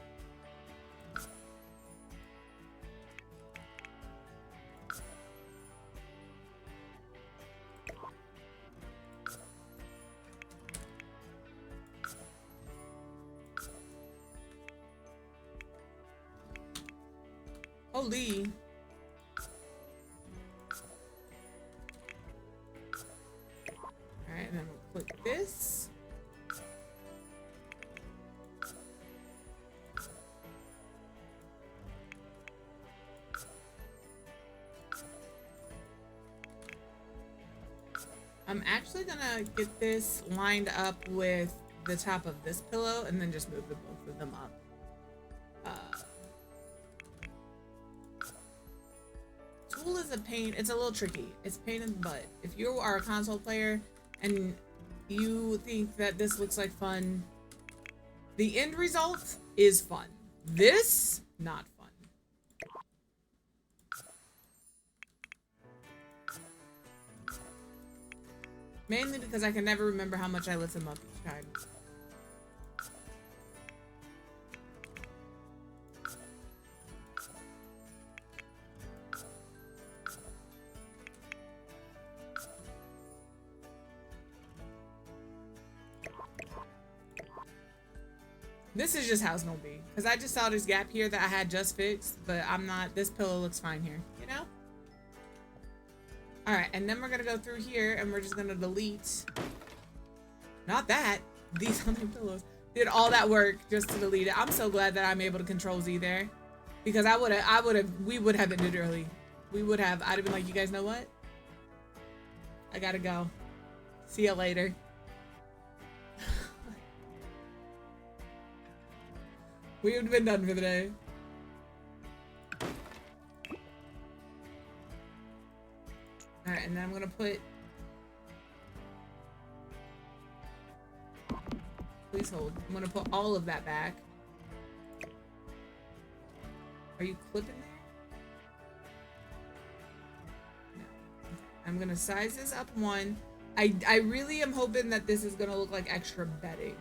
Holy. Alright, and then we'll click this. I'm actually gonna get this lined up with the top of this pillow and then just move the both of them up. Tool is a pain. It's a little tricky. It's a pain in the butt. If you are a console player and you think that this looks like fun, the end result is fun. This, not fun. Mainly because I can never remember how much I lift them up each time. This is just how it's gonna be. Because I just saw this gap here that I had just fixed, but I'm not, this pillow looks fine here, you know? Alright, and then we're gonna go through here and we're just gonna delete, not that, these other pillows. did all that work just to delete it. I'm so glad that I'm able to control Z there. Because we would have ended early. I'd have been like, you guys know what? I gotta go. See ya later. We would have been done for the day. Alright, and then I'm gonna put... Please hold. I'm gonna put all of that back. Are you clipping there? No. Okay. I'm gonna size this up one. I really am hoping that this is gonna look like extra bedding.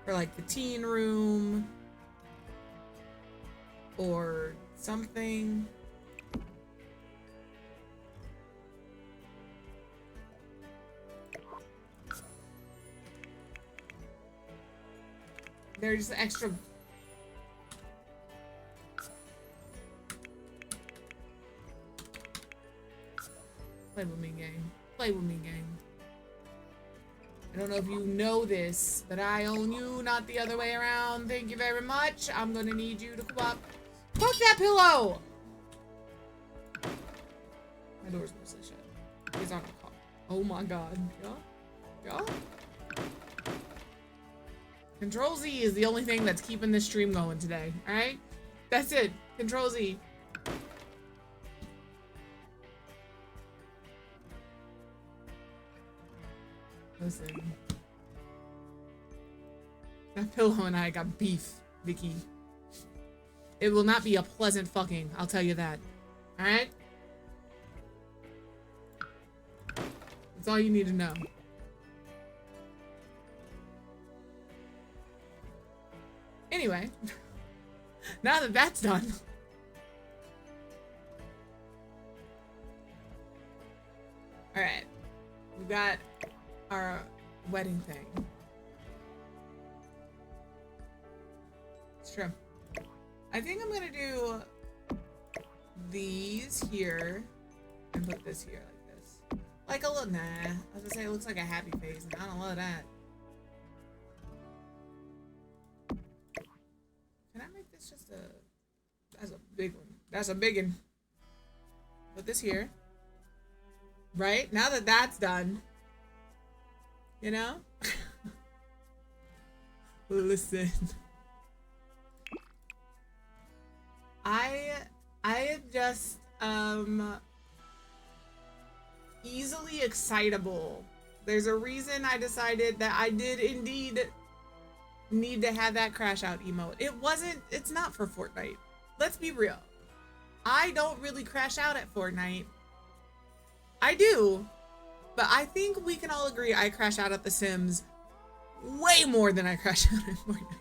For like the teen room. Or something. There's extra. Play with me, gang. Play with me, gang. I don't know if you know this, but I own you, not the other way around. Thank you very much. I'm gonna need you to come up. Fuck that pillow! My door's mostly shut. He's on a call. Oh my god. Yeah? Yeah? Control Z is the only thing that's keeping this stream going today, alright? That's it. Control Z. Listen. That pillow and I got beef, Vicky. It will not be a pleasant fucking, I'll tell you that. Alright? That's all you need to know. Anyway, now that that's done, all right, we got our wedding thing. It's true. I think I'm gonna do these here and put this here like this. Like a little, nah, I was gonna say it looks like a happy face and I don't love that. Can I make this just a, that's a big one. That's a big one. Put this here. Right? Now that that's done, you know? Listen. I am just, easily excitable. There's a reason I decided that I did indeed need to have that crash out emote. It's not for Fortnite. Let's be real. I don't really crash out at Fortnite. I do, but I think we can all agree I crash out at The Sims way more than I crash out at Fortnite.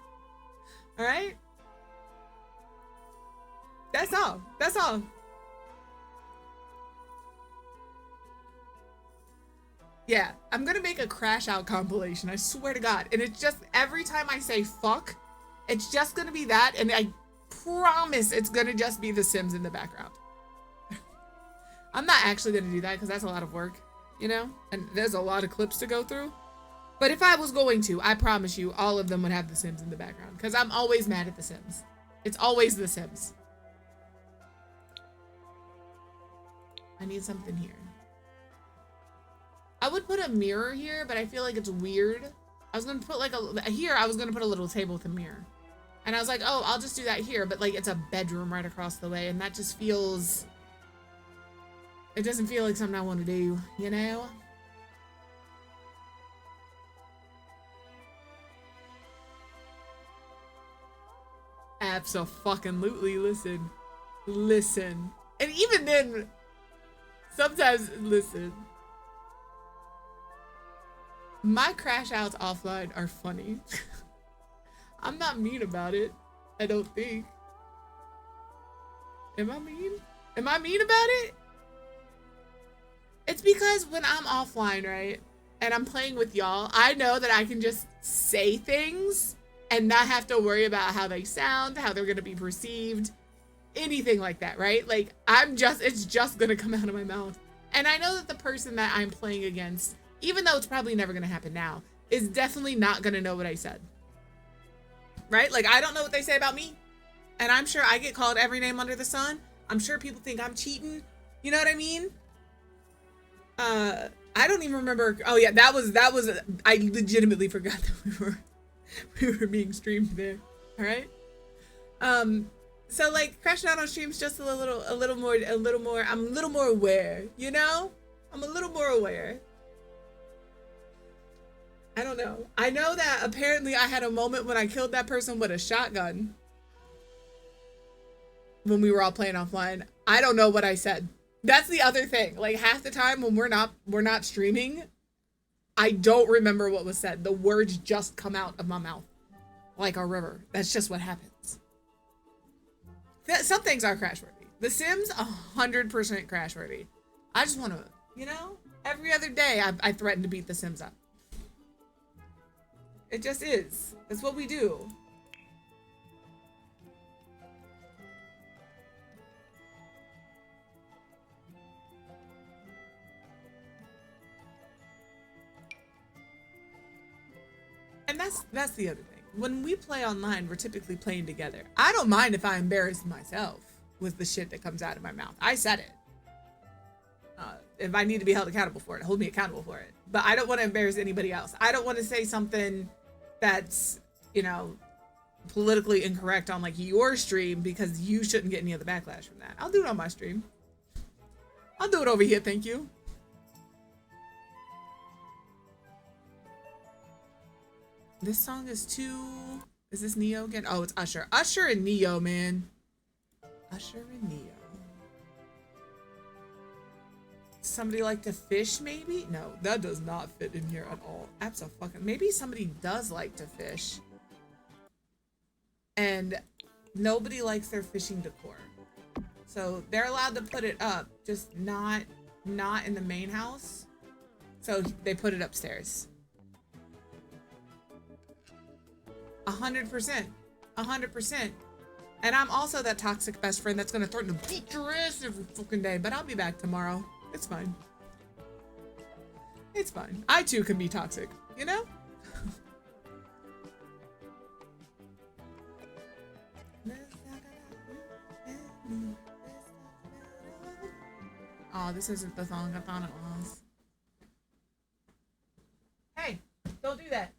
All right? That's all. That's all. Yeah, I'm gonna make a crash out compilation, I swear to God. And it's just, every time I say fuck, it's just gonna be that, and I promise it's gonna just be The Sims in the background. I'm not actually gonna do that because that's a lot of work, you know? And there's a lot of clips to go through. But if I was going to, I promise you, all of them would have The Sims in the background. Because I'm always mad at The Sims. It's always The Sims. I need something here. I would put a mirror here, but I feel like it's weird. I was gonna put like I was gonna put a little table with a mirror. And I was like, oh, I'll just do that here, but like it's a bedroom right across the way, and that just feels, it doesn't feel like something I want to do, you know? Abso-fucking-lutely, listen. Listen. And even then, sometimes, listen. My crash outs offline are funny. I'm not mean about it, I don't think. Am I mean? Am I mean about it? It's because when I'm offline, right, and I'm playing with y'all, I know that I can just say things and not have to worry about how they sound, how they're gonna be perceived, anything like that, right? Like, it's just gonna come out of my mouth. And I know that the person that I'm playing against, even though it's probably never gonna happen now, is definitely not gonna know what I said. right? Like, I don't know what they say about me. And I'm sure I get called every name under the sun. I'm sure people think I'm cheating. You know what I mean? I don't even remember. Oh yeah, that was, I legitimately forgot that we were being streamed there. All right. So like crashing out on streams just a little more, I'm a little more aware, you know? I'm a little more aware. I don't know. I know that apparently I had a moment when I killed that person with a shotgun when we were all playing offline. I don't know what I said. That's the other thing. Like half the time when we're not streaming, I don't remember what was said. The words just come out of my mouth like a river. That's just what happens. Some things are crashworthy. The Sims, 100% crashworthy. I just want to, you know, every other day I threaten to beat The Sims up. It just is. That's what we do. And that's the other thing. When we play online, we're typically playing together. I don't mind if I embarrass myself with the shit that comes out of my mouth. I said it. If I need to be held accountable for it, hold me accountable for it. But I don't want to embarrass anybody else. I don't want to say something that's, you know, politically incorrect on like your stream because you shouldn't get any of the backlash from that. I'll do it on my stream. I'll do it over here, thank you. This song is too... Is this Neo again? Oh, it's Usher. Usher and Neo, man. Usher and Neo. Somebody like to fish, maybe? No, that does not fit in here at all. Abso-fucking... Maybe somebody does like to fish. And nobody likes their fishing decor. So they're allowed to put it up, just not in the main house. So they put it upstairs. 100%. 100%. And I'm also that toxic best friend that's gonna threaten to beat your ass every fucking day, but I'll be back tomorrow. It's fine. It's fine. I too can be toxic, you know? Oh, this isn't the song I thought it was. Hey, don't do that.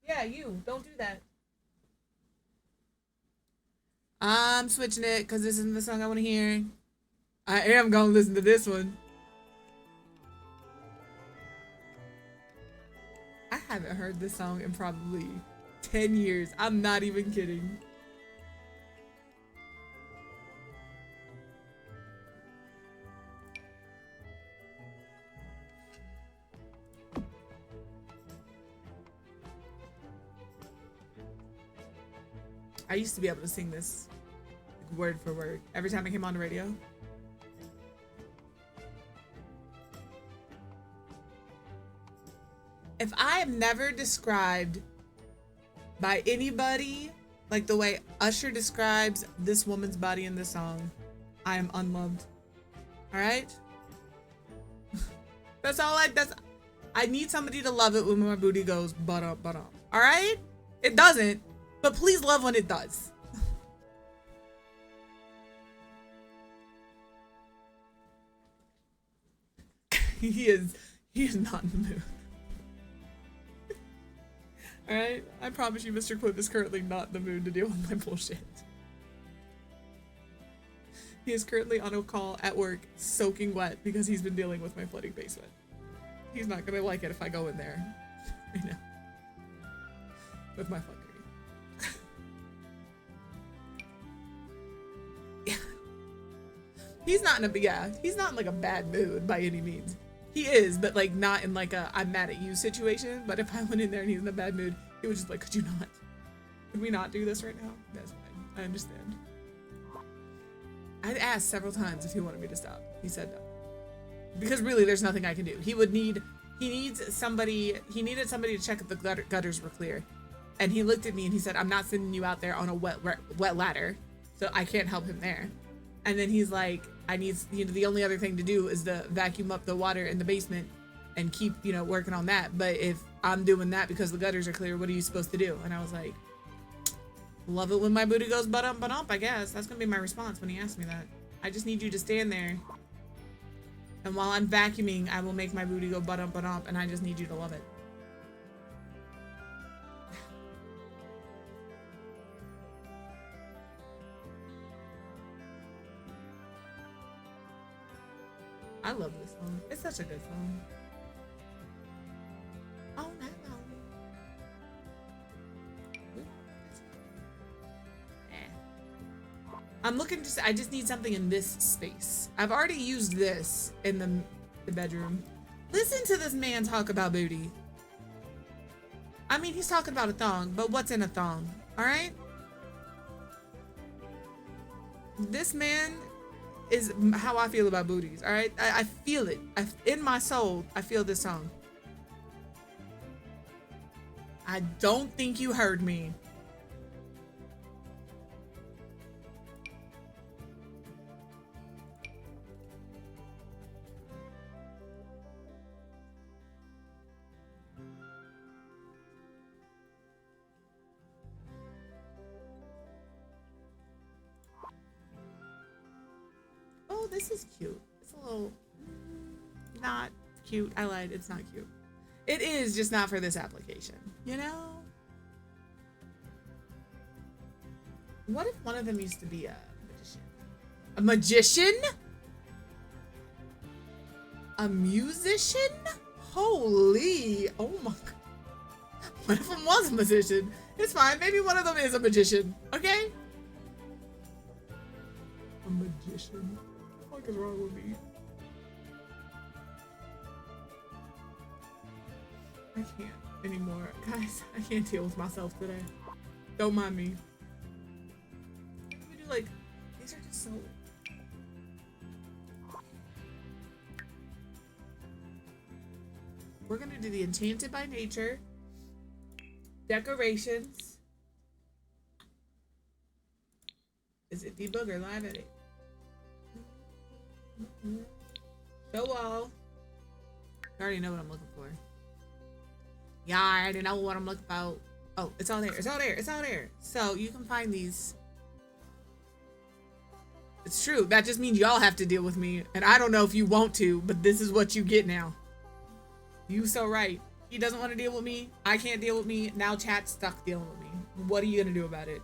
Yeah, you. Don't do that. I'm switching it because this isn't the song I want to hear. I am going to listen to this one. I haven't heard this song in probably 10 years. I'm not even kidding. I used to be able to sing this like, word for word every time I came on the radio. If I am never described by anybody like the way Usher describes this woman's body in this song, I am unloved. All right? I need somebody to love it when my booty goes butt up, butt up. All right? It doesn't. But please love when it does. He is not in the mood. Alright? I promise you Mr. Quip is currently not in the mood to deal with my bullshit. He is currently on a call at work, soaking wet because he's been dealing with my flooding basement. He's not gonna like it if I go in there. I know. With my fuckery. He's not in like a bad mood by any means. He is, but like not in like a I'm mad at you situation. But if I went in there and he's in a bad mood, he was just like, could we not do this right now? That's fine. I understand. I'd asked several times if he wanted me to stop. He said no. Because really there's nothing I can do. He needed somebody to check if the gutters were clear. And he looked at me and he said, I'm not sending you out there on a wet ladder. So I can't help him there. And then he's like, the only other thing to do is to vacuum up the water in the basement and keep, working on that. But if I'm doing that because the gutters are clear, what are you supposed to do? And I was like, Love it when my booty goes butt up, I guess. That's gonna be my response when he asks me that. I just need you to stand there. And while I'm vacuuming, I will make my booty go butt up, and I just need you to love it. I love this song. It's such a good song. Oh, no. I'm looking I just need something in this space. I've already used this in the bedroom. Listen to this man talk about booty. I mean, he's talking about a thong, but what's in a thong? All right? This man is how I feel about booties, all right? I feel it. In my soul, I feel this song. I don't think you heard me. Oh, this is cute. It's a little not cute. I lied. It's not cute. It is just not for this application, you know? What if one of them used to be a magician? A magician? A musician? Holy. Oh my God. What if one was a musician? It's fine. Maybe one of them is a magician. Okay? A magician? What the fuck is wrong with me? I can't anymore. Guys, I can't deal with myself today. Don't mind me. We do like, these are just so... We're gonna do the Enchanted by Nature. Decorations. Is it debug or live edit? Show all. I already know what I'm looking for. Yeah, I already know what I'm looking for. Oh, it's all there. It's all there. It's all there. So you can find these. It's true. That just means y'all have to deal with me. And I don't know if you want to, but this is what you get now. You so right. He doesn't want to deal with me. I can't deal with me. Now chat's stuck dealing with me. What are you going to do about it?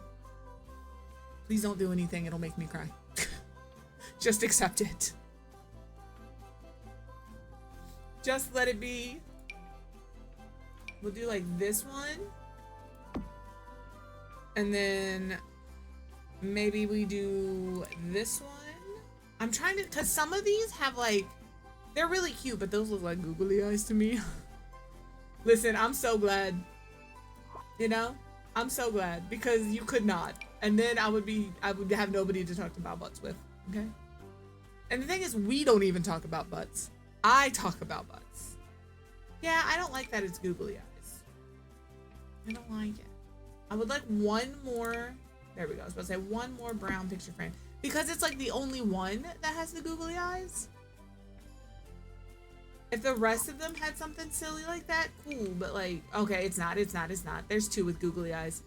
Please don't do anything. It'll make me cry. Just accept it. Just let it be. We'll do like this one. And then maybe we do this one. I'm trying to, cause some of these have like, they're really cute, but those look like googly eyes to me. Listen, I'm so glad. You know? I'm so glad because you could not. And then I would have nobody to talk about butts with. Okay? And the thing is, we don't even talk about butts. I talk about butts. Yeah, I don't like that it's googly eyes. I don't like it. I would like one more. There we go. I was about to say one more brown picture frame. Because it's like the only one that has the googly eyes. If the rest of them had something silly like that, cool. But like, okay, it's not. There's two with googly eyes.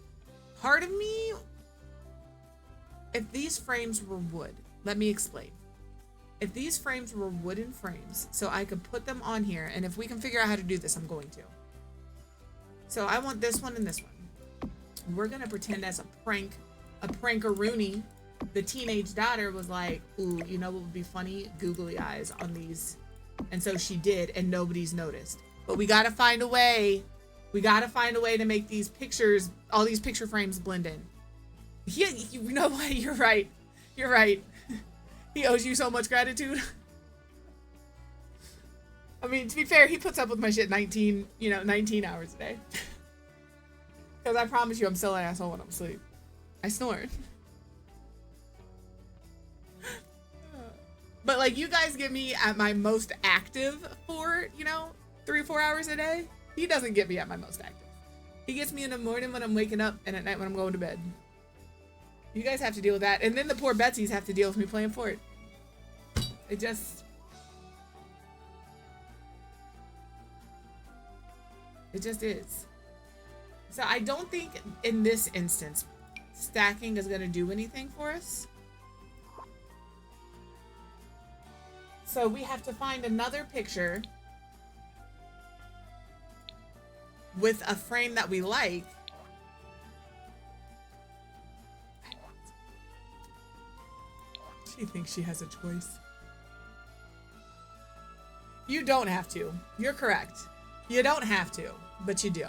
Part of me, if these frames were wood, let me explain. If these frames were wooden frames, so I could put them on here, and if we can figure out how to do this, I'm going to. So I want this one and this one. We're gonna pretend that's a prankaroonie. The teenage daughter was like, ooh, you know what would be funny? Googly eyes on these. And so she did, and nobody's noticed. But we gotta find a way. We gotta find a way to make these pictures, all these picture frames blend in. Yeah, you know what? You're right. You're right. He owes you so much gratitude. I mean, to be fair, he puts up with my shit 19 hours a day. Because I promise you, I'm still an asshole when I'm asleep. I snore. But like, you guys get me at my most active for, 3 or 4 hours a day. He doesn't get me at my most active. He gets me in the morning when I'm waking up and at night when I'm going to bed. You guys have to deal with that. And then the poor Betsies have to deal with me playing Fort. It just is. So I don't think in this instance, stacking is going to do anything for us. So we have to find another picture with a frame that we like. She thinks she has a choice. You don't have to. You're correct. You don't have to, but you do.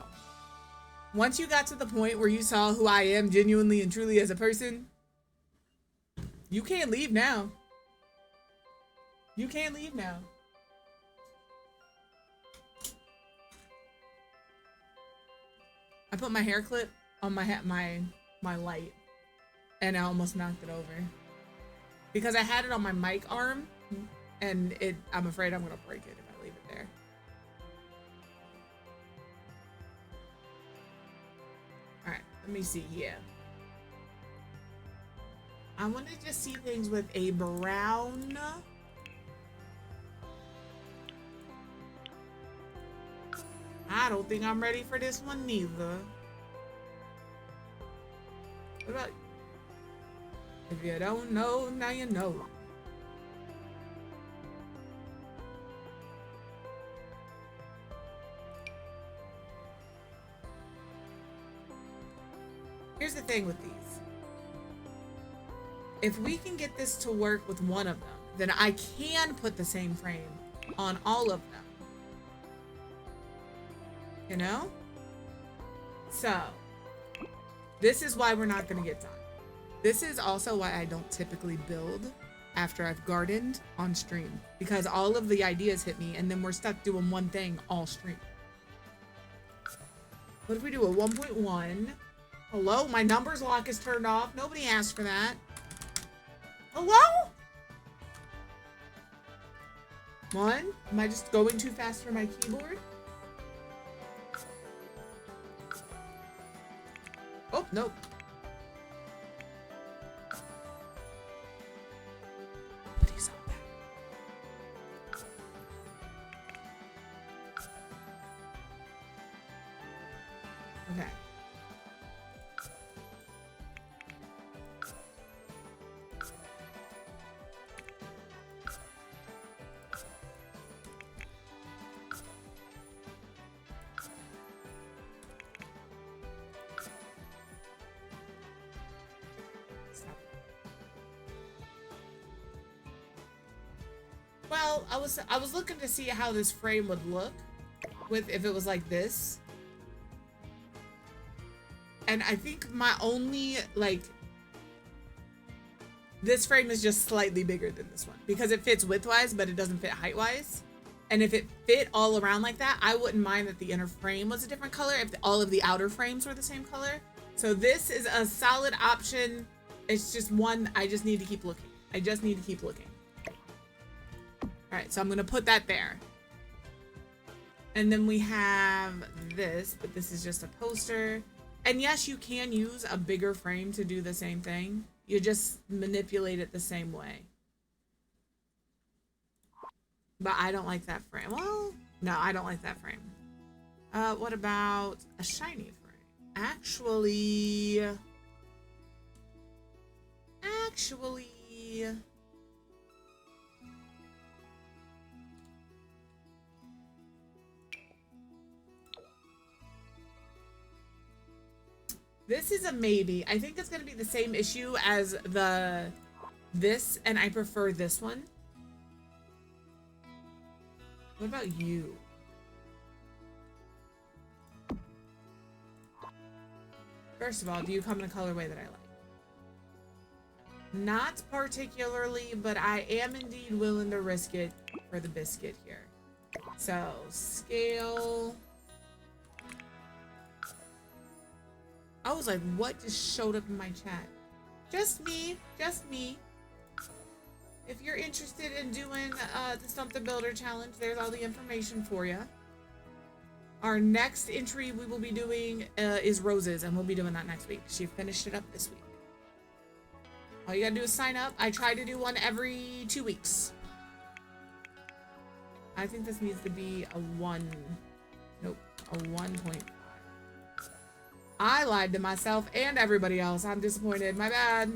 Once you got to the point where you saw who I am genuinely and truly as a person, you can't leave now. You can't leave now. I put my hair clip on my light, and I almost knocked it over because I had it on my mic arm, and I'm afraid I'm gonna break it if I leave it there. All right, let me see here. I want to just see things with a brown. I don't think I'm ready for this one neither. What about... If you don't know, now you know. Here's the thing with these. If we can get this to work with one of them, then I can put the same frame on all of them. You know? So, this is why we're not going to get done. This is also why I don't typically build after I've gardened on stream. Because all of the ideas hit me and then we're stuck doing one thing all stream. What if we do a 1.1? Hello? My numbers lock is turned off. Nobody asked for that. Hello? One? Am I just going too fast for my keyboard? Oh, nope. Nobody's on that. Okay. Well, I was looking to see how this frame would look with if it was like this. And I think my only, like, this frame is just slightly bigger than this one because it fits widthwise, but it doesn't fit height-wise. And if it fit all around like that, I wouldn't mind that the inner frame was a different color if all of the outer frames were the same color. So this is a solid option. It's just one I just need to keep looking. I just need to keep looking. All right, so I'm gonna put that there. And then we have this, but this is just a poster. And yes, you can use a bigger frame to do the same thing. You just manipulate it the same way. But I don't like that frame. Well, no, I don't like that frame. What about a shiny frame? Actually... This is a maybe. I think it's going to be the same issue as this, and I prefer this one. What about you? First of all, do you come in a colorway that I like? Not particularly, but I am indeed willing to risk it for the biscuit here. So, scale... I was like, what just showed up in my chat? Just me. Just me. If you're interested in doing the Stump the Builder challenge, there's all the information for you. Our next entry we will be doing is roses, and we'll be doing that next week. She finished it up this week. All you gotta do is sign up. I try to do one every 2 weeks. I think this needs to be a 1. Nope, a 1.5. I lied to myself and everybody else. I'm disappointed. My bad.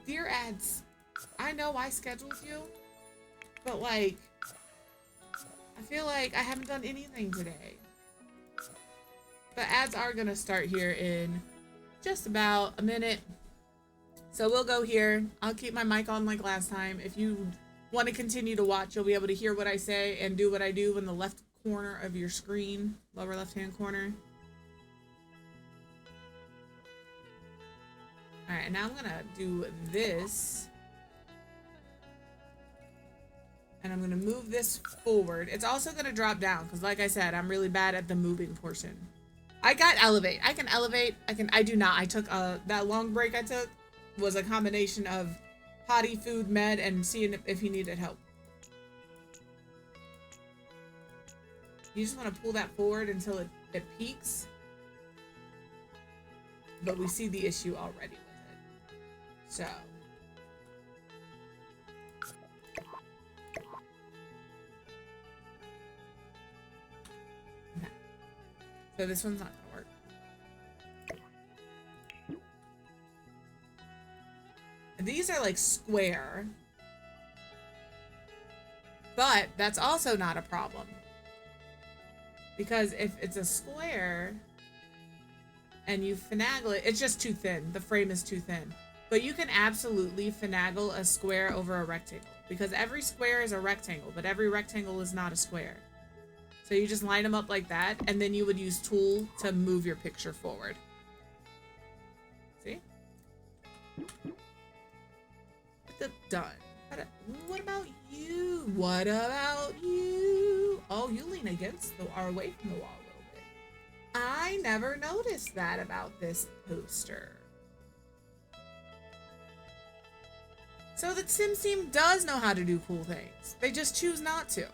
Dear ads, I know I scheduled you, but like, I feel like I haven't done anything today. But ads are gonna start here in just about a minute. So we'll go here. I'll keep my mic on like last time. If you want to continue to watch, you'll be able to hear what I say and do what I do in the left corner of your screen, lower left-hand corner. All right, and now I'm gonna do this. And I'm gonna move this forward. It's also gonna drop down because like I said, I'm really bad at the moving portion. I got elevate. I can elevate. I do not. I took that long break I took was a combination of potty, food, med, and seeing if he needed help. You just want to pull that forward until it peaks. But we see the issue already with it. So. Okay. So this one's not going to work. These are like square. But that's also not a problem. Because if it's a square and you finagle it, it's just too thin. The frame is too thin. But you can absolutely finagle a square over a rectangle. Because every square is a rectangle, but every rectangle is not a square. So you just line them up like that, and then you would use tool to move your picture forward. See? Done. What about you? What about you? Oh, you lean against or away from the wall a little bit. I never noticed that about this poster. So the Sims team does know how to do cool things. They just choose not to.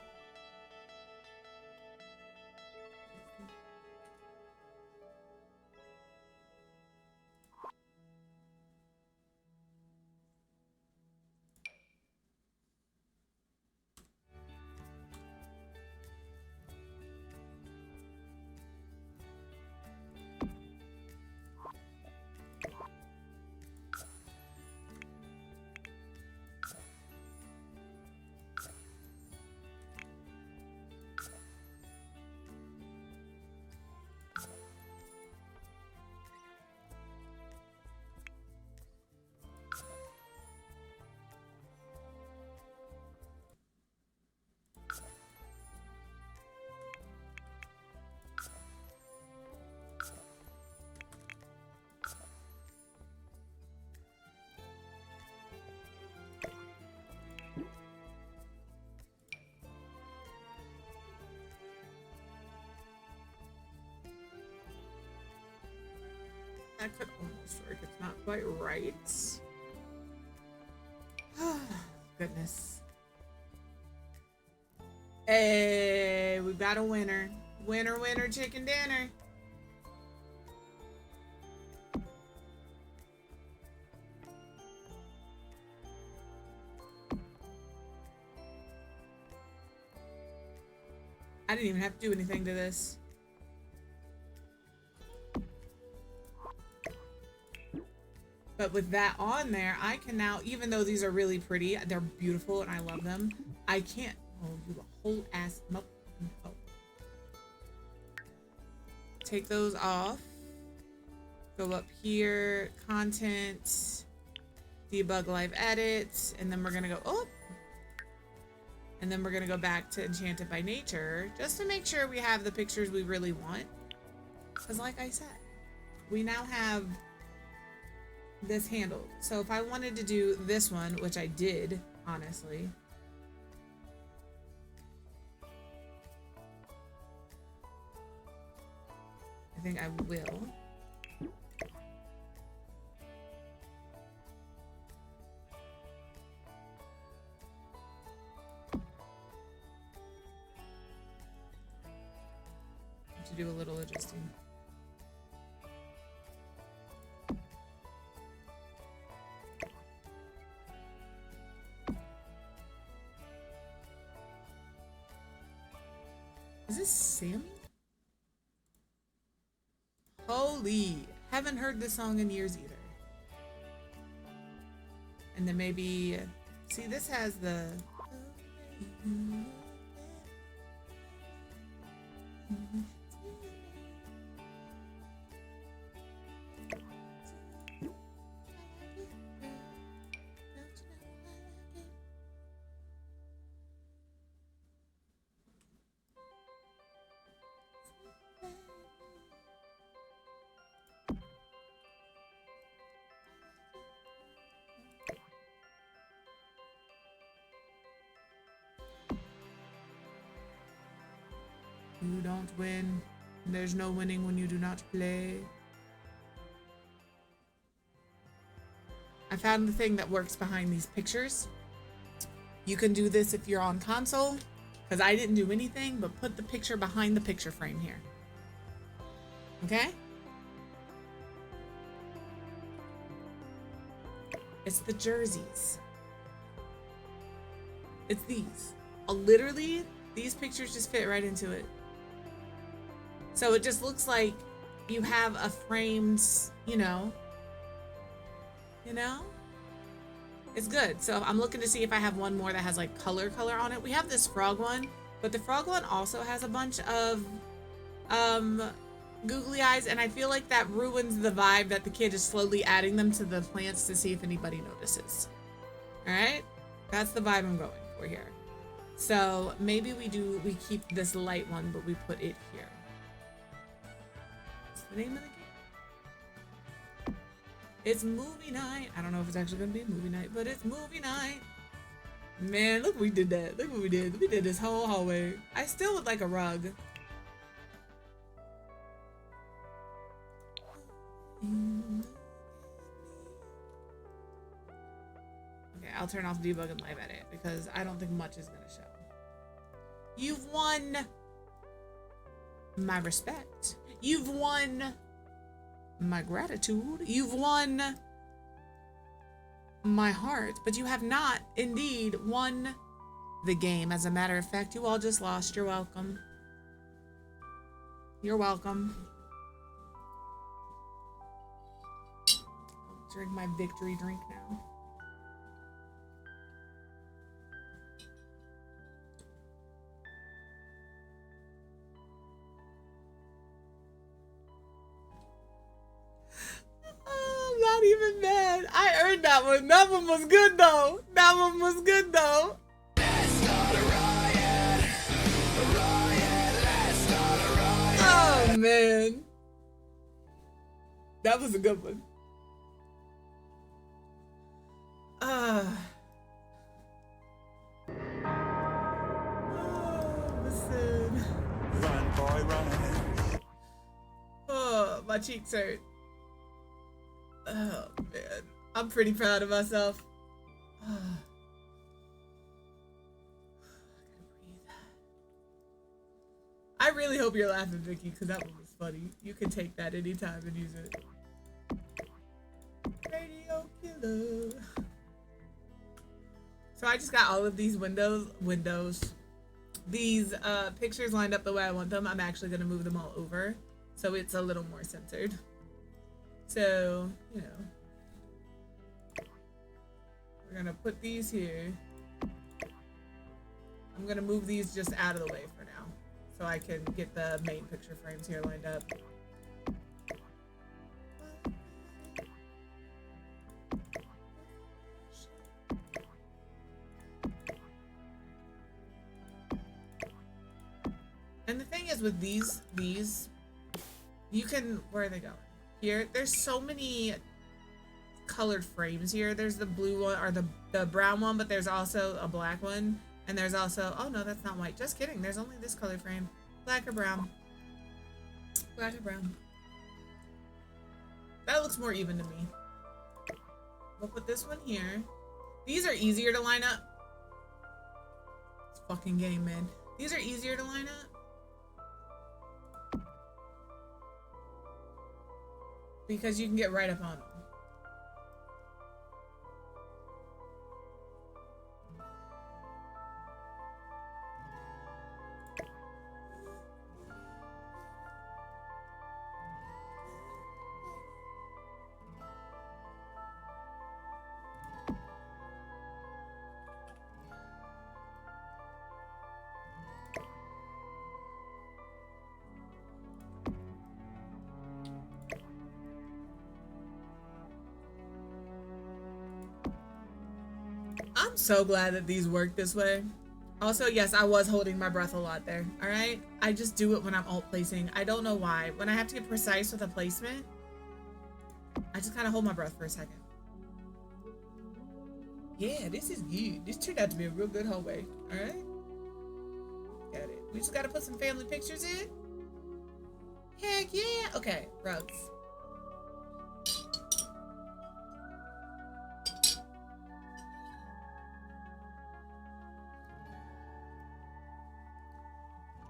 That could almost work. It's not quite right. Goodness. Hey, we've got a winner. Winner, winner, chicken dinner. I didn't even have to do anything to this. But with that on there, I can now, even though these are really pretty, they're beautiful and I love them, I can't, oh, you a whole ass, nope, oh. Take those off, go up here, content, debug live edit, and then we're gonna go, oh, and then we're gonna go back to Enchanted by Nature, just to make sure we have the pictures we really want. Because like I said, we now have this handled. So if I wanted to do this one, which I did, honestly. I think I will. Have to do a little adjusting. Golly. Haven't heard this song in years either. And then maybe, see, this has the. You don't win. There's no winning when you do not play. I found the thing that works behind these pictures. You can do this if you're on console, because I didn't do anything but put the picture behind the picture frame here. Okay? It's the jerseys. It's these. Literally, these pictures just fit right into it. So it just looks like you have a framed, you know? It's good. So I'm looking to see if I have one more that has like color on it. We have this frog one, but the frog one also has a bunch of googly eyes, and I feel like that ruins the vibe that the kid is slowly adding them to the plants to see if anybody notices. All right? That's the vibe I'm going for here. So maybe we keep this light one, but we put it here. What's the name of the game? It's movie night. I don't know if it's actually gonna be a movie night, but it's movie night. Man, look, we did that. Look what we did. We did this whole hallway. I still would like a rug. Okay, I'll turn off debug and live edit because I don't think much is gonna show. You've won my respect. You've won my gratitude. You've won my heart, but you have not indeed won the game. As a matter of fact, you all just lost. You're welcome. You're welcome. I'll drink my victory drink now. I'm not even mad. I earned that one. That one was good though. That one was good though. Let's start a riot. A riot. Let's start a riot. Oh man. That was a good one. Listen. Run, boy, run. Oh, my cheeks hurt. Oh man, I'm pretty proud of myself. I gotta breathe. I really hope you're laughing, Vicky, because that one was funny. You can take that anytime and use it. Radio killer. So I just got all of these these pictures lined up the way I want them. I'm actually gonna move them all over so it's a little more centered. So, you know, we're gonna put these here. I'm gonna move these just out of the way for now so I can get the main picture frames here lined up. And the thing is with these, you can, where are they going? Here, there's so many colored frames here. There's the blue one, or the brown one, but there's also a black one. And there's also, oh no, that's not white. Just kidding. There's only this color frame. Black or brown. Black or brown. That looks more even to me. We'll put this one here. These are easier to line up. It's fucking game, man. These are easier to line up. Because you can get right up on them. I'm so glad that these work this way. Also, yes, I was holding my breath a lot there. All right. I just do it when I'm alt placing. I don't know why. When I have to get precise with a placement, I just kind of hold my breath for a second. Yeah, this is good. This turned out to be a real good hallway. All right. Got it. We just got to put some family pictures in. Heck yeah. Okay, rugs.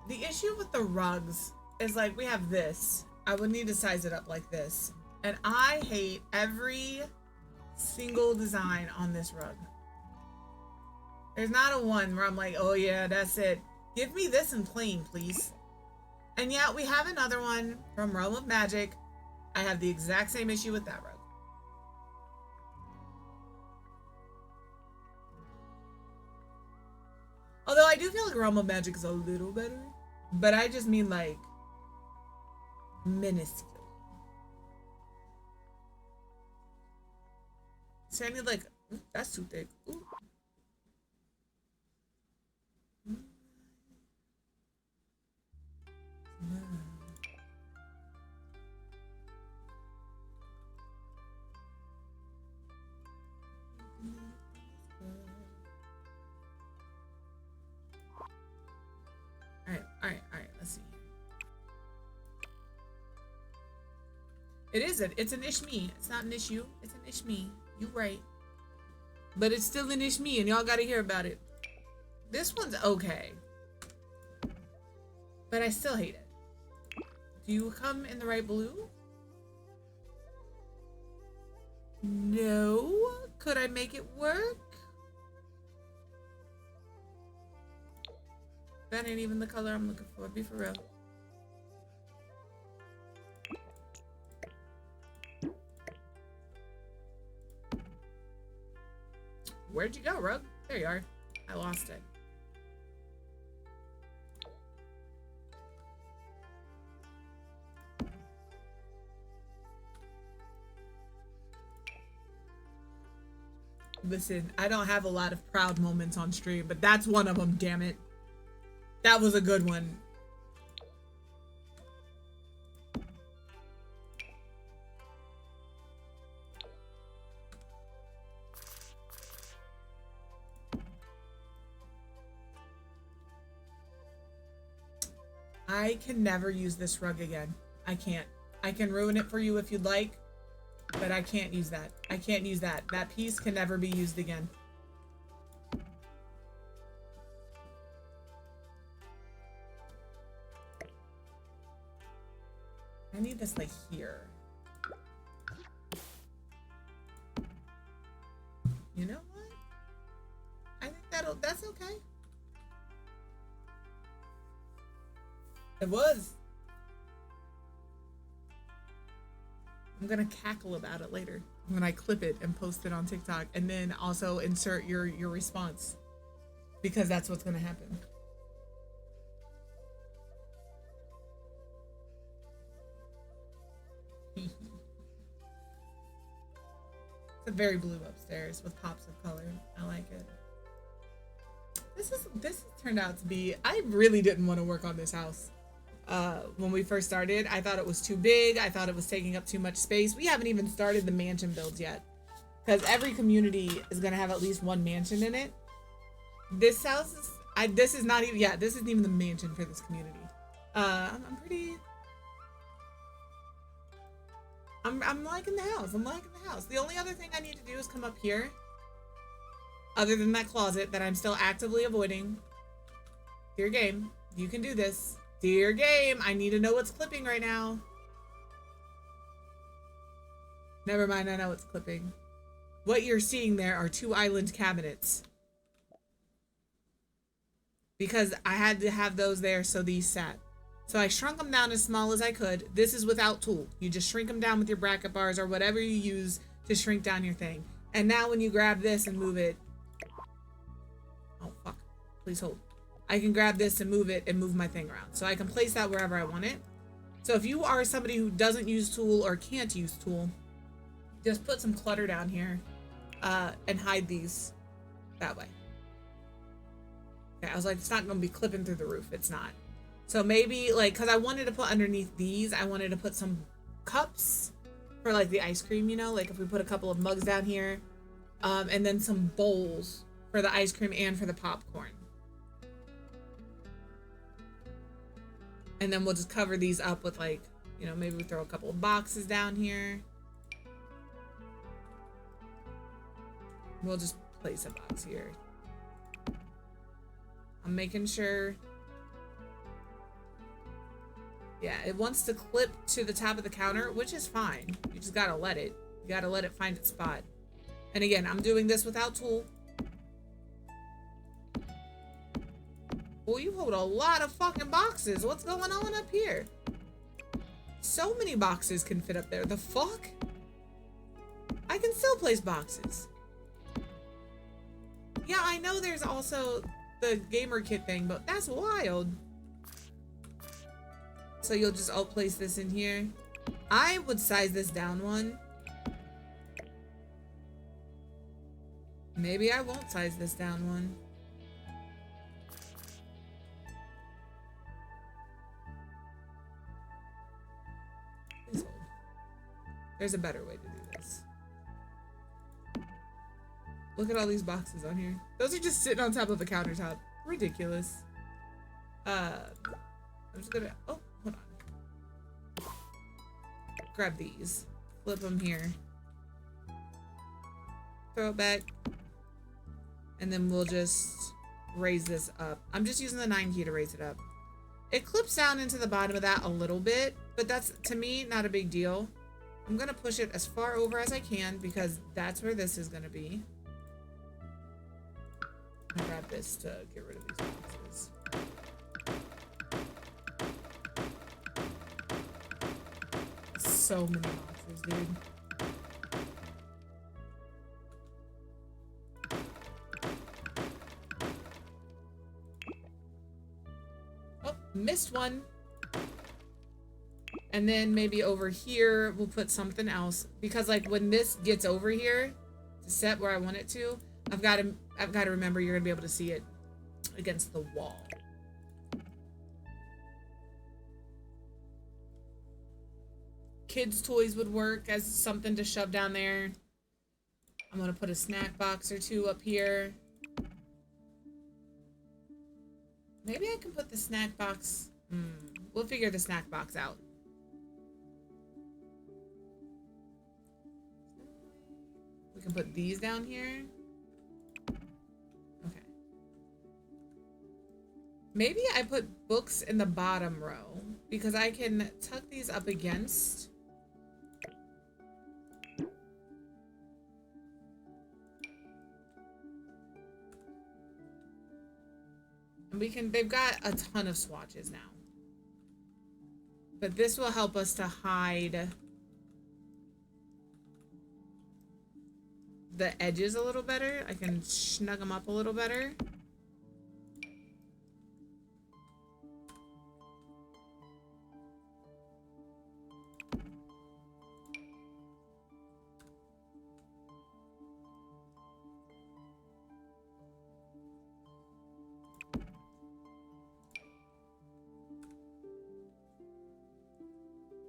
The issue with the rugs is like we have this. I would need to size it up like this. And I hate every single design on this rug. There's not a one where I'm like, oh yeah, that's it. Give me this in plain, please. And yet we have another one from Realm of Magic. I have the exact same issue with that rug. Although I do feel like Realm of Magic is a little better. But I just mean like minuscule. So I need like, ooh, that's too thick. Ooh. All right, let's see. It's an ish-me. It's not an issue. It's an ish-me. You right. But it's still an ish-me, and y'all gotta hear about it. This one's okay. But I still hate it. Do you come in the right blue? No. Could I make it work? That ain't even the color I'm looking for. Be for real. Where'd you go, Rug? There you are. I lost it. Listen, I don't have a lot of proud moments on stream, but that's one of them, damn it. That was a good one. I can never use this rug again. I can't. I can ruin it for you if you'd like, but I can't use that. I can't use that. That piece can never be used again. I need this like here. You know what? I think that's okay. It was. I'm gonna cackle about it later when I clip it and post it on TikTok, and then also insert your response, because that's what's gonna happen. It's a very blue upstairs with pops of color. I like it. This has turned out to be, I really didn't want to work on this house. When we first started, I thought it was too big. I thought it was taking up too much space. We haven't even started the mansion builds yet, because every community is gonna have at least one mansion in it. This house is, this isn't even the mansion for this community. I'm liking the house. I'm liking the house. The only other thing I need to do is come up here, other than that closet that I'm still actively avoiding. Dear game, you can do this. Dear game, I need to know what's clipping right now. Never mind, I know what's clipping. What you're seeing there are 2 island cabinets, because I had to have those there so these sat. So I shrunk them down as small as I could. This is without tool. You just shrink them down with your bracket bars or whatever you use to shrink down your thing. And now when you grab this and move it, oh fuck, please hold. I can grab this and move it and move my thing around. So I can place that wherever I want it. So if you are somebody who doesn't use tool or can't use tool, just put some clutter down here and hide these. That way. Okay, I was like, it's not gonna be clipping through the roof. It's not. So maybe like, cause I wanted to put underneath these, I wanted to put some cups for like the ice cream, you know, like if we put a couple of mugs down here, and then some bowls for the ice cream and for the popcorn. And then we'll just cover these up with like, you know, maybe we throw a couple of boxes down here. We'll just place a box here. I'm making sure. Yeah, it wants to clip to the top of the counter, which is fine. You just gotta let it. You gotta let it find its spot. And again, I'm doing this without tool. Well, you hold a lot of fucking boxes. What's going on up here? So many boxes can fit up there. The fuck? I can still place boxes. Yeah, I know there's also the gamer kit thing, but that's wild. So you'll just all place this in here. I would size this down one. Maybe I won't size this down one. Please hold. There's a better way to do this. Look at all these boxes on here. Those are just sitting on top of the countertop. Ridiculous. I'm just gonna, oh, hold on. Grab these. Flip them here. Throw it back. And then we'll just raise this up. I'm just using the 9 key to raise it up. It clips down into the bottom of that a little bit, but that's, to me, not a big deal. I'm gonna push it as far over as I can because that's where this is gonna be. I'm gonna grab this to get rid of these boxes. So many boxes, dude. Oh, missed one. And then maybe over here, we'll put something else. Because like when this gets over here, to set where I want it to, I've got to remember you're gonna be able to see it against the wall. Kids' toys would work as something to shove down there. I'm gonna put a snack box or two up here. Maybe I can put the snack box. We'll figure the snack box out. We can put these down here. Okay. Maybe I put books in the bottom row because I can tuck these up against. And they've got a ton of swatches now. But this will help us to hide the edges a little better. I can snug them up a little better.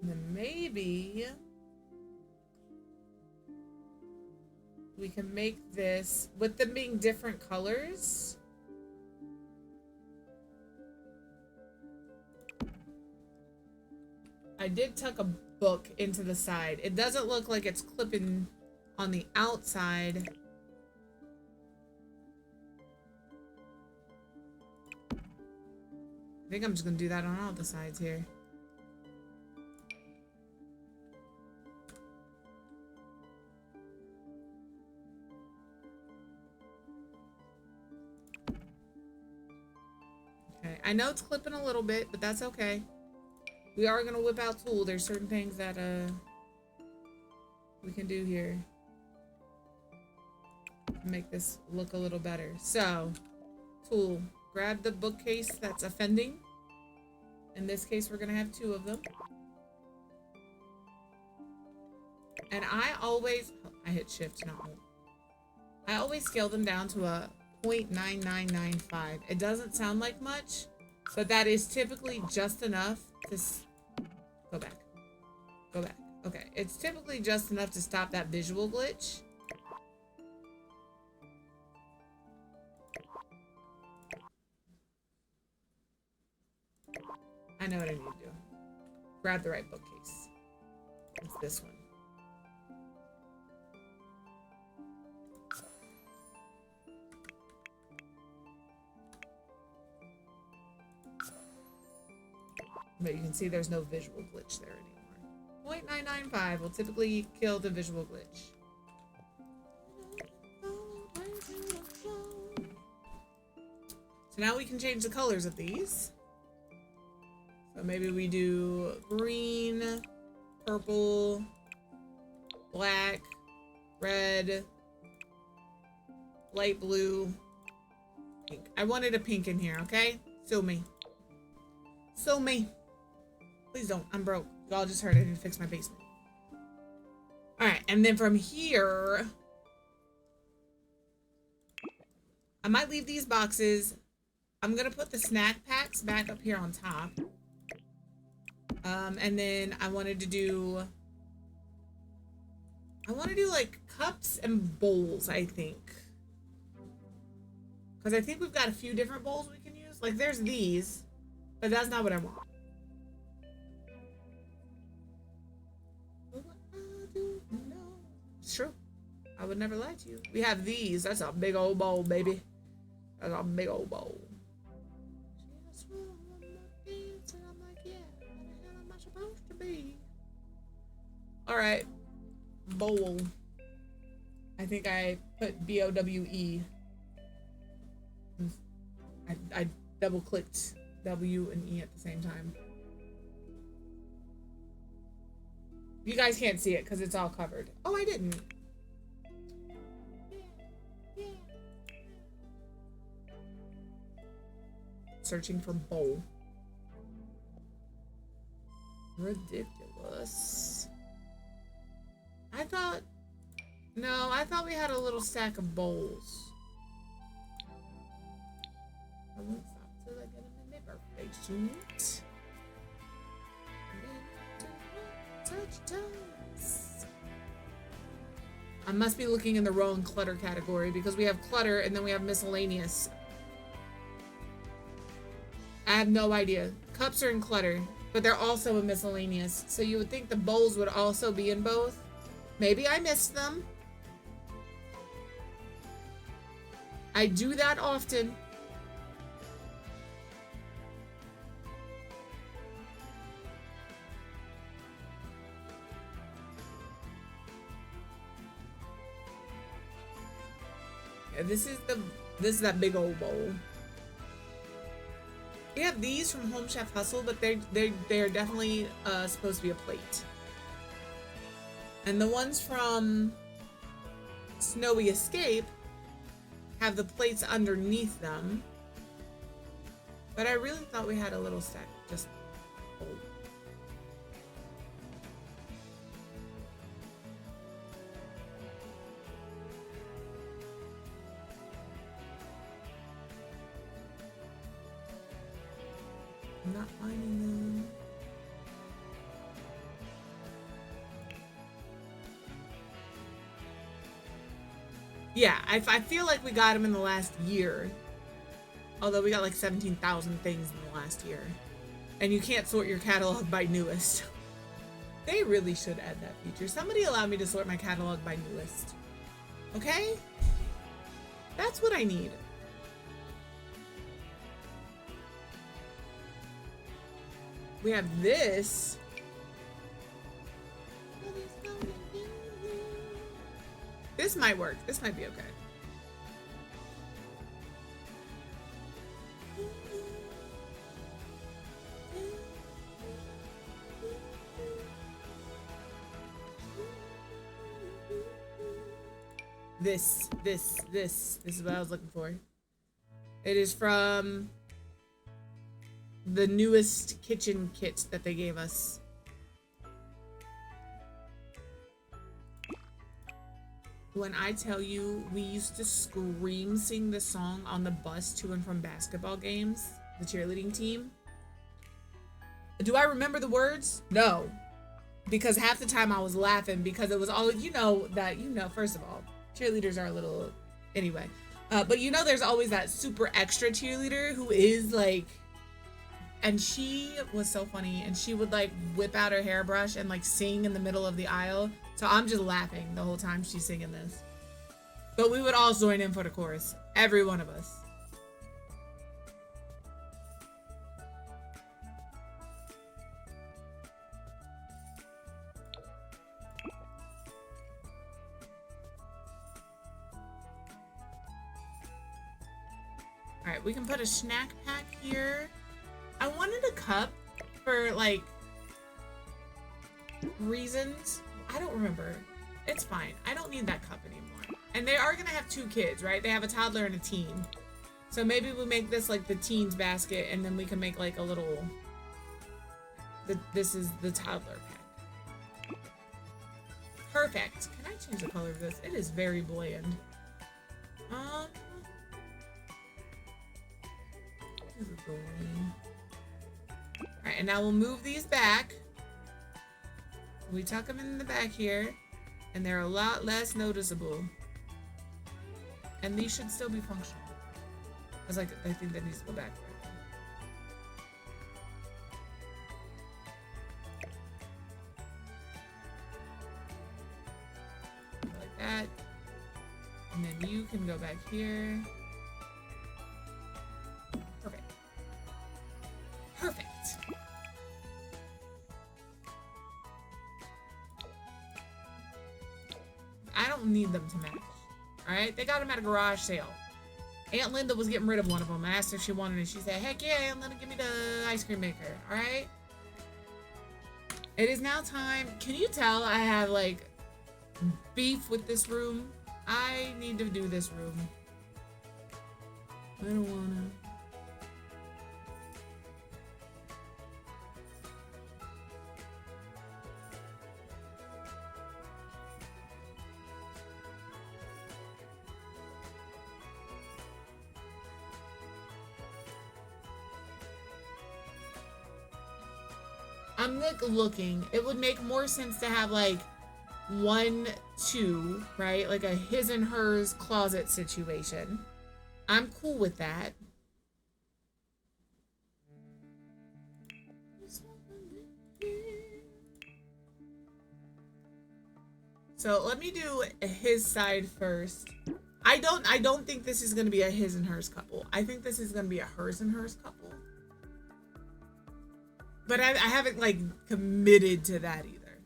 And then maybe we can make this, with them being different colors, I did tuck a book into the side. It doesn't look like it's clipping on the outside. I think I'm just gonna do that on all the sides here. Okay, I know it's clipping a little bit, but that's okay. We are gonna whip out tool. There's certain things that we can do here to make this look a little better. So, tool, grab the bookcase that's offending. In this case, we're gonna have 2 of them. And I hit shift, not hold. I always scale them down to a 0.9995. It doesn't sound like much, but that is typically just enough to go back. Go back. Okay, it's typically just enough to stop that visual glitch. I know what I need to do. Grab the right bookcase. It's this one. But you can see there's no visual glitch there anymore. 0.995 will typically kill the visual glitch. So now we can change the colors of these. So maybe we do green, purple, black, red, light blue, pink. I wanted a pink in here, okay? Sue me. Sue me. Please don't. I'm broke. Y'all just heard I need to fix my basement. Alright, and then from here, I might leave these boxes. I'm going to put the snack packs back up here on top. And then I wanted to do like cups and bowls, I think. Because I think we've got a few different bowls we can use. Like there's these, but that's not what I want. It's true. I would never lie to you. We have these. That's a big old bowl, baby. That's a big old bowl. Supposed to be. All right, bowl. I think I put BOWE. I double clicked W and E at the same time. You guys can't see it because it's all covered. Oh, I didn't. Searching for bowl. Ridiculous. I thought we had a little stack of bowls. I won't stop till I get them in my birthday suit. Touch toes. I must be looking in the wrong clutter category because we have clutter and then we have miscellaneous. I have no idea. Cups are in clutter. But they're also in miscellaneous. So you would think the bowls would also be in both. Maybe I missed them. I do that often. Yeah, this is that big old bowl. We have these from Home Chef Hustle, but they're definitely supposed to be a plate. And the ones from Snowy Escape have the plates underneath them. But I really thought we had a little stack just old. I'm not finding them. Yeah, I feel like we got them in the last year. Although we got like 17,000 things in the last year. And you can't sort your catalog by newest. They really should add that feature. Somebody allow me to sort my catalog by newest. Okay? That's what I need. We have this. This might work. This might be okay. This is what I was looking for. It is from the newest kitchen kit that they gave us. when I tell you we used to scream sing this song on the bus to and from basketball games, the cheerleading team. Do I remember the words? No. Because half the time I was laughing because it was all, first of all, cheerleaders are a little, anyway. But there's always that super extra cheerleader who is like, and she was so funny, and she would like whip out her hairbrush and like sing in the middle of the aisle. So I'm just laughing the whole time she's singing this. But we would all join in for the chorus. Every one of us. All right, we can put a snack pack here. I wanted a cup for like reasons. I don't remember. It's fine. I don't need that cup anymore. And they are gonna have 2 kids, right? They have a toddler and a teen. So maybe we make this like the teens basket, and then we can make like a little, this is the toddler pack. Perfect. Can I change the color of this? It is very bland. This is green. Alright, and now we'll move these back. We tuck them in the back here, and they're a lot less noticeable. And these should still be functional. I think that needs to go back. Like that. And then you can go back here. Perfect. Perfect. I don't need them to match. Alright? They got them at a garage sale. Aunt Linda was getting rid of one of them. I asked her if she wanted it. She said, heck yeah, Aunt Linda, give me the ice cream maker. Alright? It is now time. Can you tell I have, like, beef with this room? I need to do this room. I don't wanna. I'm like looking. It would make more sense to have like 1, 2, right? Like a his and hers closet situation. I'm cool with that. So let me do his side first. I don't think this is gonna be a his and hers couple. I think this is gonna be a hers and hers couple. But I haven't like committed to that either.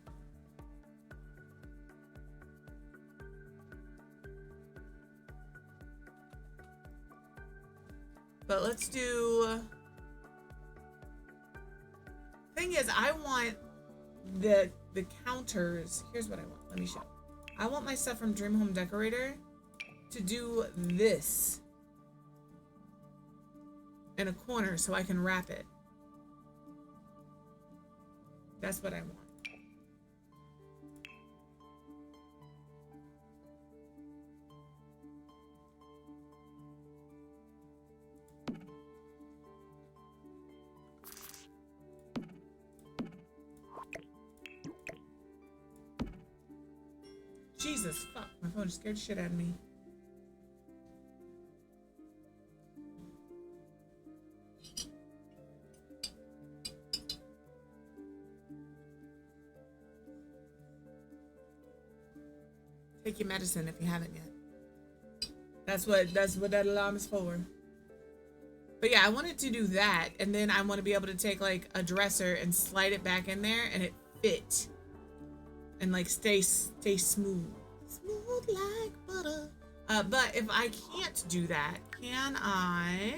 But let's do. Thing is, I want the counters. Here's what I want. Let me show. I want my stuff from Dream Home Decorator to do this in a corner so I can wrap it. That's what I want. Jesus, fuck. My phone scared the shit out of me. Take your medicine if you haven't yet. That's what that alarm is for. But yeah, I wanted to do that, and then I want to be able to take like a dresser and slide it back in there, and it fit, and like stay smooth like butter. But if I can't do that, can I?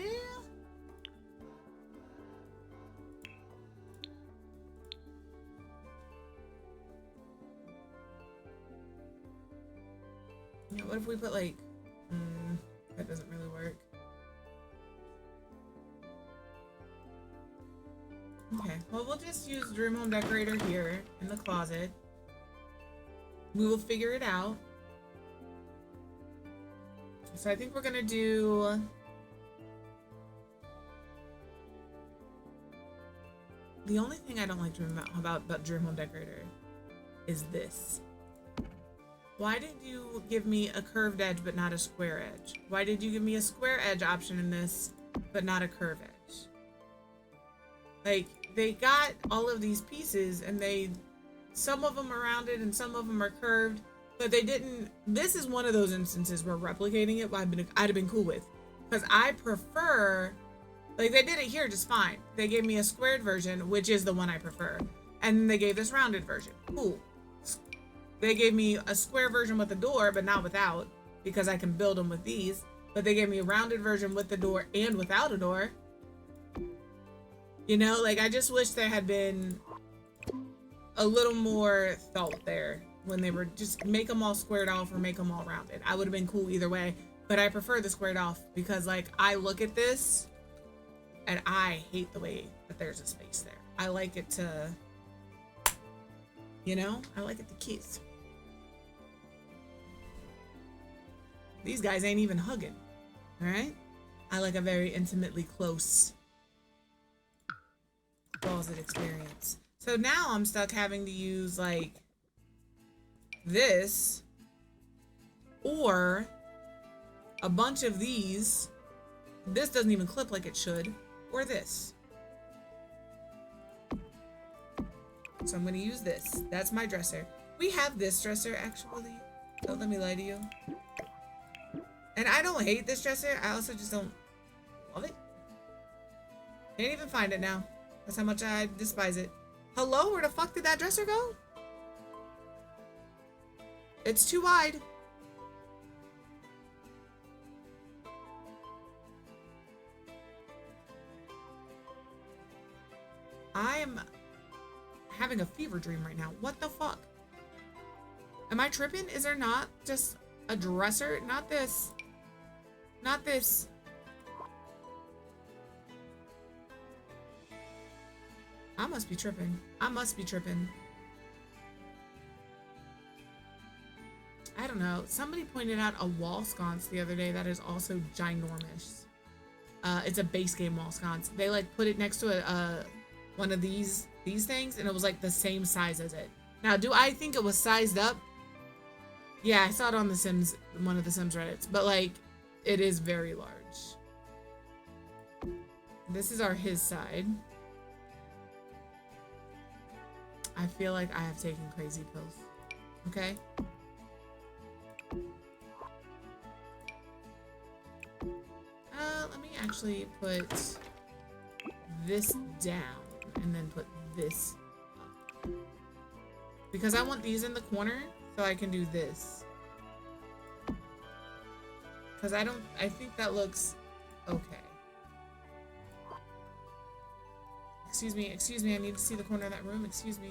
Yeah, what if we put like, that doesn't really work. Okay, well, we'll just use Dream Home Decorator here in the closet. We will figure it out. So I think we're gonna do... The only thing I don't like about Dream Home Decorator is this. Why did you give me a curved edge but not a square edge? Why did you give me a square edge option in this but not a curve edge? Like, they got all of these pieces and some of them are rounded and some of them are curved, but they didn't. This is one of those instances where replicating it I'd have been cool with, because I prefer, like, they did it here just fine. They gave me a squared version, which is the one I prefer, and then they gave this rounded version. Cool. They gave me a square version with a door, but not without, because I can build them with these. But they gave me a rounded version with the door and without a door. You know, like, I just wish there had been a little more thought there when they were just make them all squared off or make them all rounded. I would have been cool either way, but I prefer the squared off because, like, I look at this and I hate the way that there's a space there. I like it to, you know, I like it to kiss. These guys ain't even hugging, all right? I like a very intimately close closet experience. So now I'm stuck having to use, like, this or a bunch of these. This doesn't even clip like it should, or this. So I'm going to use this. That's my dresser. We have this dresser, actually. Don't let me lie to you. And I don't hate this dresser. I also just don't love it. Can't even find it now. That's how much I despise it. Hello? Where the fuck did that dresser go? It's too wide. I'm having a fever dream right now. What the fuck? Am I tripping? Is there not just a dresser? Not this. Not this. I must be tripping. I must be tripping. I don't know. Somebody pointed out a wall sconce the other day that is also ginormous. It's a base game wall sconce. They, like, put it next to one of these things, and it was like the same size as it. Now, do I think it was sized up? Yeah, I saw it on the Sims, one of the Sims Reddits, but, like, it is very large. This is his side. I feel like I have taken crazy pills. Okay? Let me actually put this down and then put this up. Because I want these in the corner so I can do this. Because I think that looks okay. Excuse me, I need to see the corner of that room, excuse me.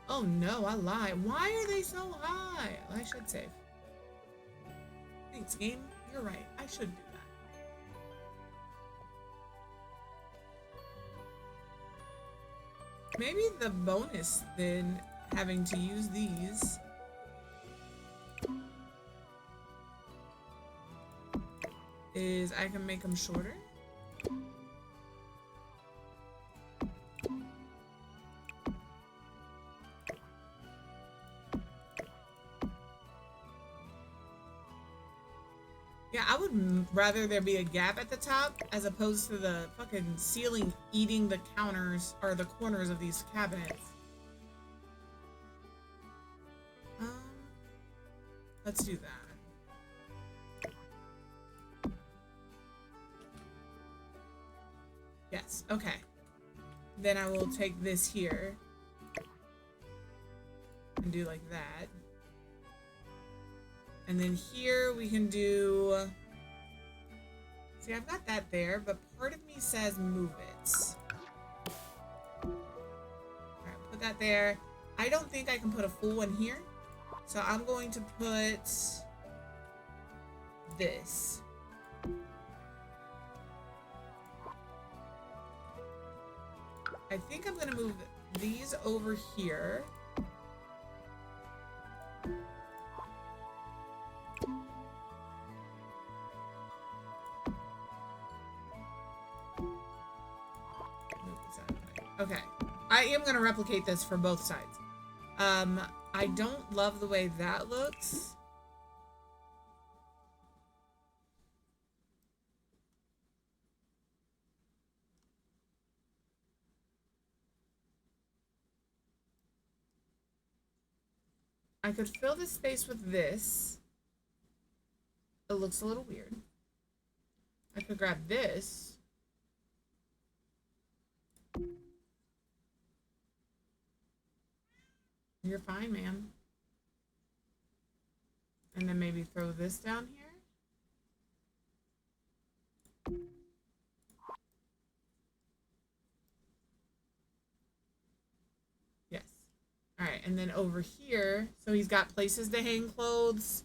Oh no, I lied. Why are they so high? I should save. Thanks, game. You're right, I should do that. Maybe the bonus then, having to use these, is I can make them shorter. Yeah, I would rather there be a gap at the top as opposed to the fucking ceiling eating the counters or the corners of these cabinets. Let's do that. Yes, okay. Then I will take this here and do like that. And then here we can do... See, I've got that there, but part of me says move it. Alright, put that there. I don't think I can put a full one here. So I'm going to put this. I think I'm going to move these over here. Okay. I am going to replicate this for both sides. I don't love the way that looks. I could fill this space with this. It looks a little weird. I could grab this. You're fine, man. And then maybe throw this down here. Yes. All right, and then over here, so he's got places to hang clothes.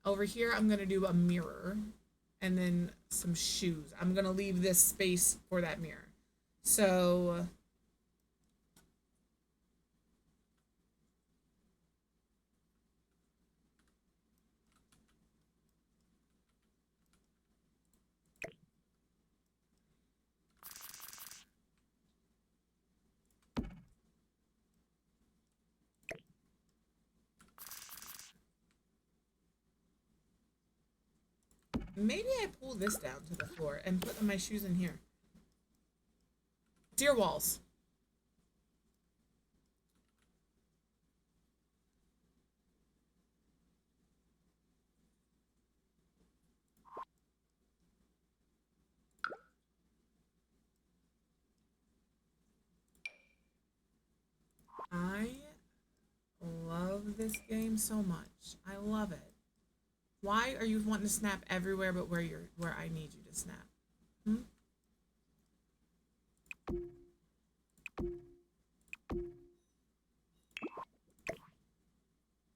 Over here, I'm gonna do a mirror and then some shoes. I'm gonna leave this space for that mirror. So maybe I pull this down to the floor and put my shoes in here. Dear walls. I love this game so much. I love it. Why are you wanting to snap everywhere but where I need you to snap? Hmm?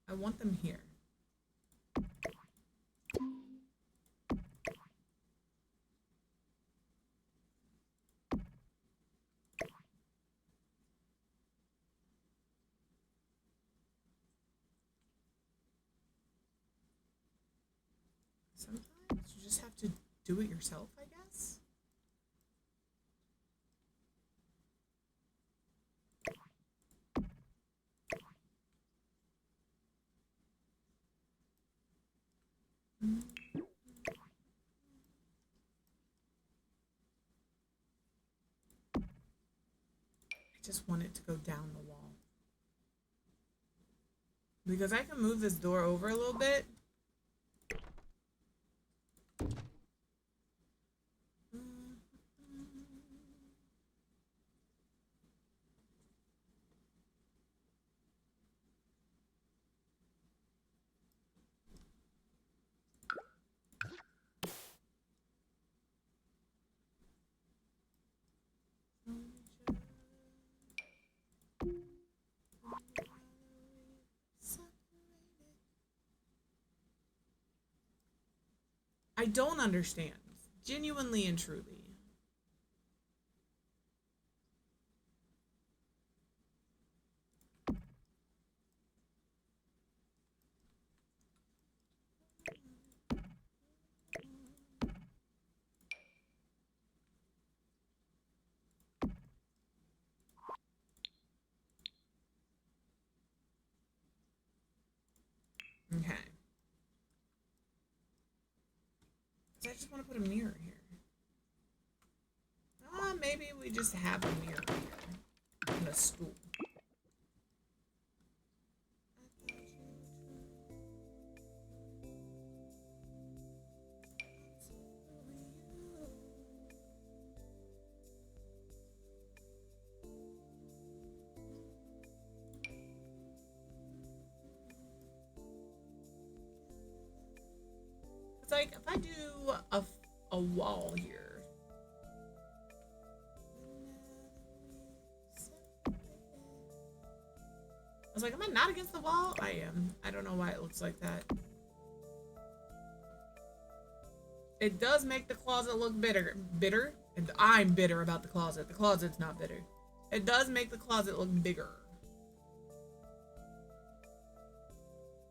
I want them here. Sometimes you just have to do it yourself, I guess. I just want it to go down the wall. Because I can move this door over a little bit. I don't understand, genuinely and truly. Okay. So I just want to put a mirror here. Maybe we just have a mirror here. And a stool. It's like if I do a wall here. I was like, am I not against the wall? I am. I don't know why it looks like that. It does make the closet look bitter. Bitter? And I'm bitter about the closet. The closet's not bitter. It does make the closet look bigger.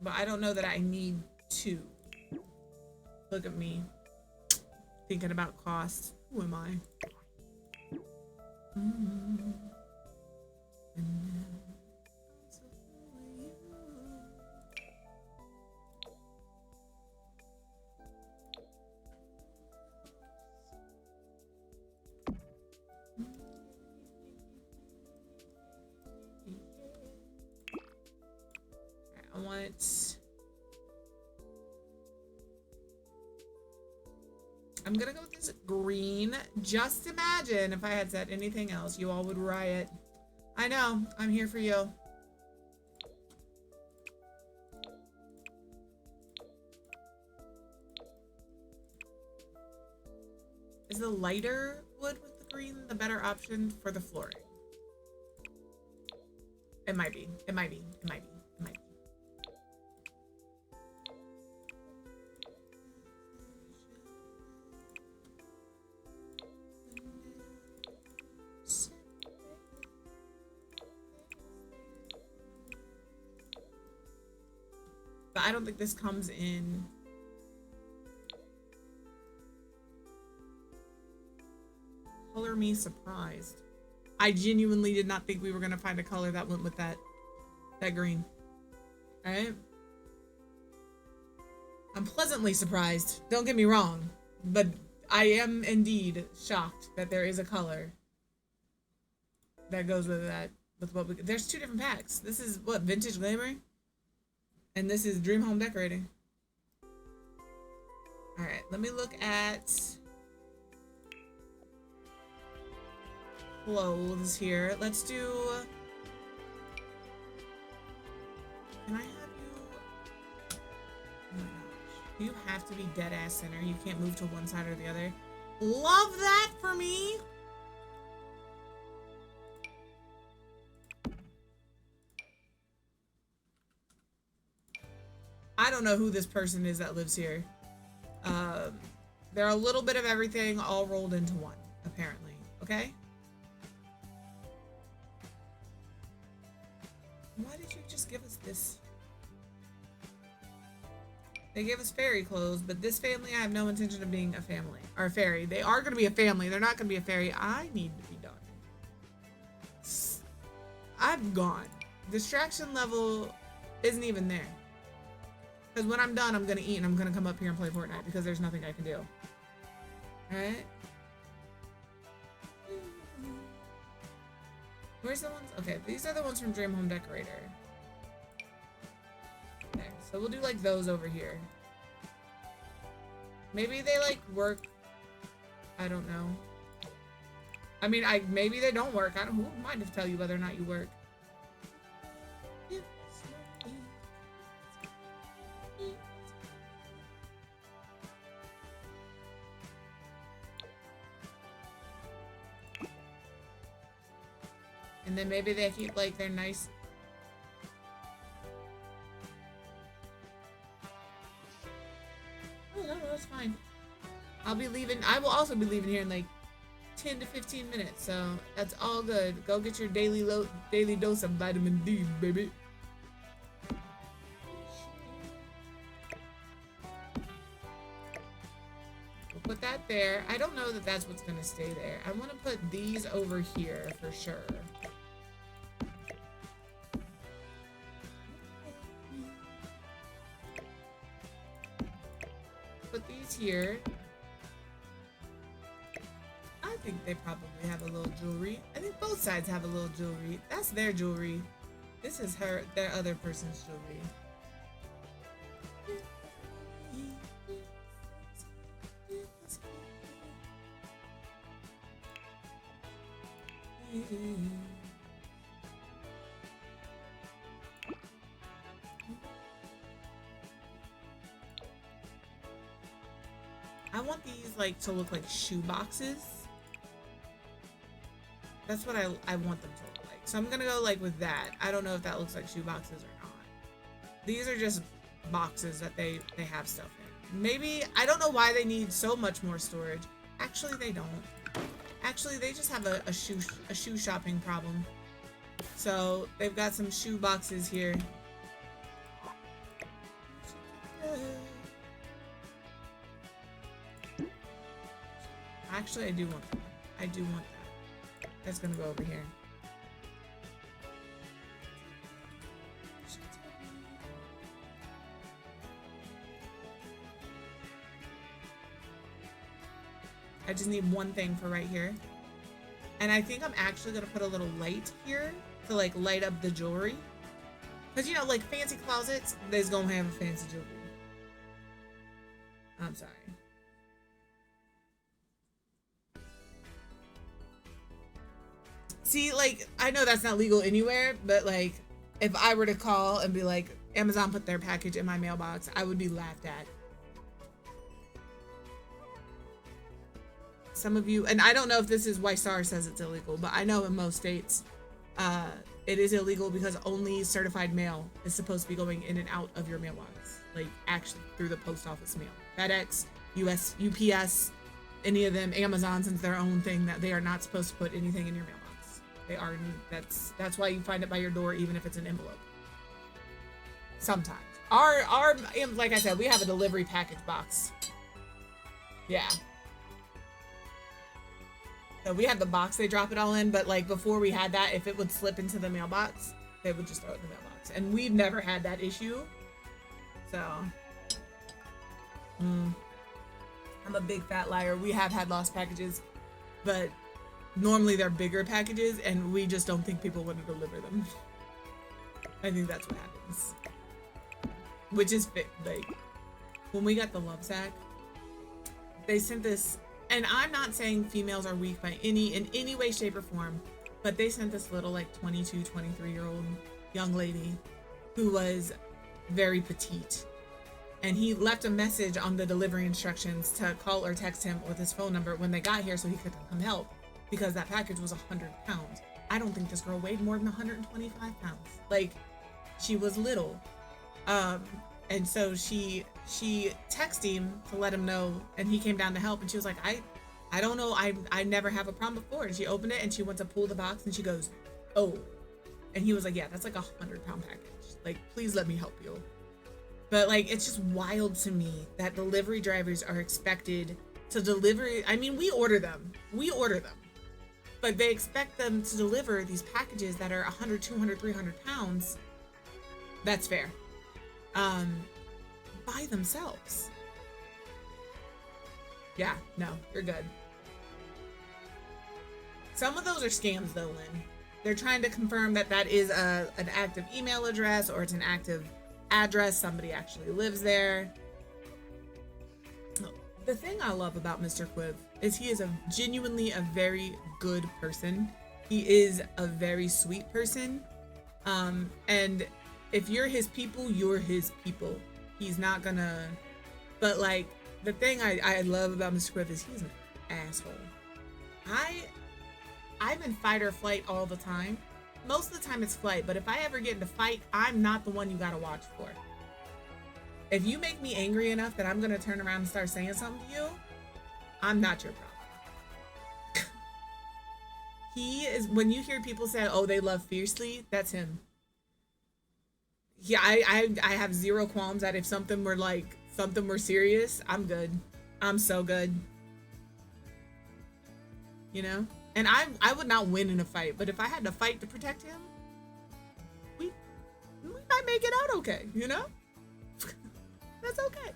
But I don't know that I need to. Look at me. Thinking about cost. Who am I? I'm gonna go with this green. Just imagine if I had said anything else, you all would riot. I know, I'm here for you. Is the lighter wood with the green the better option for the flooring? It might be. It might be. It might be. It might be. But I don't think this comes in. Color me surprised. I genuinely did not think we were gonna find a color that went with that green. All right. I'm pleasantly surprised. Don't get me wrong, but I am indeed shocked that there is a color that goes with that. With what we, there's two different packs. This is what, Vintage Glamour, and this is Dream Home Decorating. All right, let me look at clothes here. Let's do. Can I have you? Oh my gosh, you have to be dead ass center. You can't move to one side or the other. Love that for me. I don't know who this person is that lives here. They're a little bit of everything all rolled into one, apparently. Okay? Why did you just give us this? They gave us fairy clothes, but this family, I have no intention of being a family. Or a fairy. They are going to be a family. They're not going to be a fairy. I need to be done. I'm gone. Distraction level isn't even there. Because when I'm done, I'm going to eat and I'm going to come up here and play Fortnite because there's nothing I can do. Alright? Where's the ones? Okay, these are the ones from Dream Home Decorator. Okay, so we'll do like those over here. Maybe they like work. I don't know. I mean, maybe they don't work. I don't. Who am I to tell you whether or not you work? And then maybe they keep like their nice. Oh, no, that's fine. I'll be leaving. I will also be leaving here in like 10 to 15 minutes, so that's all good. Go get your daily dose of vitamin D, baby. We'll put that there. I don't know that that's what's gonna stay there. I want to put these over here for sure. Put these here. I think they probably have a little jewelry. I think both sides have a little jewelry. That's their jewelry. This is their other person's jewelry. I want these like to look like shoe boxes. That's what I want them to look like. So I'm gonna go like with that. I don't know if that looks like shoe boxes or not. These are just boxes that they have stuff in. Maybe, I don't know why they need so much more storage. Actually, they don't. Actually, they just have a shoe shopping problem. So they've got some shoe boxes here. Actually, I do want that. I do want that. That's gonna go over here. I just need one thing for right here. And I think I'm actually gonna put a little light here to like light up the jewelry. Because, you know, like fancy closets, they's gonna have a fancy jewelry. I'm sorry. See, like, I know that's not legal anywhere, but like, if I were to call and be like, Amazon put their package in my mailbox, I would be laughed at. Some of you, and I don't know if this is why SAR says it's illegal, but I know in most states, it is illegal because only certified mail is supposed to be going in and out of your mailbox, like actually through the post office mail. FedEx, UPS, any of them, Amazon, since their own thing that they are not supposed to put anything in your mailbox. They are, that's why you find it by your door, even if it's an envelope. Sometimes. Our, like I said, we have a delivery package box. Yeah. So we have the box they drop it all in, but like before we had that, if it would slip into the mailbox, they would just throw it in the mailbox. And we've never had that issue. So, I'm a big fat liar. We have had lost packages, but normally they're bigger packages and we just don't think people want to deliver them. I think that's what happens. Which is like, when we got the love sack, they sent this, and I'm not saying females are weak by in any way, shape, or form, but they sent this little like 22, 23-year-old young lady who was very petite. And he left a message on the delivery instructions to call or text him with his phone number when they got here so he could come help, because that package was 100 pounds. I don't think this girl weighed more than 125 pounds. Like, she was little. And so she texted him to let him know, and he came down to help, and she was like, I don't know, I never have a problem before. And she opened it and she went to pull the box and she goes, oh. And he was like, yeah, that's like 100-pound package. Like, please let me help you. But like, it's just wild to me that delivery drivers are expected to deliver. I mean, we order them, but they expect them to deliver these packages that are 100, 200, 300 pounds. That's fair. By themselves. Yeah, no, you're good. Some of those are scams though, Lynn. They're trying to confirm that that is an active email address or it's an active address. Somebody actually lives there. The thing I love about Mr. Quiv is he is genuinely a very good person. He is a very sweet person. And if you're his people, you're his people. He's not gonna, but like, the thing I love about Mr. Quiv is he's an asshole. I'm in fight or flight all the time. Most of the time it's flight, but if I ever get into fight, I'm not the one you gotta watch for. If you make me angry enough that I'm gonna turn around and start saying something to you, I'm not your problem. He is, when you hear people say, oh, they love fiercely, that's him. Yeah, I have zero qualms that if something were serious, I'm good. I'm so good. You know? And I would not win in a fight, but if I had to fight to protect him, we might make it out okay, you know? That's okay.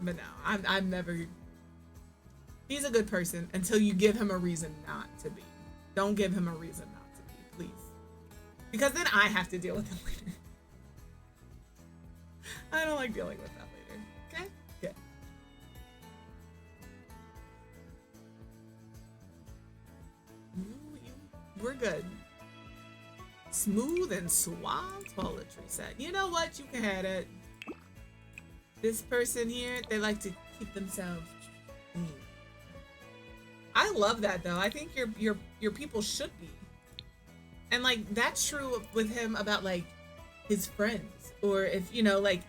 But no, I'm never, he's a good person until you give him a reason not to be. Don't give him a reason not to be, please. Because then I have to deal with him later. I don't like dealing with that later. Okay? Good. We're good. Smooth and suave toiletry set. You know what? You can have it. This person here, they like to keep themselves clean. I love that though. I think your people should be. And like, that's true with him about like his friends, or if, you know, like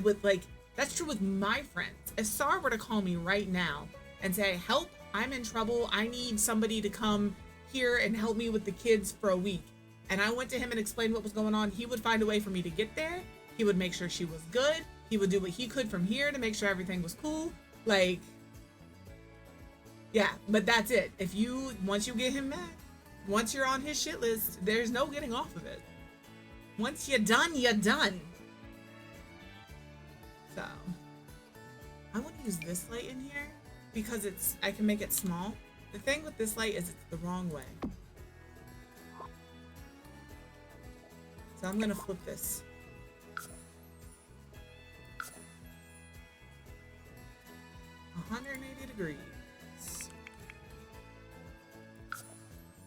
with like, that's true with my friends. If Sar were to call me right now and say, help, I'm in trouble, I need somebody to come here and help me with the kids for a week, and I went to him and explained what was going on, he would find a way for me to get there. He would make sure she was good. He would do what he could from here to make sure everything was cool. Like, yeah, but that's it. Once you get him mad, once you're on his shit list, there's no getting off of it. Once you're done, you're done. So, I want to use this light in here because I can make it small. The thing with this light is it's the wrong way. So I'm gonna flip this. $180.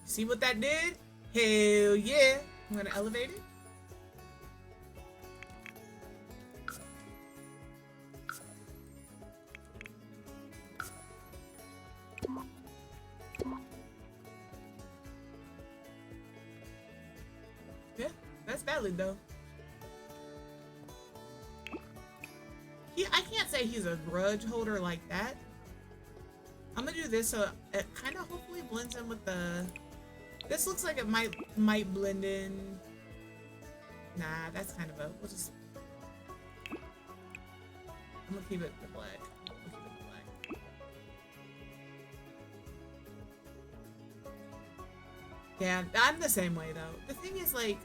See what that did? Hell yeah. I'm gonna elevate it. Yeah, that's valid though. I can't say he's a grudge holder like that. I'm gonna do this so it kind of hopefully blends in with the... This looks like it might blend in. Nah, that's kind of a... We'll just... I'm gonna keep it the black. Yeah, I'm the same way though. The thing is, like,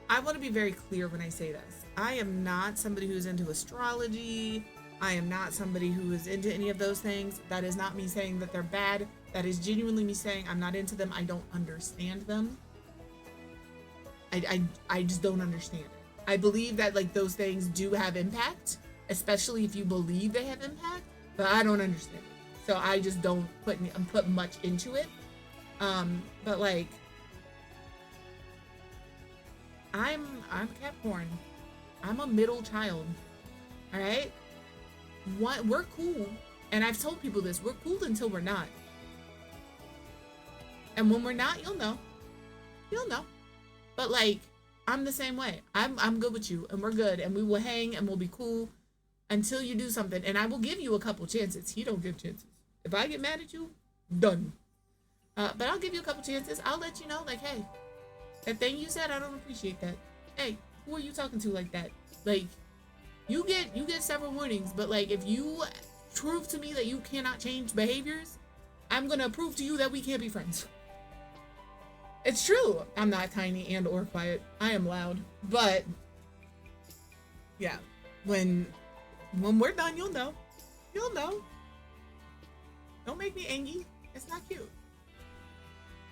I want to be very clear when I say this. I am not somebody who's into astrology. I am not somebody who is into any of those things. That is not me saying that they're bad. That is genuinely me saying I'm not into them. I don't understand them. I just don't understand it. I believe that, like, those things do have impact, especially if you believe they have impact, but I don't understand it. So I just don't put much into it. But like, I'm Capricorn. I'm a middle child. All right. We're cool, and I've told people this. We're cool until we're not. And when we're not, you'll know. You'll know. But like, I'm the same way. I'm good with you, and we're good, and we will hang, and we'll be cool until you do something. And I will give you a couple chances. He don't give chances. If I get mad at you, done. But I'll give you a couple chances. I'll let you know, like, hey, that thing you said, I don't appreciate that. Hey, who are you talking to like that? Like, you get several warnings, but like, if you prove to me that you cannot change behaviors, I'm gonna prove to you that we can't be friends. It's true. I'm not tiny and or quiet. I am loud. But yeah, when we're done, you'll know. You'll know. Don't make me angry. It's not cute.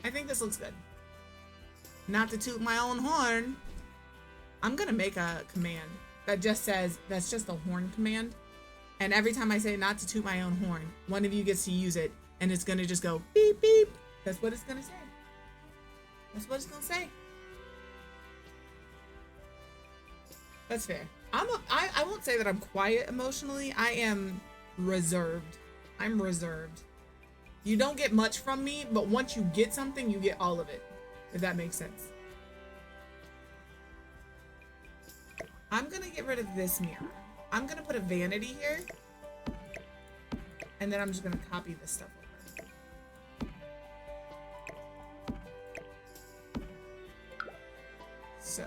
I think this looks good. Not to toot my own horn, I'm gonna make a command that just says, that's just a horn command. And every time I say not to toot my own horn, one of you gets to use it, and it's gonna just go beep beep. That's what it's gonna say. That's what it's gonna say. That's fair. I won't say that I'm quiet emotionally. I am reserved. I'm reserved. You don't get much from me, but once you get something, you get all of it. If that makes sense. I'm gonna get rid of this mirror. I'm gonna put a vanity here. And then I'm just gonna copy this stuff over. So,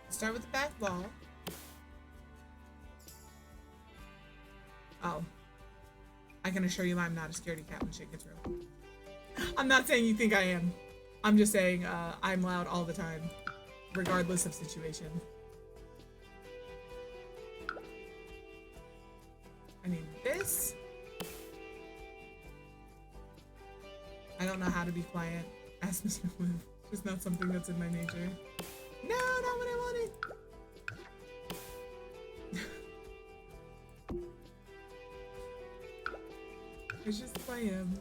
start with the back wall. Oh. I can assure you I'm not a scaredy cat when shit gets real. I'm not saying you think I am. I'm just saying I'm loud all the time, regardless of situation. I need this. I don't know how to be quiet. Ask Mr. Liv. It's not something that's in my nature. No, not what I wanted. It's just who I am.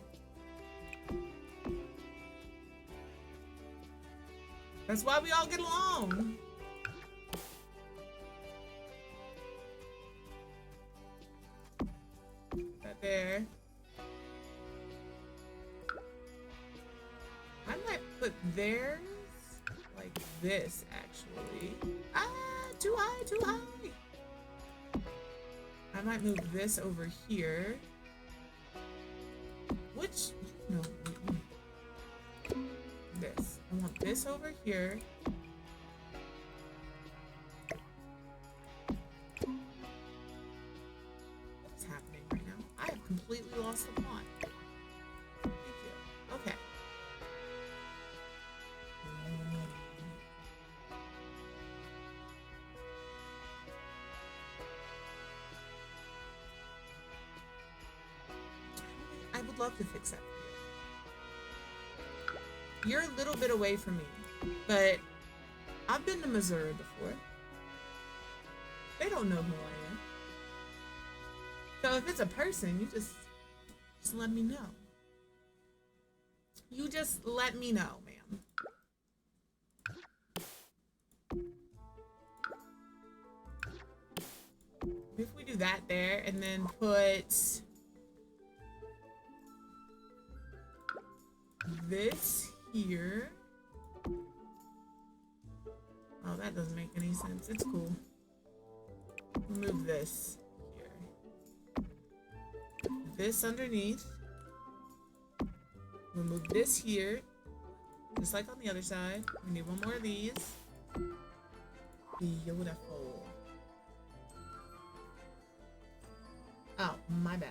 That's why we all get along. That there. I might put theirs like this, actually. Ah, too high, too high. I might move this over here. Which, no, this. I want this over here. What is happening right now? I have completely lost the plot. Thank you. Okay. I would love to fix that for you. You're a little bit away from me. But I've been to Missouri before. They don't know who I am. So if it's a person, you just let me know. You just let me know, ma'am. If we do that there and then put this here. Oh, that doesn't make any sense. It's cool. Remove this here. This underneath. Remove this here. Just like on the other side. We need one more of these. Beautiful. Oh, my bad.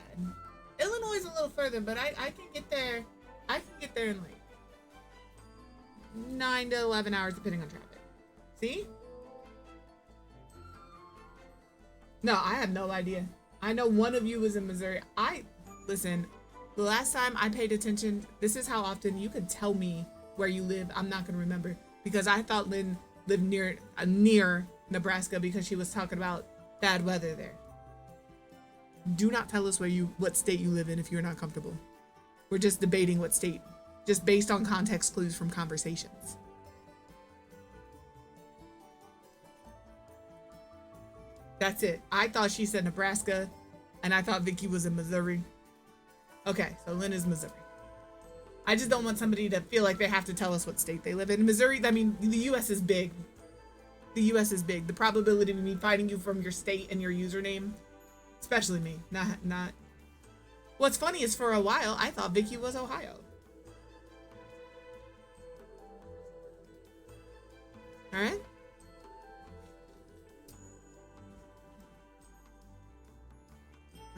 Illinois is a little further, but I can get there. I can get there in like 9 to 11 hours depending on traffic. See? No, I have no idea. I know one of you was in Missouri. Listen, the last time I paid attention, this is how often you could tell me where you live. I'm not going to remember because I thought Lynn lived near Nebraska because she was talking about bad weather there. Do not tell us what state you live in if you're not comfortable. We're just debating what state, just based on context clues from conversations. That's it. I thought she said Nebraska, and I thought Vicky was in Missouri. Okay, so Lynn is Missouri. I just don't want somebody to feel like they have to tell us what state they live in. Missouri, I mean, the U.S. is big. The U.S. is big. The probability of me finding you from your state and your username, especially me, not. What's funny is for a while, I thought Vicky was Ohio. All right.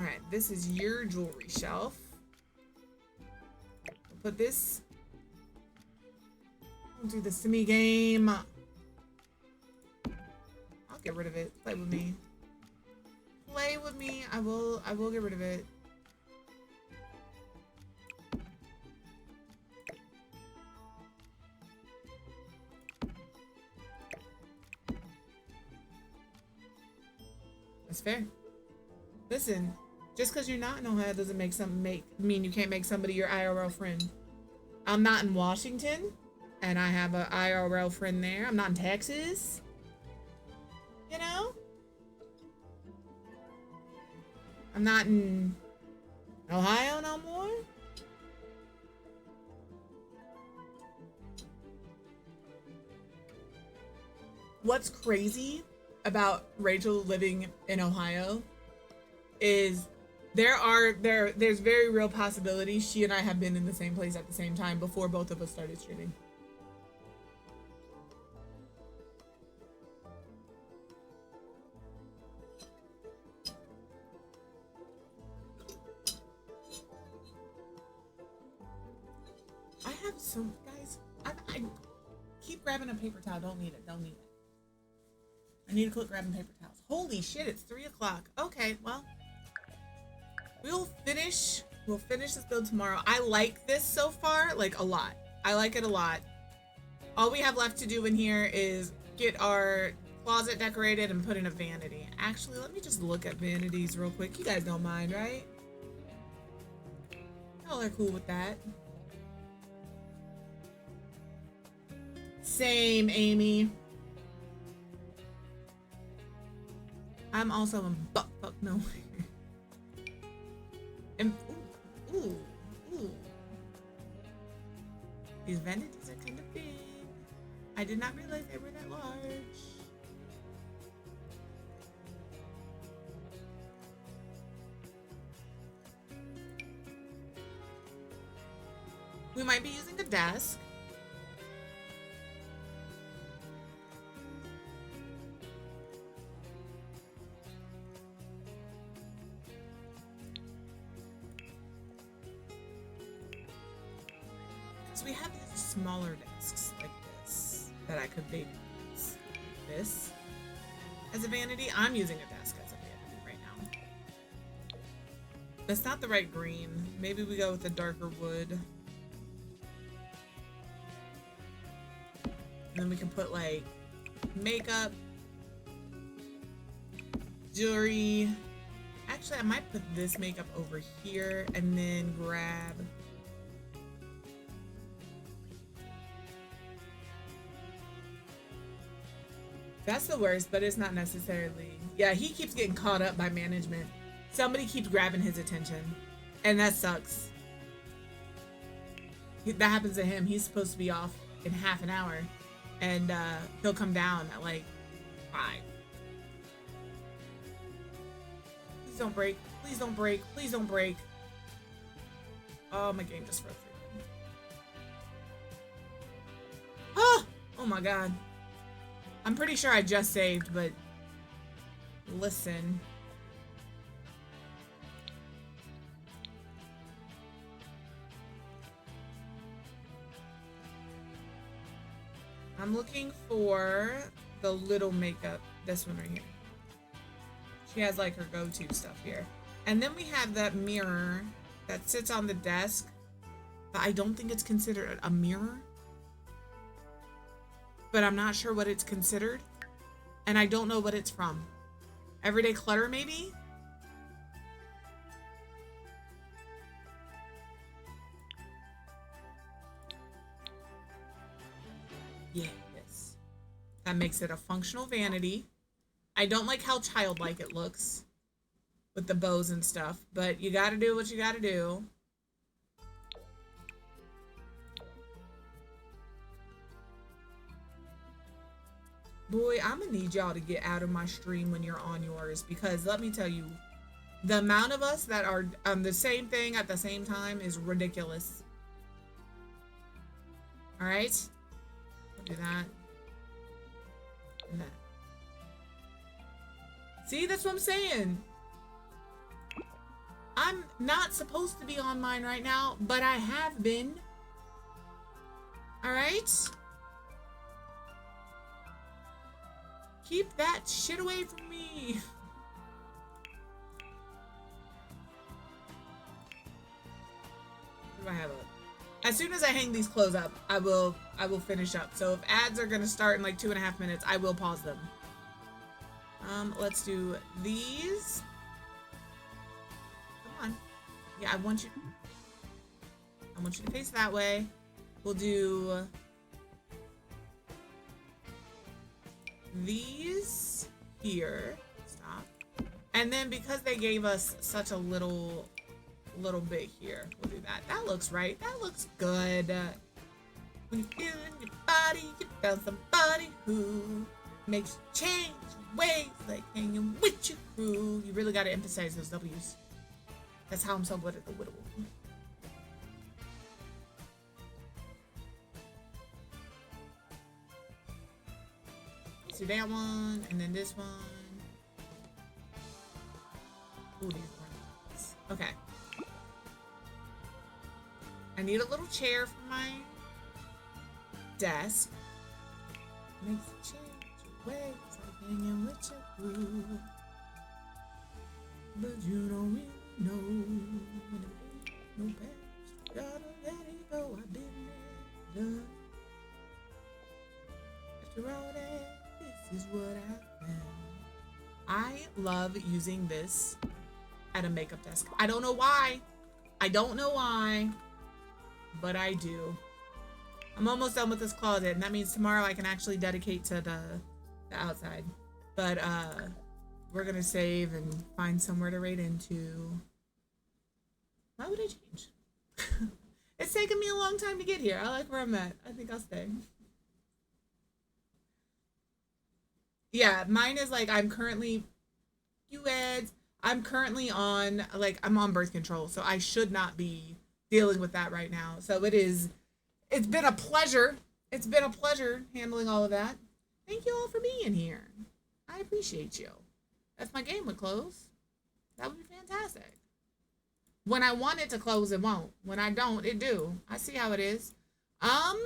All right, this is your jewelry shelf. Put this. Don't do this to me, game. I'll get rid of it. Play with me. Play with me. I will get rid of it. That's fair. Listen, just because you're not in Ohio doesn't mean you can't make somebody your IRL friend. I'm not in Washington, and I have an IRL friend there. I'm not in Texas. You know? I'm not in Ohio no more. What's crazy about Rachel living in Ohio is there's very real possibility she and I have been in the same place at the same time before both of us started streaming. I have some guys. I keep grabbing a paper towel. Don't need it. Don't need it. I need to quit grabbing paper towels. Holy shit! It's 3 o'clock. Okay, well. We'll finish this build tomorrow. I like this so far, like a lot. I like it a lot. All we have left to do in here is get our closet decorated and put in a vanity. Actually, let me just look at vanities real quick. You guys don't mind, right? Y'all are cool with that. Same, Amy. I'm also in fuck no. And ooh. These vanities are kind of big. I did not realize they were that large. We might be using a desk. We have these smaller desks like this that I could maybe use. Like this as a vanity. I'm using a desk as a vanity right now. That's not the right green. Maybe we go with a darker wood. And then we can put like makeup, jewelry. Actually, I might put this makeup over here and then grab. That's the worst, but it's not necessarily. Yeah, he keeps getting caught up by management. Somebody keeps grabbing his attention, and that sucks. That happens to him. He's supposed to be off in half an hour, and he'll come down at like 5. Please don't break. Please don't break. Please don't break. Oh, my game just froze. Oh my god. I'm pretty sure I just saved, but listen. I'm looking for the little makeup. This one right here. She has like her go-to stuff here. And then we have that mirror that sits on the desk, but I don't think it's considered a mirror. But I'm not sure what it's considered. And I don't know what it's from. Everyday clutter, maybe? Yes. That makes it a functional vanity. I don't like how childlike it looks with the bows and stuff, but you gotta do what you gotta do. Boy, I'm gonna need y'all to get out of my stream when you're on yours, because let me tell you, the amount of us that are on the same thing at the same time is ridiculous. All right, we'll do that and that. See, that's what I'm saying. I'm not supposed to be on mine right now, but I have been. All right. Keep that shit away from me. What do I have up? As soon as I hang these clothes up, I will finish up. So if ads are gonna start in like 2.5 minutes, I will pause them. Let's do these. Come on. Yeah, I want you to face that way. We'll do these here. Stop. And then because they gave us such a little bit here, we'll do that. That looks right. That looks good. When you feel in your body, you found somebody who makes you change ways, like hanging with your crew. You really got to emphasize those W's. That's how I'm so good at the whittle. Let's do that one, and then this one. Ooh, these ones. Okay. I need a little chair for my desk. Makes you change your ways, like hanging with your crew. But you don't really know when it ain't no past. Gotta let it go. I've been there, done. After all that, this is what I found. I love using this at a makeup desk. I don't know why. But I do. I'm almost done with this closet, and that means tomorrow I can actually dedicate to the outside. But we're gonna save and find somewhere to raid into. Why would I change? It's taken me a long time to get here. I like where I'm at. I think I'll stay. Yeah, mine is like I'm currently I'm currently on I'm on birth control, so I should not be dealing with that right now. So it's been a pleasure. It's been a pleasure handling all of that. Thank you all for being here. I appreciate you. If my game would close, that would be fantastic. When I want it to close, it won't. When I don't, it do. I see how it is. No,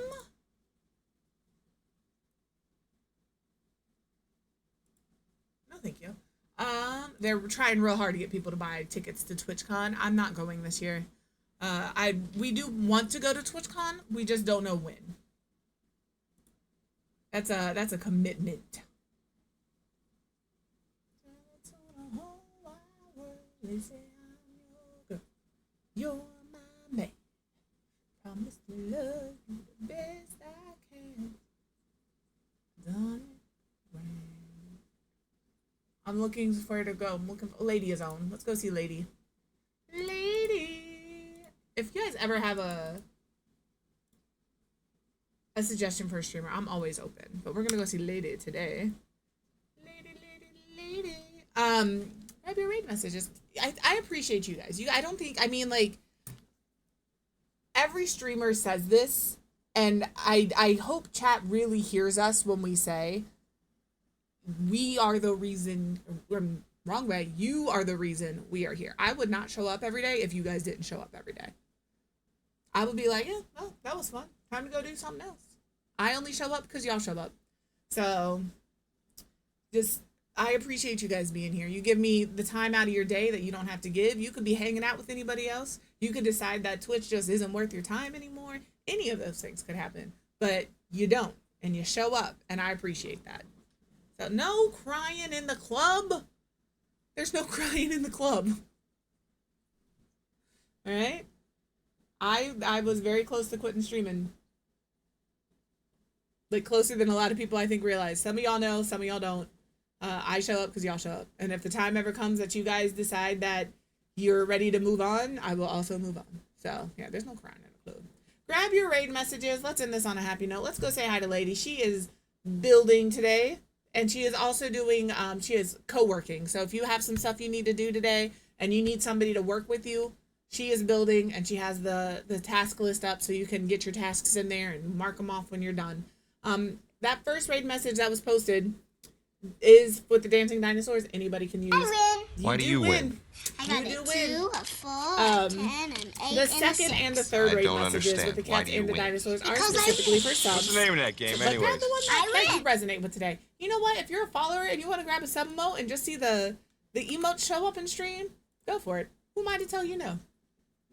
thank you. They're trying real hard to get people to buy tickets to TwitchCon. I'm not going this year. We do want to go to TwitchCon. We just don't know when. That's a commitment. You're my man. Promise to love you the best I can. Done it right. I'm looking for her to go. I'm looking for Lady is on. Let's go see Lady. Lady. If you guys ever have a suggestion for a streamer, I'm always open. But we're gonna go see Lady today. Lady. Grab your raid messages. I appreciate you guys. I mean, like, every streamer says this, and I hope chat really hears us when we say we are the reason, wrong way, you are the reason we are here. I would not show up every day if you guys didn't show up every day. I would be like, yeah, well, that was fun. Time to go do something else. I only show up because y'all show up. So, I appreciate you guys being here. You give me the time out of your day that you don't have to give. You could be hanging out with anybody else. You could decide that Twitch just isn't worth your time anymore. Any of those things could happen. But you don't. And you show up. And I appreciate that. So no crying in the club. There's no crying in the club. Alright? I was very close to quitting streaming. Like, closer than a lot of people I think realize. Some of y'all know, some of y'all don't. I show up because y'all show up. And if the time ever comes that you guys decide that you're ready to move on, I will also move on. So, yeah, there's no crying in the club. Grab your raid messages. Let's end this on a happy note. Let's go say hi to Lady. She is building today. And she is also doing, she is co-working. So if you have some stuff you need to do today and you need somebody to work with you, she is building and she has the task list up so you can get your tasks in there and mark them off when you're done. That first raid message that was posted is with the dancing dinosaurs. Anybody can use. I win. Why do you win? I got You a do win. 2, a 4, a 10, an 8, The second and the third I raid don't messages understand. with the Why cats do you and the win? dinosaurs are Because I specifically win. for What's subs. the name of that game, But grab anyways? the one I that you win. resonate with today. You know what? If you're a follower and you want to grab a sub emote and just see the emotes show up in stream, go for it. Who am I to tell you no?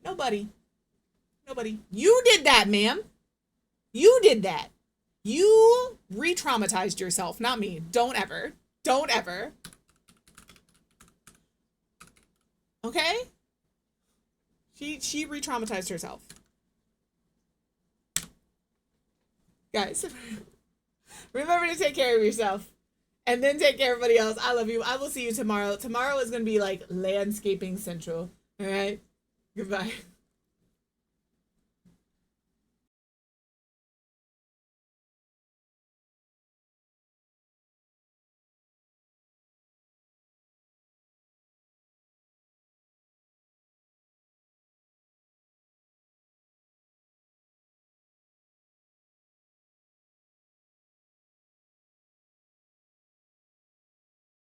Nobody. You did that, ma'am. You did that. You re-traumatized yourself, not me. Don't ever. Okay? She re-traumatized herself. Guys, remember to take care of yourself. And then take care of everybody else. I love you. I will see you tomorrow. Tomorrow is going to be like landscaping central. All right? Goodbye.